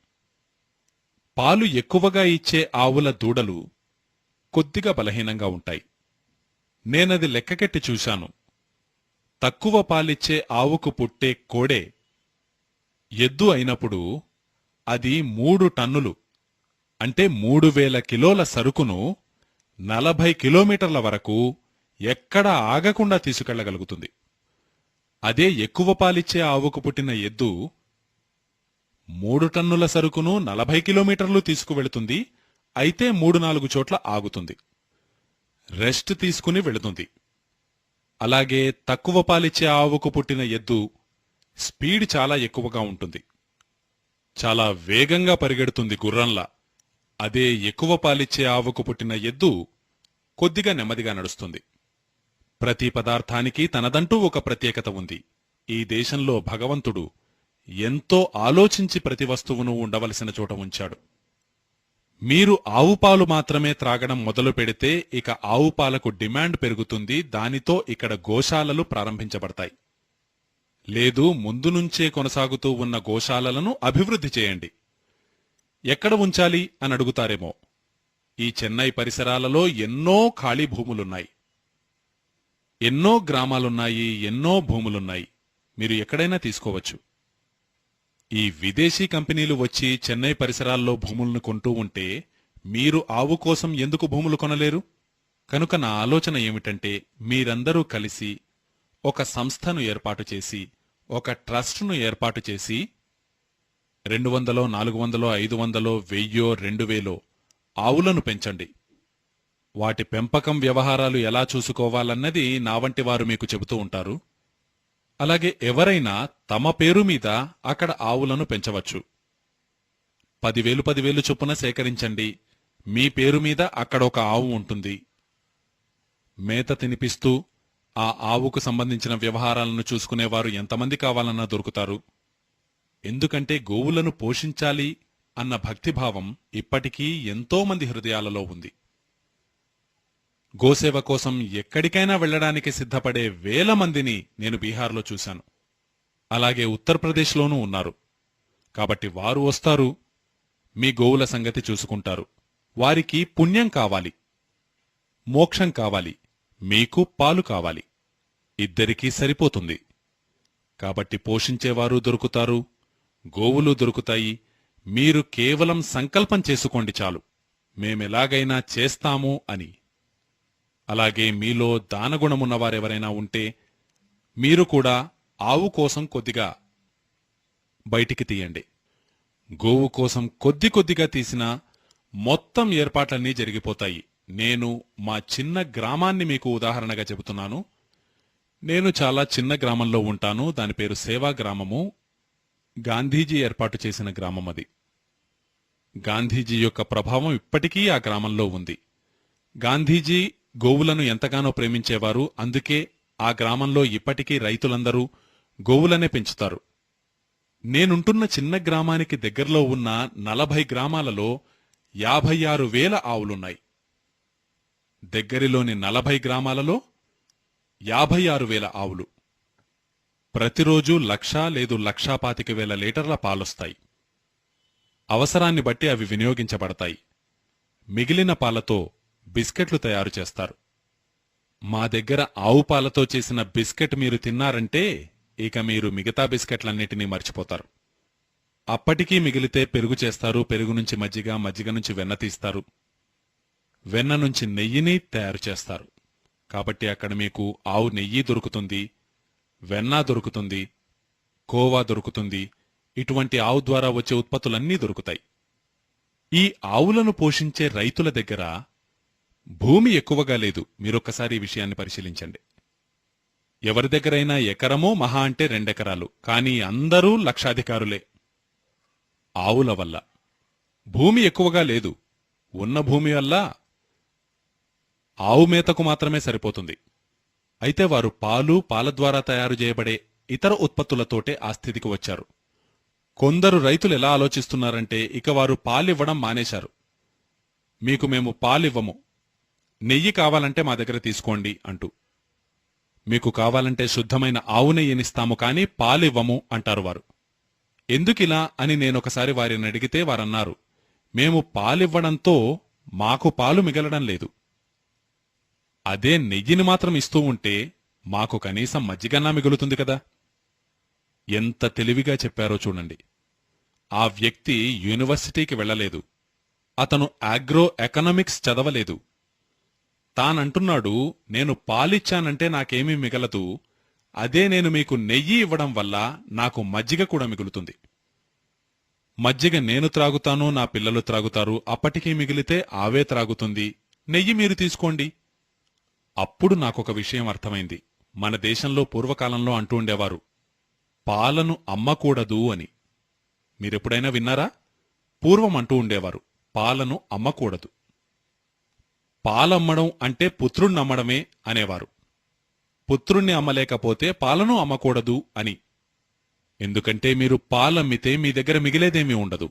పాలు ఎక్కువగా ఇచ్చే ఆవుల దూడలు కొద్దిగా బలహీనంగా ఉంటాయి. నేనది లెక్కకెట్టి చూశాను. తక్కువ పాలిచ్చే ఆవుకు పుట్టే కోడె ఎద్దు అయినప్పుడు అది 3 టన్నులు అంటే 3000 కిలోల సరుకును 40 కిలోమీటర్ల వరకు ఎక్కడా ఆగకుండా తీసుకెళ్లగలుగుతుంది. అదే ఎక్కువ పాలిచ్చే ఆవుకు పుట్టిన ఎద్దు 3 టన్నుల సరుకును 40 కిలోమీటర్లు తీసుకువెళుతుంది. అయితే 3-4 చోట్ల ఆగుతుంది, రెస్ట్ తీసుకుని వెళుతుంది. అలాగే తక్కువ పాలిచ్చే ఆవుకు పుట్టిన ఎద్దు స్పీడ్ చాలా ఎక్కువగా ఉంటుంది. చాలా వేగంగా పరిగెడుతుంది గుర్రంలా. అదే ఎక్కువ పాలిచ్చే ఆవుకు పుట్టిన ఎద్దు కొద్దిగా నెమ్మదిగా నడుస్తుంది. ప్రతి పదార్థానికి తనదంటూ ఒక ప్రత్యేకత ఉంది. ఈ దేశంలో భగవంతుడు ఎంతో ఆలోచించి ప్రతి వస్తువును ఉండవలసిన చోట ఉంచాడు. మీరు ఆవు పాలు మాత్రమే త్రాగడం మొదలు పెడితే ఇక ఆవు పాలకు డిమాండ్ పెరుగుతుంది. దానితో ఇక్కడ గోశాలలు ప్రారంభించబడతాయి. లేదు, ముందు నుంచే కొనసాగుతూ ఉన్న గోశాలలను అభివృద్ధి చేయండి. ఎక్కడ ఉంచాలి అని అడుగుతారేమో. ఈ చెన్నై పరిసరాలలో ఎన్నో ఖాళీ భూములున్నాయి. ఎన్నో గ్రామాలున్నాయి, ఎన్నో భూములున్నాయి. మీరు ఎక్కడైనా తీసుకోవచ్చు. ఈ విదేశీ కంపెనీలు వచ్చి చెన్నై పరిసరాల్లో భూములను కొంటూ ఉంటే మీరు ఆవు కోసం ఎందుకు భూములు కొనలేరు? కనుక నా ఆలోచన ఏమిటంటే మీరందరూ కలిసి ఒక సంస్థను ఏర్పాటు చేసి, ఒక ట్రస్టును ఏర్పాటు చేసి 200, 400, 500, 1000, 2000 ఆవులను పెంచండి. వాటి పెంపకం వ్యవహారాలు ఎలా చూసుకోవాలన్నది నా వంటి వారు మీకు చెబుతూ ఉంటారు. అలాగే ఎవరైనా తమ పేరు మీద అక్కడ ఆవులను పెంచవచ్చు. 10,000 చొప్పున సేకరించండి. మీ పేరు మీద అక్కడ ఒక ఆవు ఉంటుంది. మేత తినిపిస్తూ ఆ ఆవుకు సంబంధించిన వ్యవహారాలను చూసుకునేవారు ఎంతమంది కావాలన్నా దొరుకుతారు. ఎందుకంటే గోవులను పోషించాలి అన్న భక్తిభావం ఇప్పటికీ ఎంతోమంది హృదయాలలో ఉంది. గోసేవ కోసం ఎక్కడికైనా వెళ్లడానికి సిద్ధపడే వేల మందిని నేను బీహార్లో చూశాను. అలాగే ఉత్తరప్రదేశ్లోనూ ఉన్నారు. కాబట్టి వారు వస్తారు, మీ గోవుల సంగతి చూసుకుంటారు. వారికి పుణ్యం కావాలి, మోక్షం కావాలి, మీకు పాలు కావాలి. ఇద్దరికీ సరిపోతుంది. కాబట్టి పోషించేవారు దొరుకుతారు, గోవులు దొరుకుతాయి. మీరు కేవలం సంకల్పం చేసుకోండి చాలు, మేమెలాగైనా చేస్తాము అని. అలాగే మీలో దానగుణమున్నవారెవరైనా ఉంటే మీరు కూడా ఆవు కోసం కొద్దిగా బయటికి తీయండి. గోవు కోసం కొద్ది కొద్దిగా తీసినా మొత్తం ఏర్పాట్లన్నీ జరిగిపోతాయి. నేను మా చిన్న గ్రామాన్ని మీకు ఉదాహరణగా చెబుతున్నాను. నేను చాలా చిన్న గ్రామంలో ఉంటాను. దాని పేరు సేవా గ్రామము. గాంధీజీ ఏర్పాటు చేసిన గ్రామం అది. గాంధీజీ యొక్క ప్రభావం ఇప్పటికీ ఆ గ్రామంలో ఉంది. గాంధీజీ గోవులను ఎంతగానో ప్రేమించేవారు. అందుకే ఆ గ్రామంలో ఇప్పటికీ రైతులందరూ గోవులనే పెంచుతారు. నేనుంటున్న చిన్న గ్రామానికి దగ్గరలో ఉన్న 40 గ్రామాలలో 56,000 ఆవులున్నాయి. దగ్గరిలోని 40 గ్రామాలలో 56,000 ఆవులు. ప్రతిరోజు 1,00,000 లేదు 1,25,000 లీటర్ల పాలొస్తాయి. అవసరాన్ని బట్టి అవి వినియోగించబడతాయి. మిగిలిన పాలతో బిస్కెట్లు తయారు చేస్తారు. మా దగ్గర ఆవు పాలతో చేసిన బిస్కెట్ మీరు తిన్నారంటే ఇక మీరు మిగతా బిస్కెట్లన్నిటినీ మర్చిపోతారు. అప్పటికీ మిగిలితే పెరుగు చేస్తారు. పెరుగు నుంచి మజ్జిగ, మజ్జిగ నుంచి వెన్న తీస్తారు. వెన్న నుంచి నెయ్యిని తయారు చేస్తారు. కాబట్టి అక్కడ మీకు ఆవు నెయ్యి దొరుకుతుంది, వెన్న దొరుకుతుంది, కోవా దొరుకుతుంది. ఇటువంటి ఆవు ద్వారా వచ్చే ఉత్పత్తులన్నీ దొరుకుతాయి. ఈ ఆవులను పోషించే రైతుల దగ్గర భూమి ఎక్కువగా లేదు. మీరొక్కసారి ఈ విషయాన్ని పరిశీలించండి. ఎవరి దగ్గరైనా ఎకరమో మహా అంటే 2 ఎకరాలు. కానీ అందరూ లక్షాధికారులే. ఆవుల వల్ల భూమి ఎక్కువగా లేదు. ఉన్న భూమి వల్ల ఆవు మేతకు మాత్రమే సరిపోతుంది. అయితే వారు పాలు, పాల ద్వారా తయారు చేయబడే ఇతర ఉత్పత్తులతోటే ఆ స్థితికి వచ్చారు. కొందరు రైతులు ఎలా ఆలోచిస్తున్నారంటే ఇక వారు పాలివ్వడం మానేశారు. మీకు మేము పాలివ్వము, నెయ్యి కావాలంటే మా దగ్గర తీసుకోండి అంటూ. మీకు కావాలంటే శుద్ధమైన ఆవు నెయ్యినిస్తాము కానీ పాలివ్వము అంటారు వారు. ఎందుకిలా అని నేనొకసారి వారిని అడిగితే వారన్నారు, మేము పాలివ్వడంతో మాకు పాలు మిగలడం లేదు. అదే నెయ్యిని మాత్రం ఇస్తూ ఉంటే మాకు కనీసం మజ్జిగన్నా మిగులుతుంది కదా. ఎంత తెలివిగా చెప్పారో చూడండి. ఆ వ్యక్తి యూనివర్సిటీకి వెళ్లలేదు. అతను ఆగ్రో ఎకనామిక్స్ చదవలేదు. తానంటున్నాడు, నేను పాలిచ్చానంటే నాకేమీ మిగలదు, అదే నేను మీకు నెయ్యి ఇవ్వడం వల్ల నాకు మజ్జిగ కూడా మిగులుతుంది. మజ్జిగ నేను త్రాగుతాను, నా పిల్లలు త్రాగుతారు, అప్పటికీ మిగిలితే ఆవే త్రాగుతుంది, నెయ్యి మీరు తీసుకోండి. అప్పుడు నాకొక విషయం అర్థమైంది. మన దేశంలో పూర్వకాలంలో అంటూ ఉండేవారు, పాలను అమ్మకూడదు అని. మీరెప్పుడైనా విన్నారా? పూర్వం అంటూ ఉండేవారు, పాలను అమ్మకూడదు. పాలమ్మడం అంటే పుత్రుణ్ణమ్మడమే అనేవారు. పుత్రుణ్ణి అమ్మలేకపోతే పాలను అమ్మకూడదు అని. ఎందుకంటే మీరు పాలమ్మితే మీ దగ్గర మిగిలేదేమీ ఉండదు.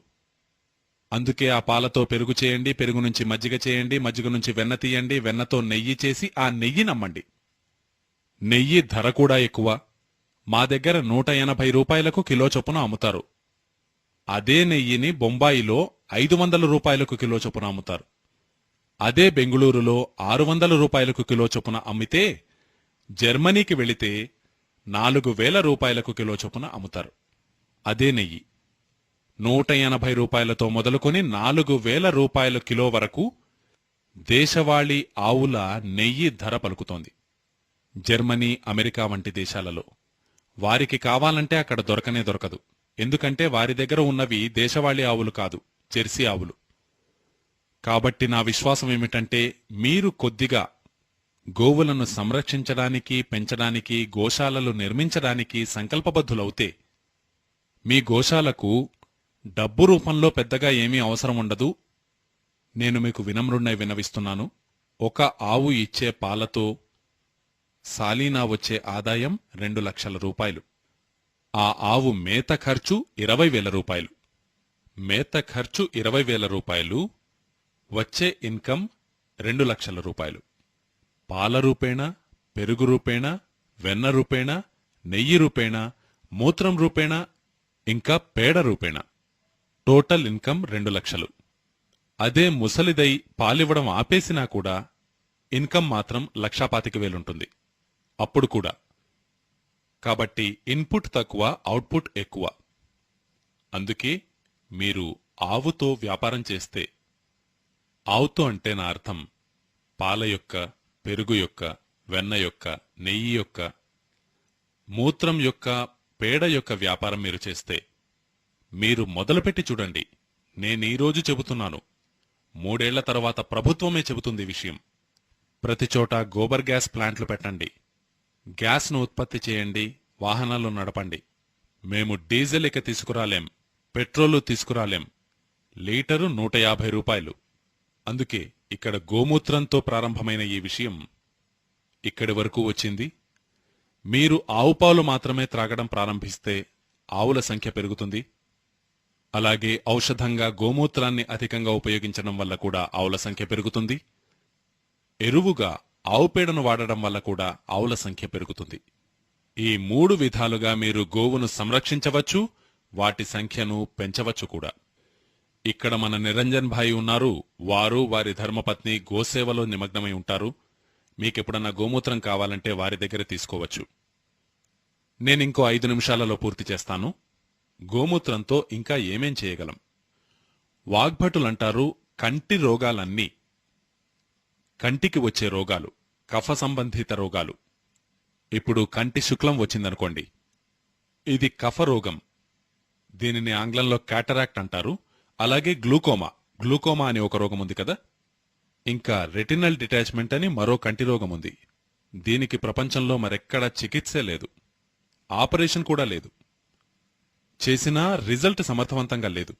అందుకే ఆ పాలతో పెరుగు చేయండి, పెరుగు నుంచి మజ్జిగ చేయండి, మజ్జిగ నుంచి వెన్న తీయండి, వెన్నతో నెయ్యి చేసి ఆ నెయ్యి నమ్మండి. నెయ్యి ధర కూడా ఎక్కువ. మా దగ్గర 180 రూపాయలకు కిలో చొప్పున అమ్ముతారు. అదే నెయ్యిని బొంబాయిలో 500 రూపాయలకు కిలో చొప్పున అమ్ముతారు. అదే బెంగుళూరులో 600 రూపాయలకు కిలో చొప్పున అమ్మితే జర్మనీకి వెళితే 4,000 రూపాయలకు కిలో చొప్పున అమ్ముతారు. అదే నెయ్యి 180 రూపాయలతో మొదలుకొని 4,000 రూపాయల కిలో వరకు దేశవాళీ ఆవుల నెయ్యి ధర పలుకుతోంది. జర్మనీ, అమెరికా వంటి దేశాలలో వారికి కావాలంటే అక్కడ దొరకనే దొరకదు. ఎందుకంటే వారి దగ్గర ఉన్నవి దేశవాళీ ఆవులు కాదు, జెర్సీ ఆవులు. కాబట్టి నా విశ్వాసం ఏమిటంటే మీరు కొద్దిగా గోవులను సంరక్షించడానికి, పెంచడానికి, గోశాలలు నిర్మించడానికి సంకల్పబద్ధులవుతే మీ గోశాలకు డబ్బు రూపంలో పెద్దగా ఏమీ అవసరం ఉండదు. నేను మీకు వినమ్రుణ్ణై విన్నవిస్తున్నాను. ఒక ఆవు ఇచ్చే పాలతో సాలీనా వచ్చే ఆదాయం 2 లక్షల రూపాయలు. ఆ ఆవు మేత ఖర్చు 20,000 రూపాయలు. మేత ఖర్చు 20,000 రూపాయలు, వచ్చే ఇన్కమ్ 2 లక్షల రూపాయలు. పాల రూపేణ, పెరుగు రూపేణ, వెన్న రూపేణ, నెయ్యి రూపేణ, మూత్రం రూపేణ, ఇంకా పేడ రూపేణ టోటల్ ఇన్కమ్ 2 లక్షలు. అదే ముసలిదై పాలివ్వడం ఆపేసినా కూడా ఇన్కమ్ మాత్రం 1,25,000 ఉంటుంది. అప్పుడు కూడా. కాబట్టి ఇన్పుట్ తక్కువ, అవుట్పుట్ ఎక్కువ. అందుకే మీరు ఆవుతో వ్యాపారం చేస్తే, ఆవుతో అంటే నా అర్థం పాల యొక్క, పెరుగు యొక్క, వెన్న యొక్క, నెయ్యి యొక్క, మూత్రం యొక్క, పేడ యొక్క వ్యాపారం మీరు చేస్తే, మీరు మొదలుపెట్టి చూడండి. నేనీరోజు చెబుతున్నాను, 3 ఏళ్ల తర్వాత ప్రభుత్వమే చెబుతుంది విషయం. ప్రతిచోటా గోబర్ గ్యాస్ ప్లాంట్లు పెట్టండి, గ్యాస్ను ఉత్పత్తి చేయండి, వాహనాలు నడపండి. మేము డీజిల్ ఇక తీసుకురాలేం, పెట్రోలు తీసుకురాలేం. లీటరు 150 రూపాయలు. అందుకే ఇక్కడ గోమూత్రంతో ప్రారంభమైన ఈ విషయం ఇక్కడి వరకు వచ్చింది. మీరు ఆవు పాలు మాత్రమే త్రాగడం ప్రారంభిస్తే ఆవుల సంఖ్య పెరుగుతుంది. అలాగే ఔషధంగా గోమూత్రాన్ని అధికంగా ఉపయోగించడం వల్ల కూడా ఆవుల సంఖ్య పెరుగుతుంది. ఎరువుగా ఆవు పేడను వాడడం వల్ల కూడా ఆవుల సంఖ్య పెరుగుతుంది. ఈ 3 విధాలుగా మీరు గోవును సంరక్షించవచ్చు, వాటి సంఖ్యను పెంచవచ్చు కూడా. ఇక్కడ మన నిరంజన్ భాయి ఉన్నారు. వారు వారి ధర్మపత్ని గోసేవలో నిమగ్నమై ఉంటారు. మీకెప్పుడన్నా గోమూత్రం కావాలంటే వారి దగ్గర తీసుకోవచ్చు. నేనింకో 5 నిమిషాలలో పూర్తి చేస్తాను. గోమూత్రంతో ఇంకా ఏమేం చేయగలం? వాగ్భటులంటారు, కంటి రోగాలన్నీ, కంటికి వచ్చే రోగాలు, కఫ సంబంధిత రోగాలు. ఇప్పుడు కంటి శుక్లం వచ్చిందనుకోండి, ఇది కఫ రోగం. దీనిని ఆంగ్లంలో క్యాటరాక్ట్ అంటారు. అలాగే గ్లూకోమా అని ఒక రోగం ఉంది కదా. ఇంకా రెటినల్ డిటాచ్మెంట్ అని మరో కంటి రోగం ఉంది. దీనికి ప్రపంచంలో మరెక్కడా చికిత్సే లేదు, ఆపరేషన్ కూడా లేదు. చేసినా రిజల్ట్ సమర్థవంతంగా లేదు.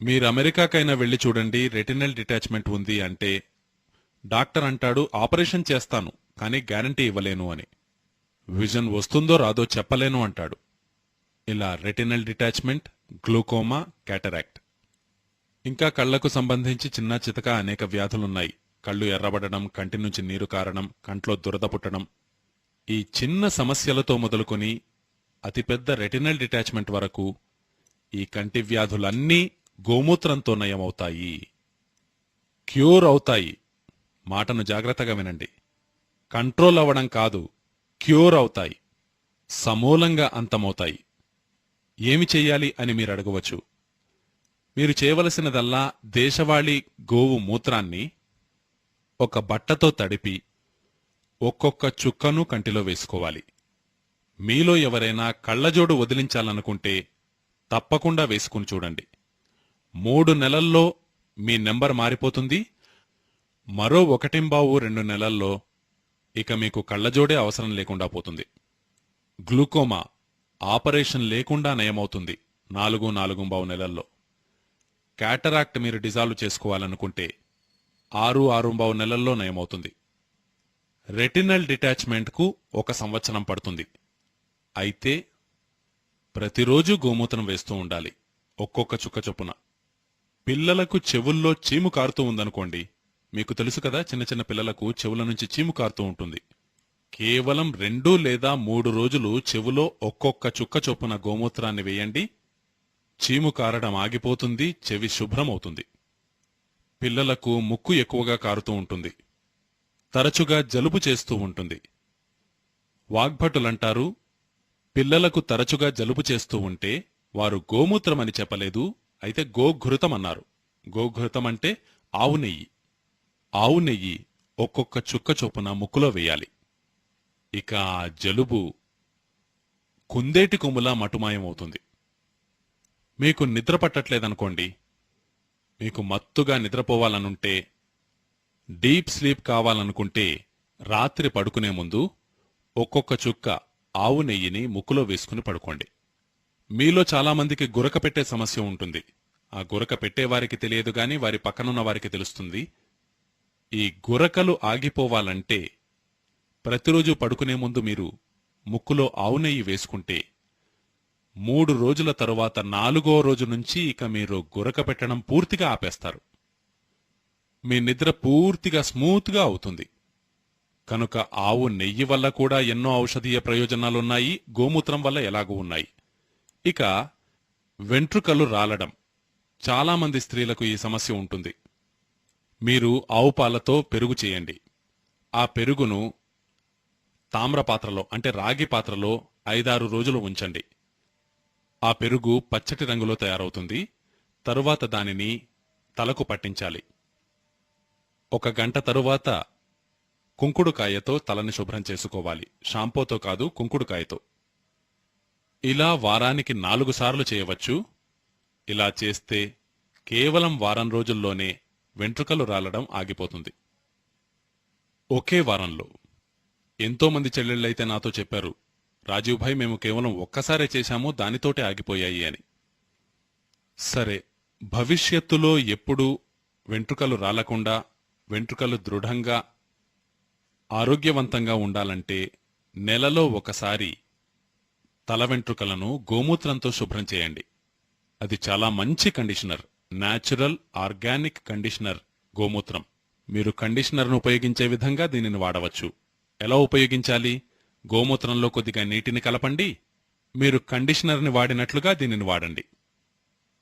మీరు అమెరికాకైనా వెళ్లి చూడండి, రెటినల్ డిటాచ్మెంట్ ఉంది అంటే డాక్టర్ అంటాడు, ఆపరేషన్ చేస్తాను కానీ గ్యారంటీ ఇవ్వలేను అని. విజన్ వస్తుందో రాదో చెప్పలేను అంటాడు. ఇలా రెటినల్ డిటాచ్మెంట్, గ్లూకోమా, క్యాటరాక్ట్. ఇంకా కళ్లకు సంబంధించి చిన్న చితక అనేక వ్యాధులున్నాయి. కళ్ళు ఎర్రబడడం, కంటి నుంచి నీరు కారడం, కంట్లో దురద పుట్టడం. ఈ చిన్న సమస్యలతో మొదలుకొని అతిపెద్ద రెటినల్ డిటాచ్మెంట్ వరకు ఈ కంటి వ్యాధులన్నీ గోమూత్రంతో నయమవుతాయి, క్యూర్ అవుతాయి. మాటను జాగ్రత్తగా వినండి. కంట్రోల్ అవ్వడం కాదు, క్యూర్ అవుతాయి, సమూలంగా అంతమవుతాయి. ఏమి చెయ్యాలి అని మీరు అడగవచ్చు. మీరు చేయవలసినదల్లా దేశవాళీ గోవు మూత్రాన్ని ఒక బట్టతో తడిపి ఒక్కొక్క చుక్కను కంటిలో వేసుకోవాలి. మీలో ఎవరైనా కళ్లజోడు వదిలించాలనుకుంటే తప్పకుండా వేసుకుని చూడండి. 3 నెలల్లో మీ నెంబర్ మారిపోతుంది. మరో 1.25-2 నెలల్లో ఇక మీకు కళ్లజోడే అవసరం లేకుండా పోతుంది. గ్లూకోమా ఆపరేషన్ లేకుండా నయమవుతుంది 4-4.25 నెలల్లో. క్యాటరాక్ట్ మీరు డిజాల్వ్ చేసుకోవాలనుకుంటే 6-6.25 నెలల్లో నయమవుతుంది. రెటినల్ డిటాచ్మెంట్కు 1 సంవత్సరం పడుతుంది. అయితే ప్రతిరోజు గోమూత్రం వేస్తూ ఉండాలి, ఒక్కొక్క చుక్క చొప్పున. పిల్లలకు చెవుల్లో చీము కారుతూ ఉందనుకోండి, మీకు తెలుసు కదా, చిన్న చిన్న పిల్లలకు చెవుల నుంచి చీము కారుతూ ఉంటుంది. కేవలం 2 లేదా 3 రోజులు చెవులో ఒక్కొక్క చుక్క చొప్పున గోమూత్రాన్ని వేయండి. చీము కారడం ఆగిపోతుంది, చెవి శుభ్రమవుతుంది. పిల్లలకు ముక్కు ఎక్కువగా కారుతూ ఉంటుంది, తరచుగా జలుబు చేస్తూ ఉంటుంది. వాగ్భటులంటారు, పిల్లలకు తరచుగా జలుబు చేస్తూ ఉంటే వారు గోమూత్రమని చెప్పలేదు, అయితే గోఘృతమన్నారు. గోఘృతం అంటే ఆవు నెయ్యి. ఆవు నెయ్యి ఒక్కొక్క చుక్క చొప్పున ముక్కులో వేయాలి. ఇక ఆ జలుబు కుందేటి కొమ్ములా మటుమాయమవుతుంది. మీకు నిద్ర పట్టట్లేదనుకోండి, మీకు మత్తుగా నిద్రపోవాలనుంటే, డీప్ స్లీప్ కావాలనుకుంటే రాత్రి పడుకునే ముందు ఒక్కొక్క చుక్క ఆవు నెయ్యిని ముక్కులో వేసుకుని పడుకోండి. మీలో చాలామందికి గురక పెట్టే సమస్య ఉంటుంది. ఆ గురక పెట్టేవారికి తెలియదు గాని వారి పక్కనున్న వారికి తెలుస్తుంది. ఈ గురకలు ఆగిపోవాలంటే ప్రతిరోజు పడుకునే ముందు మీరు ముక్కులో ఆవు నెయ్యి వేసుకుంటే 3 రోజుల తరువాత 4వ రోజు నుంచి ఇక మీరు గురక పెట్టడం పూర్తిగా ఆపేస్తారు. మీ నిద్ర పూర్తిగా స్మూత్గా అవుతుంది. కనుక ఆవు నెయ్యి వల్ల కూడా ఎన్నో ఔషధీయ ప్రయోజనాలున్నాయి, గోమూత్రం వల్ల ఎలాగూ ఉన్నాయి. ఇక వెంట్రుకలు రాలడం. చాలామంది స్త్రీలకు ఈ సమస్య ఉంటుంది. మీరు ఆవు పాలతో పెరుగు చేయండి. ఆ పెరుగును తామ్రపాత్రలో అంటే రాగి పాత్రలో 5-6 రోజులు ఉంచండి. ఆ పెరుగు పచ్చటి రంగులో తయారవుతుంది. తరువాత దానిని తలకు పట్టించాలి. 1 గంట తరువాత కుంకుడుకాయతో తలని శుభ్రం చేసుకోవాలి. షాంపూతో కాదు, కుంకుడుకాయతో. ఇలా వారానికి 4 సార్లు చేయవచ్చు. ఇలా చేస్తే కేవలం వారం రోజుల్లోనే వెంట్రుకలు రాలడం ఆగిపోతుంది. ఒకే వారంలో. ఎంతోమంది చెల్లెళ్ళైతే నాతో చెప్పారు, రాజీవ్ భాయ్ మేము కేవలం ఒక్కసారే చేశాము, దానితోటే ఆగిపోయాయి అని. సరే, భవిష్యత్తులో ఎప్పుడూ వెంట్రుకలు రాలకుండా, వెంట్రుకలు దృఢంగా ఆరోగ్యవంతంగా ఉండాలంటే నెలలో ఒకసారి తల వెంట్రుకలను గోమూత్రంతో శుభ్రం చేయండి. అది చాలా మంచి కండిషనర్, న్యాచురల్ ఆర్గానిక్ కండిషనర్ గోమూత్రం. మీరు కండిషనర్ను ఉపయోగించే విధంగా దీనిని వాడవచ్చు. ఎలా ఉపయోగించాలి? గోమూత్రంలో కొద్దిగా నీటిని కలపండి, మీరు కండిషనర్ని వాడినట్లుగా దీనిని వాడండి.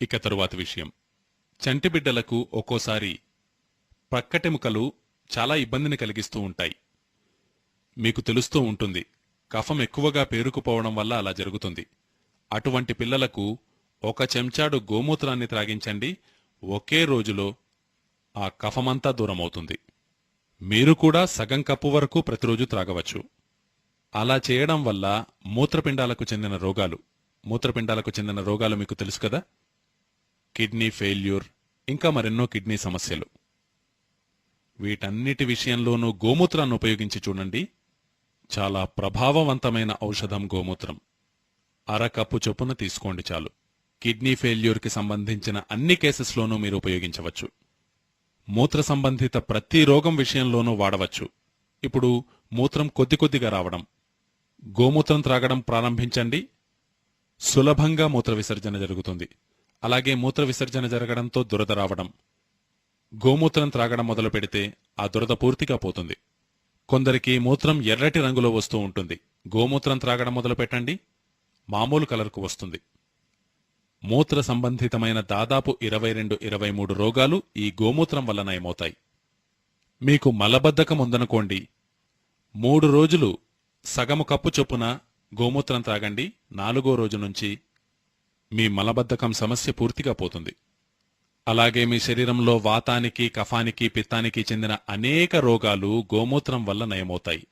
ఇక తరువాతి విషయం, చంటి బిడ్డలకు ఒక్కోసారి ప్రక్కటెముకలు చాలా ఇబ్బందిని కలిగిస్తూ ఉంటాయి. మీకు తెలుస్తూ ఉంటుంది, కఫం ఎక్కువగా పేరుకుపోవడం వల్ల అలా జరుగుతుంది. అటువంటి పిల్లలకు 1 చెంచాడు గోమూత్రాన్ని త్రాగించండి, ఒకే రోజులో ఆ కఫమంతా దూరమవుతుంది. మీరు కూడా సగం కప్పు వరకు ప్రతిరోజు త్రాగవచ్చు. అలా చేయడం వల్ల మూత్రపిండాలకు చెందిన రోగాలు మీకు తెలుసు కదా, కిడ్నీ ఫెయిల్యూర్, ఇంకా మరెన్నో కిడ్నీ సమస్యలు. వీటన్నిటి విషయంలోనూ గోమూత్రాన్ని ఉపయోగించి చూడండి. చాలా ప్రభావవంతమైన ఔషధం గోమూత్రం. 1/2 కప్పు చొప్పున తీసుకోండి చాలు. కిడ్నీ ఫెయిల్యూర్కి సంబంధించిన అన్ని కేసెస్లోనూ మీరు ఉపయోగించవచ్చు. మూత్ర సంబంధిత ప్రతి రోగం విషయంలోనూ వాడవచ్చు. ఇప్పుడు మూత్రం కొద్దిగా రావడం, గోమూత్రం త్రాగడం ప్రారంభించండి. సులభంగా మూత్ర విసర్జన జరుగుతుంది. అలాగే మూత్ర విసర్జన జరగడంతో దురద రావడం, గోమూత్రం త్రాగడం మొదలు పెడితే ఆ దురద పూర్తిగా పోతుంది. కొందరికి మూత్రం ఎర్రటి రంగులో వస్తూ ఉంటుంది. గోమూత్రం త్రాగడం మొదలు పెట్టండి, మామూలు కలర్కు వస్తుంది. మూత్ర సంబంధితమైన దాదాపు 22-23 రోగాలు ఈ గోమూత్రం వల్ల నయమవుతాయి. మీకు మలబద్ధకం ఉందనుకోండి, 3 రోజులు సగము కప్పు చొప్పున గోమూత్రం త్రాగండి. 4వ రోజు నుంచి మీ మలబద్ధకం సమస్య పూర్తిగా పోతుంది. అలాగే మీ శరీరంలో వాతానికి, కఫానికి, పిత్తానికి చెందిన అనేక రోగాలు గోమూత్రం వల్ల నయమవుతాయి.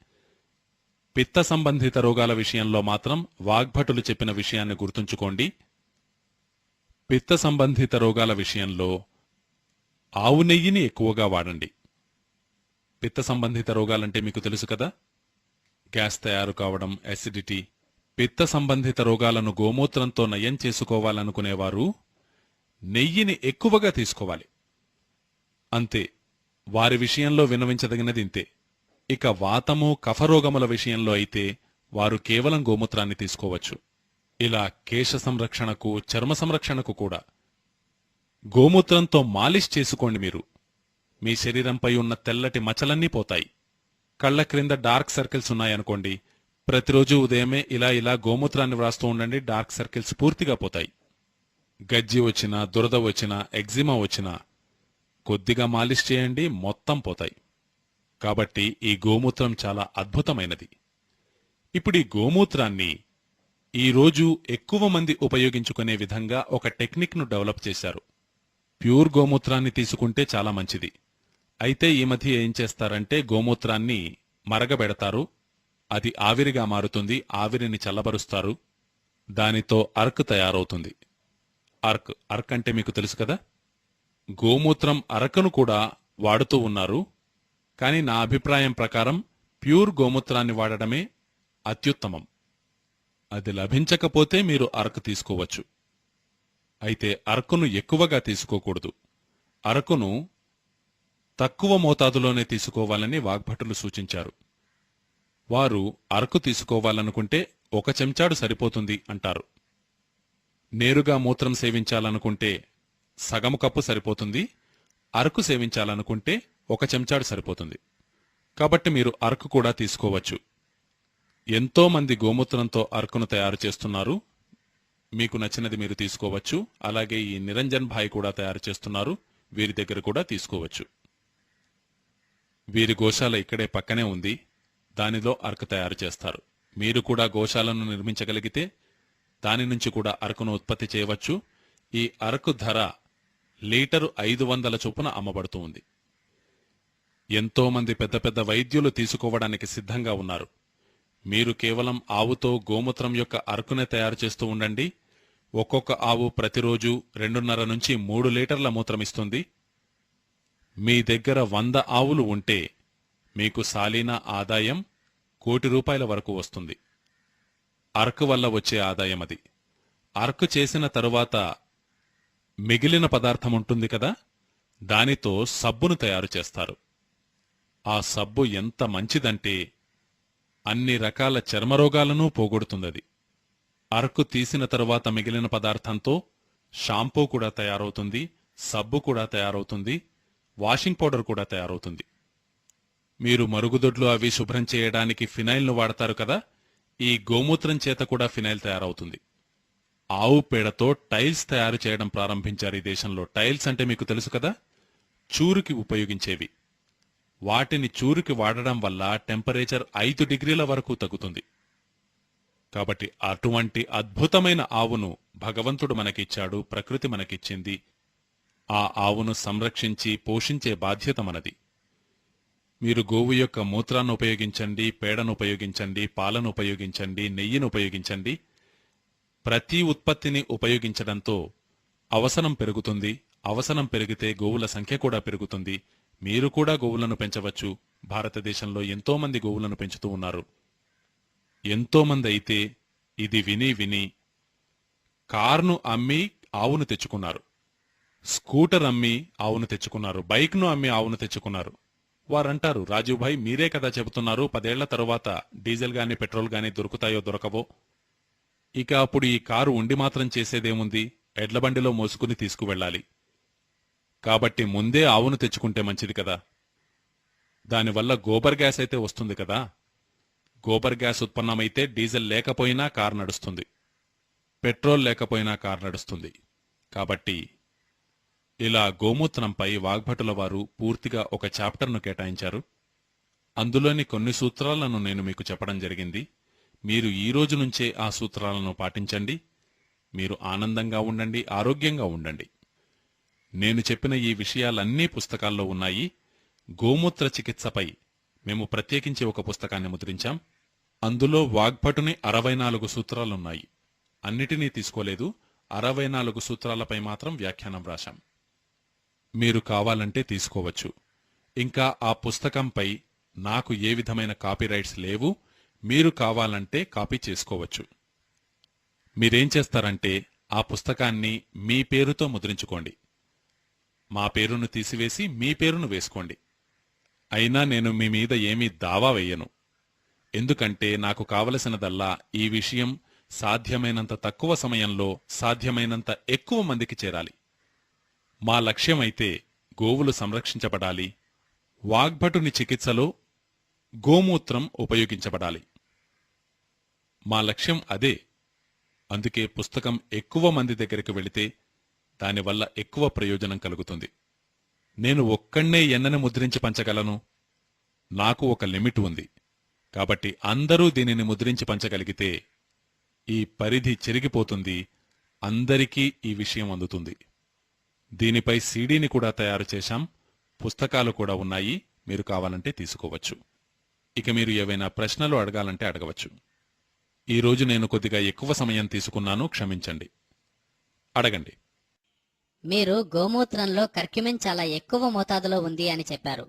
పిత్త సంబంధిత రోగాల విషయంలో మాత్రం వాగ్భటులు చెప్పిన విషయాన్ని గుర్తుంచుకోండి. పిత్త సంబంధిత రోగాల విషయంలో ఆవు నెయ్యిని ఎక్కువగా వాడండి. పిత్త సంబంధిత రోగాలంటే మీకు తెలుసు కదా, గ్యాస్ తయారు కావడం, యాసిడిటీ. పిత్త సంబంధిత రోగాలను గోమూత్రంతో నయం చేసుకోవాలనుకునేవారు నెయ్యిని ఎక్కువగా తీసుకోవాలి. అంతే, వారి విషయంలో విన్నవించదగినది ఇంతే. ఇక వాతము, కఫరోగముల విషయంలో అయితే వారు కేవలం గోమూత్రాన్ని తీసుకోవచ్చు. ఇలా కేశ సంరక్షణకు, చర్మ సంరక్షణకు కూడా గోమూత్రంతో మాలిష్ చేసుకోండి. మీరు మీ శరీరంపై ఉన్న తెల్లటి మచ్చలన్నీ పోతాయి. కళ్ల క్రింద డార్క్ సర్కిల్స్ ఉన్నాయనుకోండి, ప్రతిరోజు ఉదయమే ఇలా గోమూత్రాన్ని వ్రాస్తూ ఉండండి, డార్క్ సర్కిల్స్ పూర్తిగా పోతాయి. గజ్జి వచ్చినా, దురద వచ్చినా, ఎగ్జిమా వచ్చినా కొద్దిగా మాలిష్ చేయండి, మొత్తం పోతాయి. కాబట్టి ఈ గోమూత్రం చాలా అద్భుతమైనది. ఇప్పుడు ఈ గోమూత్రాన్ని ఈరోజు ఎక్కువ మంది ఉపయోగించుకునే విధంగా ఒక టెక్నిక్ను డెవలప్ చేశారు. ప్యూర్ గోమూత్రాన్ని తీసుకుంటే చాలా మంచిది. అయితే ఈ మధ్య ఏం చేస్తారంటే గోమూత్రాన్ని మరగబెడతారు, అది ఆవిరిగా మారుతుంది, ఆవిరిని చల్లబరుస్తారు, దానితో అర్క్ తయారవుతుంది. అర్క్ అంటే మీకు తెలుసు కదా, గోమూత్రం అరకను కూడా వాడుతూ ఉన్నారు. కానీ నా అభిప్రాయం ప్రకారం ప్యూర్ గోమూత్రాన్ని వాడడమే అత్యుత్తమం. అది లభించకపోతే మీరు అరకు తీసుకోవచ్చు. అయితే అరకును ఎక్కువగా తీసుకోకూడదు. అరకును తక్కువ మోతాదులోనే తీసుకోవాలని వాగ్భటులు సూచించారు. వారు అరకు తీసుకోవాలనుకుంటే 1 చెంచాడు సరిపోతుంది అంటారు. నేరుగా మూత్రం సేవించాలనుకుంటే సగము కప్పు సరిపోతుంది. అరకు సేవించాలనుకుంటే 1 చెంచాడు సరిపోతుంది. కాబట్టి మీరు అరకు కూడా తీసుకోవచ్చు. ఎంతో మంది గోమూత్రంతో అరకును తయారు చేస్తున్నారు. మీకు నచ్చినది మీరు తీసుకోవచ్చు. అలాగే ఈ నిరంజన్ భాయ్ కూడా తయారు చేస్తున్నారు, వీరి దగ్గర కూడా తీసుకోవచ్చు. వీరి గోశాల ఇక్కడే పక్కనే ఉంది, దానిలో అరకు తయారు చేస్తారు. మీరు కూడా గోశాలను నిర్మించగలిగితే దాని నుంచి కూడా అరకును ఉత్పత్తి చేయవచ్చు. ఈ అరకు ధర లీటరు 500 చొప్పున అమ్మబడుతూ ఉంది. ఎంతో మంది పెద్ద పెద్ద వైద్యులు తీసుకోవడానికి సిద్ధంగా ఉన్నారు. మీరు కేవలం ఆవుతో గోమూత్రం యొక్క అరకునే తయారు చేస్తూ ఉండండి. ఒక్కొక్క ఆవు ప్రతిరోజు 2.5 నుంచి 3 లీటర్ల మూత్రమిస్తుంది. మీ దగ్గర 100 ఆవులు ఉంటే మీకు సాలీనా ఆదాయం ₹1,00,00,000 వరకు వస్తుంది. అరకు వల్ల వచ్చే ఆదాయం అది. అరకు చేసిన తరువాత మిగిలిన పదార్థం ఉంటుంది కదా, దానితో సబ్బును తయారు చేస్తారు. ఆ సబ్బు ఎంత మంచిదంటే అన్ని రకాల చర్మరోగాలను పోగొడుతుందది. అరకు తీసిన తరువాత మిగిలిన పదార్థంతో షాంపూ కూడా తయారవుతుంది, సబ్బు కూడా తయారవుతుంది, వాషింగ్ పౌడర్ కూడా తయారవుతుంది. మీరు మరుగుదొడ్లు అవి శుభ్రం చేయడానికి ఫినైల్ను వాడతారు కదా, ఈ గోమూత్రం చేత కూడా ఫినైల్ తయారవుతుంది. ఆవు పేడతో టైల్స్ తయారు చేయడం ప్రారంభించారు ఈ దేశంలో. టైల్స్ అంటే మీకు తెలుసు కదా, చూరుకి ఉపయోగించేవి. వాటిని చూరుకి వాడడం వల్ల టెంపరేచర్ 5 డిగ్రీల వరకు తగ్గుతుంది. కాబట్టి అటువంటి అద్భుతమైన ఆవును భగవంతుడు మనకిచ్చాడు, ప్రకృతి మనకిచ్చింది. ఆ ఆవును సంరక్షించి పోషించే బాధ్యత మనది. మీరు గోవు యొక్క మూత్రాన్ని ఉపయోగించండి, పేడను ఉపయోగించండి, పాలను ఉపయోగించండి, నెయ్యిని ఉపయోగించండి. ప్రతి ఉత్పత్తిని ఉపయోగించడంతో అవసరం పెరుగుతుంది. అవసరం పెరిగితే గోవుల సంఖ్య కూడా పెరుగుతుంది. మీరు కూడా గోవులను పెంచవచ్చు. భారతదేశంలో ఎంతోమంది గోవులను పెంచుతూ ఉన్నారు. ఎంతోమంది అయితే ఇది విని విని కార్ను అమ్మి ఆవును తెచ్చుకున్నారు, స్కూటర్ అమ్మి ఆవును తెచ్చుకున్నారు, బైక్ను అమ్మి ఆవును తెచ్చుకున్నారు. వారంటారు, రాజీవ్ భాయ్ మీరే కదా చెబుతున్నారు 10 ఏళ్ల తరువాత డీజిల్ గాని పెట్రోల్ గాని దొరుకుతాయో దొరకవో, ఇక అప్పుడు ఈ కారు ఉండి మాత్రం చేసేదేముంది, ఎడ్లబండిలో మోసుకుని తీసుకువెళ్ళాలి. కాబట్టి ముందే ఆవును తెచ్చుకుంటే మంచిది కదా. దానివల్ల గోబర్ గ్యాస్ అయితే వస్తుంది కదా. గోబర్ గ్యాస్ ఉత్పన్నమైతే డీజిల్ లేకపోయినా కారు నడుస్తుంది, పెట్రోల్ లేకపోయినా కారు నడుస్తుంది. కాబట్టి ఇలా గోమూత్రంపై వాగ్భటుల వారు పూర్తిగా ఒక చాప్టర్ను కేటాయించారు. అందులోని కొన్ని సూత్రాలను నేను మీకు చెప్పడం జరిగింది. మీరు ఈ రోజు నుంచే ఆ సూత్రాలను పాటించండి. మీరు ఆనందంగా ఉండండి, ఆరోగ్యంగా ఉండండి. నేను చెప్పిన ఈ విషయాలన్నీ పుస్తకాల్లో ఉన్నాయి. గోమూత్ర చికిత్సపై మేము ప్రత్యేకించి ఒక పుస్తకాన్ని ముద్రించాం. అందులో వాగ్భటుని 64 సూత్రాలున్నాయి. అన్నిటినీ తీసుకోలేదు, 64 సూత్రాలపై మాత్రం వ్యాఖ్యానం రాశాం. మీరు కావాలంటే తీసుకోవచ్చు. ఇంకా ఆ పుస్తకంపై నాకు ఏ విధమైన కాపీరైట్స్ లేవు. మీరు కావాలంటే కాపీ చేసుకోవచ్చు. మీరేం చేస్తారంటే ఆ పుస్తకాన్ని మీ పేరుతో ముద్రించుకోండి. మా పేరును తీసివేసి మీ పేరును వేసుకోండి. అయినా నేను మీ మీద ఏమీ దావా వేయను. ఎందుకంటే నాకు కావలసినదల్లా ఈ విషయం సాధ్యమైనంత తక్కువ సమయంలో సాధ్యమైనంత ఎక్కువ మందికి చేరాలి. మా లక్ష్యమైతే గోవులు సంరక్షించబడాలి, వాగ్భటుని చికిత్సలో గోమూత్రం ఉపయోగించబడాలి. మా లక్ష్యం అదే. అందుకే పుస్తకం ఎక్కువ మంది దగ్గరికి వెళితే దానివల్ల ఎక్కువ ప్రయోజనం కలుగుతుంది. నేను ఒక్కణ్ణే ఎన్నని ముద్రించి పంచగలను. నాకు ఒక లిమిట్ ఉంది. కాబట్టి అందరూ దీనిని ముద్రించి పంచగలిగితే ఈ పరిధి చెరిగిపోతుంది, అందరికీ ఈ విషయం అందుతుంది. దీనిపై సీడీని కూడా తయారు చేశాం, పుస్తకాలు కూడా ఉన్నాయి. మీరు కావాలంటే తీసుకోవచ్చు. ఇక మీరు ఏవైనా ప్రశ్నలు అడగాలంటే అడగవచ్చు. ఈరోజు నేను కొద్దిగా ఎక్కువ సమయం తీసుకున్నాను, క్షమించండి. అడగండి. మీరు గోమూత్రంలో కర్క్యుమిన్ చాలా ఎక్కువ మోతాదులో ఉంది అని చెప్పారు.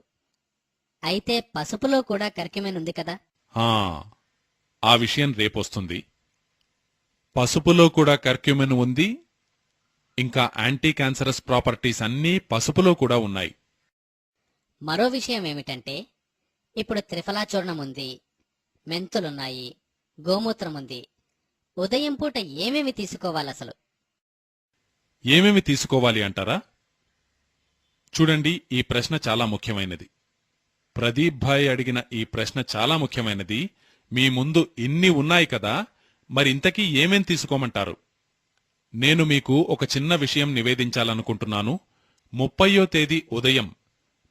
అయితే పసుపులో కూడా కర్క్యుమిన్ ఉంది కదా? ఆ విషయం రేపొస్తుంది. పసుపులో కూడా కర్క్యుమిన్ ఉంది. ఇంకా యాంటీ క్యాన్సరస్ ప్రాపర్టీస్ అన్నీ పసుపులో కూడా ఉన్నాయి. మరో విషయం ఏమిటంటే, ఇప్పుడు త్రిఫలా చూర్ణం ఉంది, మెంతులున్నాయి, గోమూత్రం ఉంది. ఉదయం పూట ఏమేమి తీసుకోవాలసలు? ఏమేమి తీసుకోవాలి అంటారా? చూడండి, ఈ ప్రశ్న చాలా ముఖ్యమైనది. ప్రదీప్ భాయ్ అడిగిన ఈ ప్రశ్న చాలా ముఖ్యమైనది. మీ ముందు ఇన్ని ఉన్నాయి కదా, మరింతకీ ఏమేం తీసుకోమంటారు? నేను మీకు ఒక చిన్న విషయం నివేదించాలనుకుంటున్నాను. 30వ తేదీ ఉదయం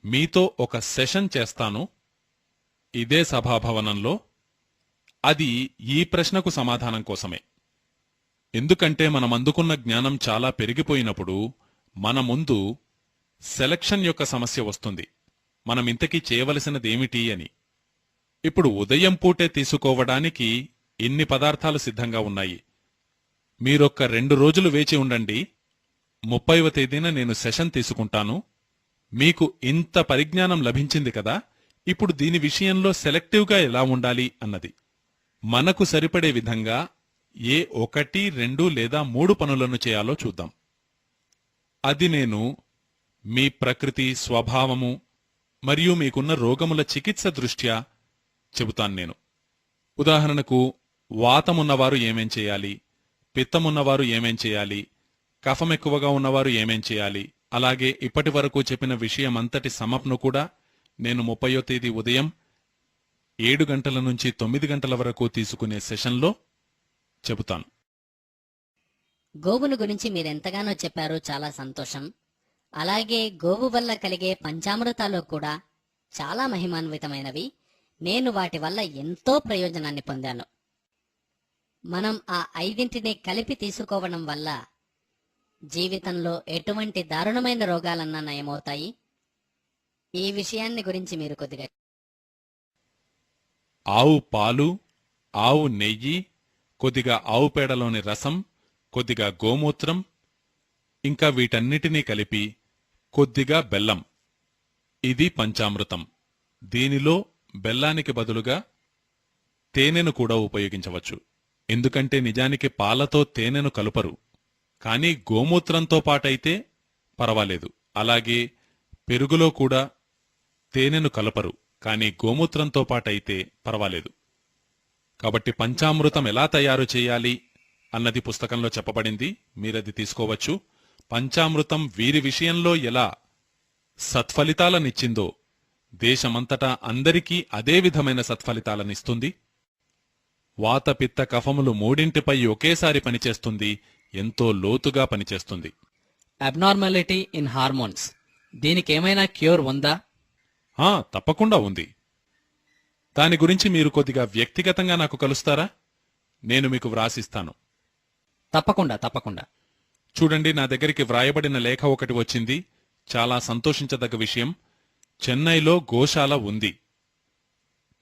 మీతో ఒక సెషన్ చేస్తాను ఇదే సభాభవనంలో. అది ఈ ప్రశ్నకు సమాధానం కోసమే. ఎందుకంటే మనం అందుకున్న జ్ఞానం చాలా పెరిగిపోయినప్పుడు మన ముందు సెలక్షన్ యొక్క సమస్య వస్తుంది. మనమింతకీ చేయవలసినదేమిటి అని. ఇప్పుడు ఉదయం పూటే తీసుకోవడానికి ఇన్ని పదార్థాలు సిద్ధంగా ఉన్నాయి. మీరొక్క 2 రోజులు వేచి ఉండండి. 30వ తేదీన నేను సెషన్ తీసుకుంటాను. మీకు ఇంత పరిజ్ఞానం లభించింది కదా, ఇప్పుడు దీని విషయంలో సెలెక్టివ్గా ఎలా ఉండాలి అన్నది. మనకు సరిపడే విధంగా ఏ 1, 2 లేదా 3 పనులను చేయాలో చూద్దాం. అది నేను మీ ప్రకృతి స్వభావము మరియు మీకున్న రోగముల చికిత్స దృష్ట్యా చెబుతాను నేను. ఉదాహరణకు వాతమున్నవారు ఏమేం చేయాలి, పిత్తమున్నవారు ఏమేం చేయాలి, కఫం ఎక్కువగా ఉన్నవారు ఏమేం చేయాలి, అలాగే ఇప్పటి వరకు చెప్పిన విషయమంతటి సమప్ను కూడా నేను 30వ తేదీ ఉదయం 7 గంటల నుంచి 9 గంటల వరకు తీసుకునే సెషన్లో చెబుతాను. గోవును గురించి మీరెంతగానో చెప్పారు, చాలా సంతోషం. అలాగే గోవు వల్ల కలిగే పంచామృతాలు కూడా చాలా మహిమాన్వితమైనవి. నేను వాటి వల్ల ఎంతో ప్రయోజనాన్ని పొందాను. మనం ఆ 5ంటిని కలిపి తీసుకోవడం వల్ల జీవితంలో ఎటువంటి దారుణమైన రోగాలన్నా నయమవుతాయి. ఈ విషయాన్ని గురించి మీరు కొద్దిగా. ఆవు పాలు, ఆవు నెయ్యి, కొద్దిగా ఆవు పేడలోని రసం, కొద్దిగా గోమూత్రం, ఇంకా వీటన్నిటినీ కలిపి కొద్దిగా బెల్లం. ఇది పంచామృతం. దీనిలో బెల్లానికి బదులుగా తేనెను కూడా ఉపయోగించవచ్చు. ఎందుకంటే నిజానికి పాలతో తేనెను కలుపరు, కానీ గోమూత్రంతో పాటైతే పర్వాలేదు. అలాగే పెరుగులో కూడా తేనెను కలపరు, కానీ గోమూత్రంతో పాటైతే పర్వాలేదు. కాబట్టి పంచామృతం ఎలా తయారు చేయాలి అన్నది పుస్తకంలో చెప్పబడింది. మీరది తీసుకోవచ్చు. పంచామృతం వీరి విషయంలో ఎలా సత్ఫలితాలనిచ్చిందో దేశమంతటా అందరికీ అదే విధమైన సత్ఫలితాలనిస్తుంది. వాత పిత్త కఫములు 3పై ఒకేసారి పనిచేస్తుంది, ఎంతో లోతుగా పనిచేస్తుంది. అబ్నార్మాలిటీ ఇన్ హార్మోన్స్, దీనికేమైనా క్యూర్ ఉందా? తప్పకుండా ఉంది. దాని గురించి మీరు కొద్దిగా వ్యక్తిగతంగా నాకు కలుస్తారా? నేను మీకు వ్రాసిస్తాను. తప్పకుండా తప్పకుండా. చూడండి, నా దగ్గరికి వ్రాయబడిన లేఖ ఒకటి వచ్చింది. చాలా సంతోషించదగ్గ విషయం. చెన్నైలో గోశాల ఉంది.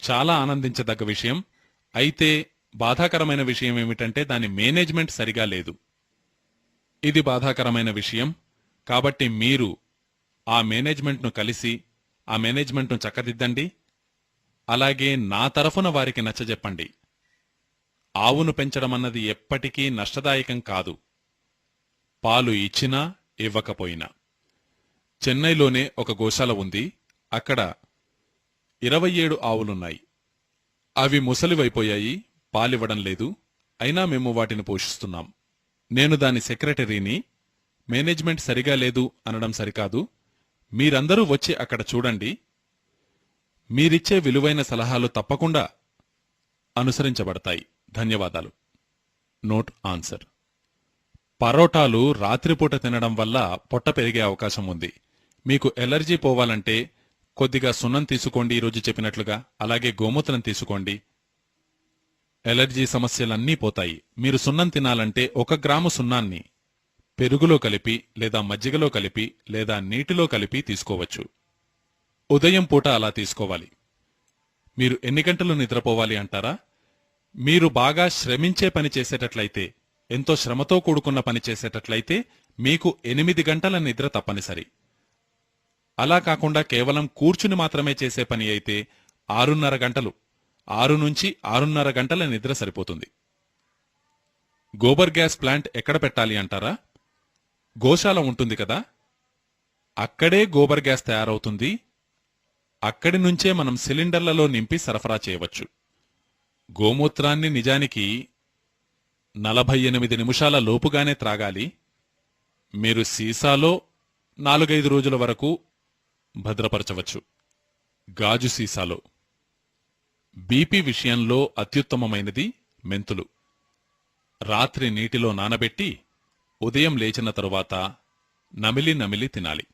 చాలా ఆనందించదగ్గ విషయం. అయితే బాధాకరమైన విషయం ఏమిటంటే దాని మేనేజ్మెంట్ సరిగా లేదు. ఇది బాధాకరమైన విషయం. కాబట్టి మీరు ఆ మేనేజ్మెంట్ను కలిసి ఆ మేనేజ్మెంట్ను చక్కదిద్దండి. అలాగే నా తరఫున వారికి నచ్చజెప్పండి. ఆవును పెంచడమన్నది ఎప్పటికీ నష్టదాయకం కాదు, పాలు ఇచ్చినా ఇవ్వకపోయినా. చెన్నైలోనే ఒక గోశాల ఉంది. అక్కడ 27 ఆవులున్నాయి. అవి ముసలివైపోయాయి, పాలివ్వడం లేదు. అయినా మేము వాటిని పోషిస్తున్నాం. నేను దాని సెక్రటరీని. మేనేజ్మెంట్ సరిగా లేదు అనడం సరికాదు. మీరందరూ వచ్చి అక్కడ చూడండి. మీరిచ్చే విలువైన సలహాలు తప్పకుండా అనుసరించబడతాయి. ధన్యవాదాలు. Note answer. పరోటాలు రాత్రిపూట తినడం వల్ల పొట్ట పెరిగే అవకాశం ఉంది. మీకు ఎలర్జీ పోవాలంటే కొద్దిగా సున్నం తీసుకోండి, ఈరోజు చెప్పినట్లుగా. అలాగే గోమూత్రం తీసుకోండి. ఎలర్జీ సమస్యలన్నీ పోతాయి. మీరు సున్నం తినాలంటే 1 గ్రాము సున్నాన్ని పెరుగులో కలిపి లేదా మజ్జిగలో కలిపి లేదా నీటిలో కలిపి తీసుకోవచ్చు. ఉదయం పూట అలా తీసుకోవాలి. మీరు ఎన్ని గంటలు నిద్రపోవాలి అంటారా? మీరు బాగా శ్రమించే పని చేసేటట్లయితే, ఎంతో శ్రమతో కూడుకున్న పని చేసేటట్లయితే మీకు 8 గంటల నిద్ర తప్పనిసరి. అలా కాకుండా కేవలం కూర్చుని మాత్రమే చేసే పని అయితే 6:30 గంటలు, 6 నుంచి 6:30 గంటల నిద్ర సరిపోతుంది. గోబర్ గ్యాస్ ప్లాంట్ ఎక్కడ పెట్టాలి అంటారా? గోశాల ఉంటుంది కదా, అక్కడే గోబర్ గ్యాస్ తయారవుతుంది. అక్కడి నుంచే మనం సిలిండర్లలో నింపి సరఫరా చేయవచ్చు. గోమూత్రాన్ని నిజానికి 48 నిమిషాల లోపుగానే త్రాగాలి. మీరు సీసాలో 4-5 రోజుల వరకు భద్రపరచవచ్చు. గాజు సీసాలో. బీపీ విషయంలో అత్యుత్తమమైనది మెంతులు. రాత్రి నీటిలో నానబెట్టి ఉదయం లేచిన తరువాత నమిలి నమిలి తినాలి.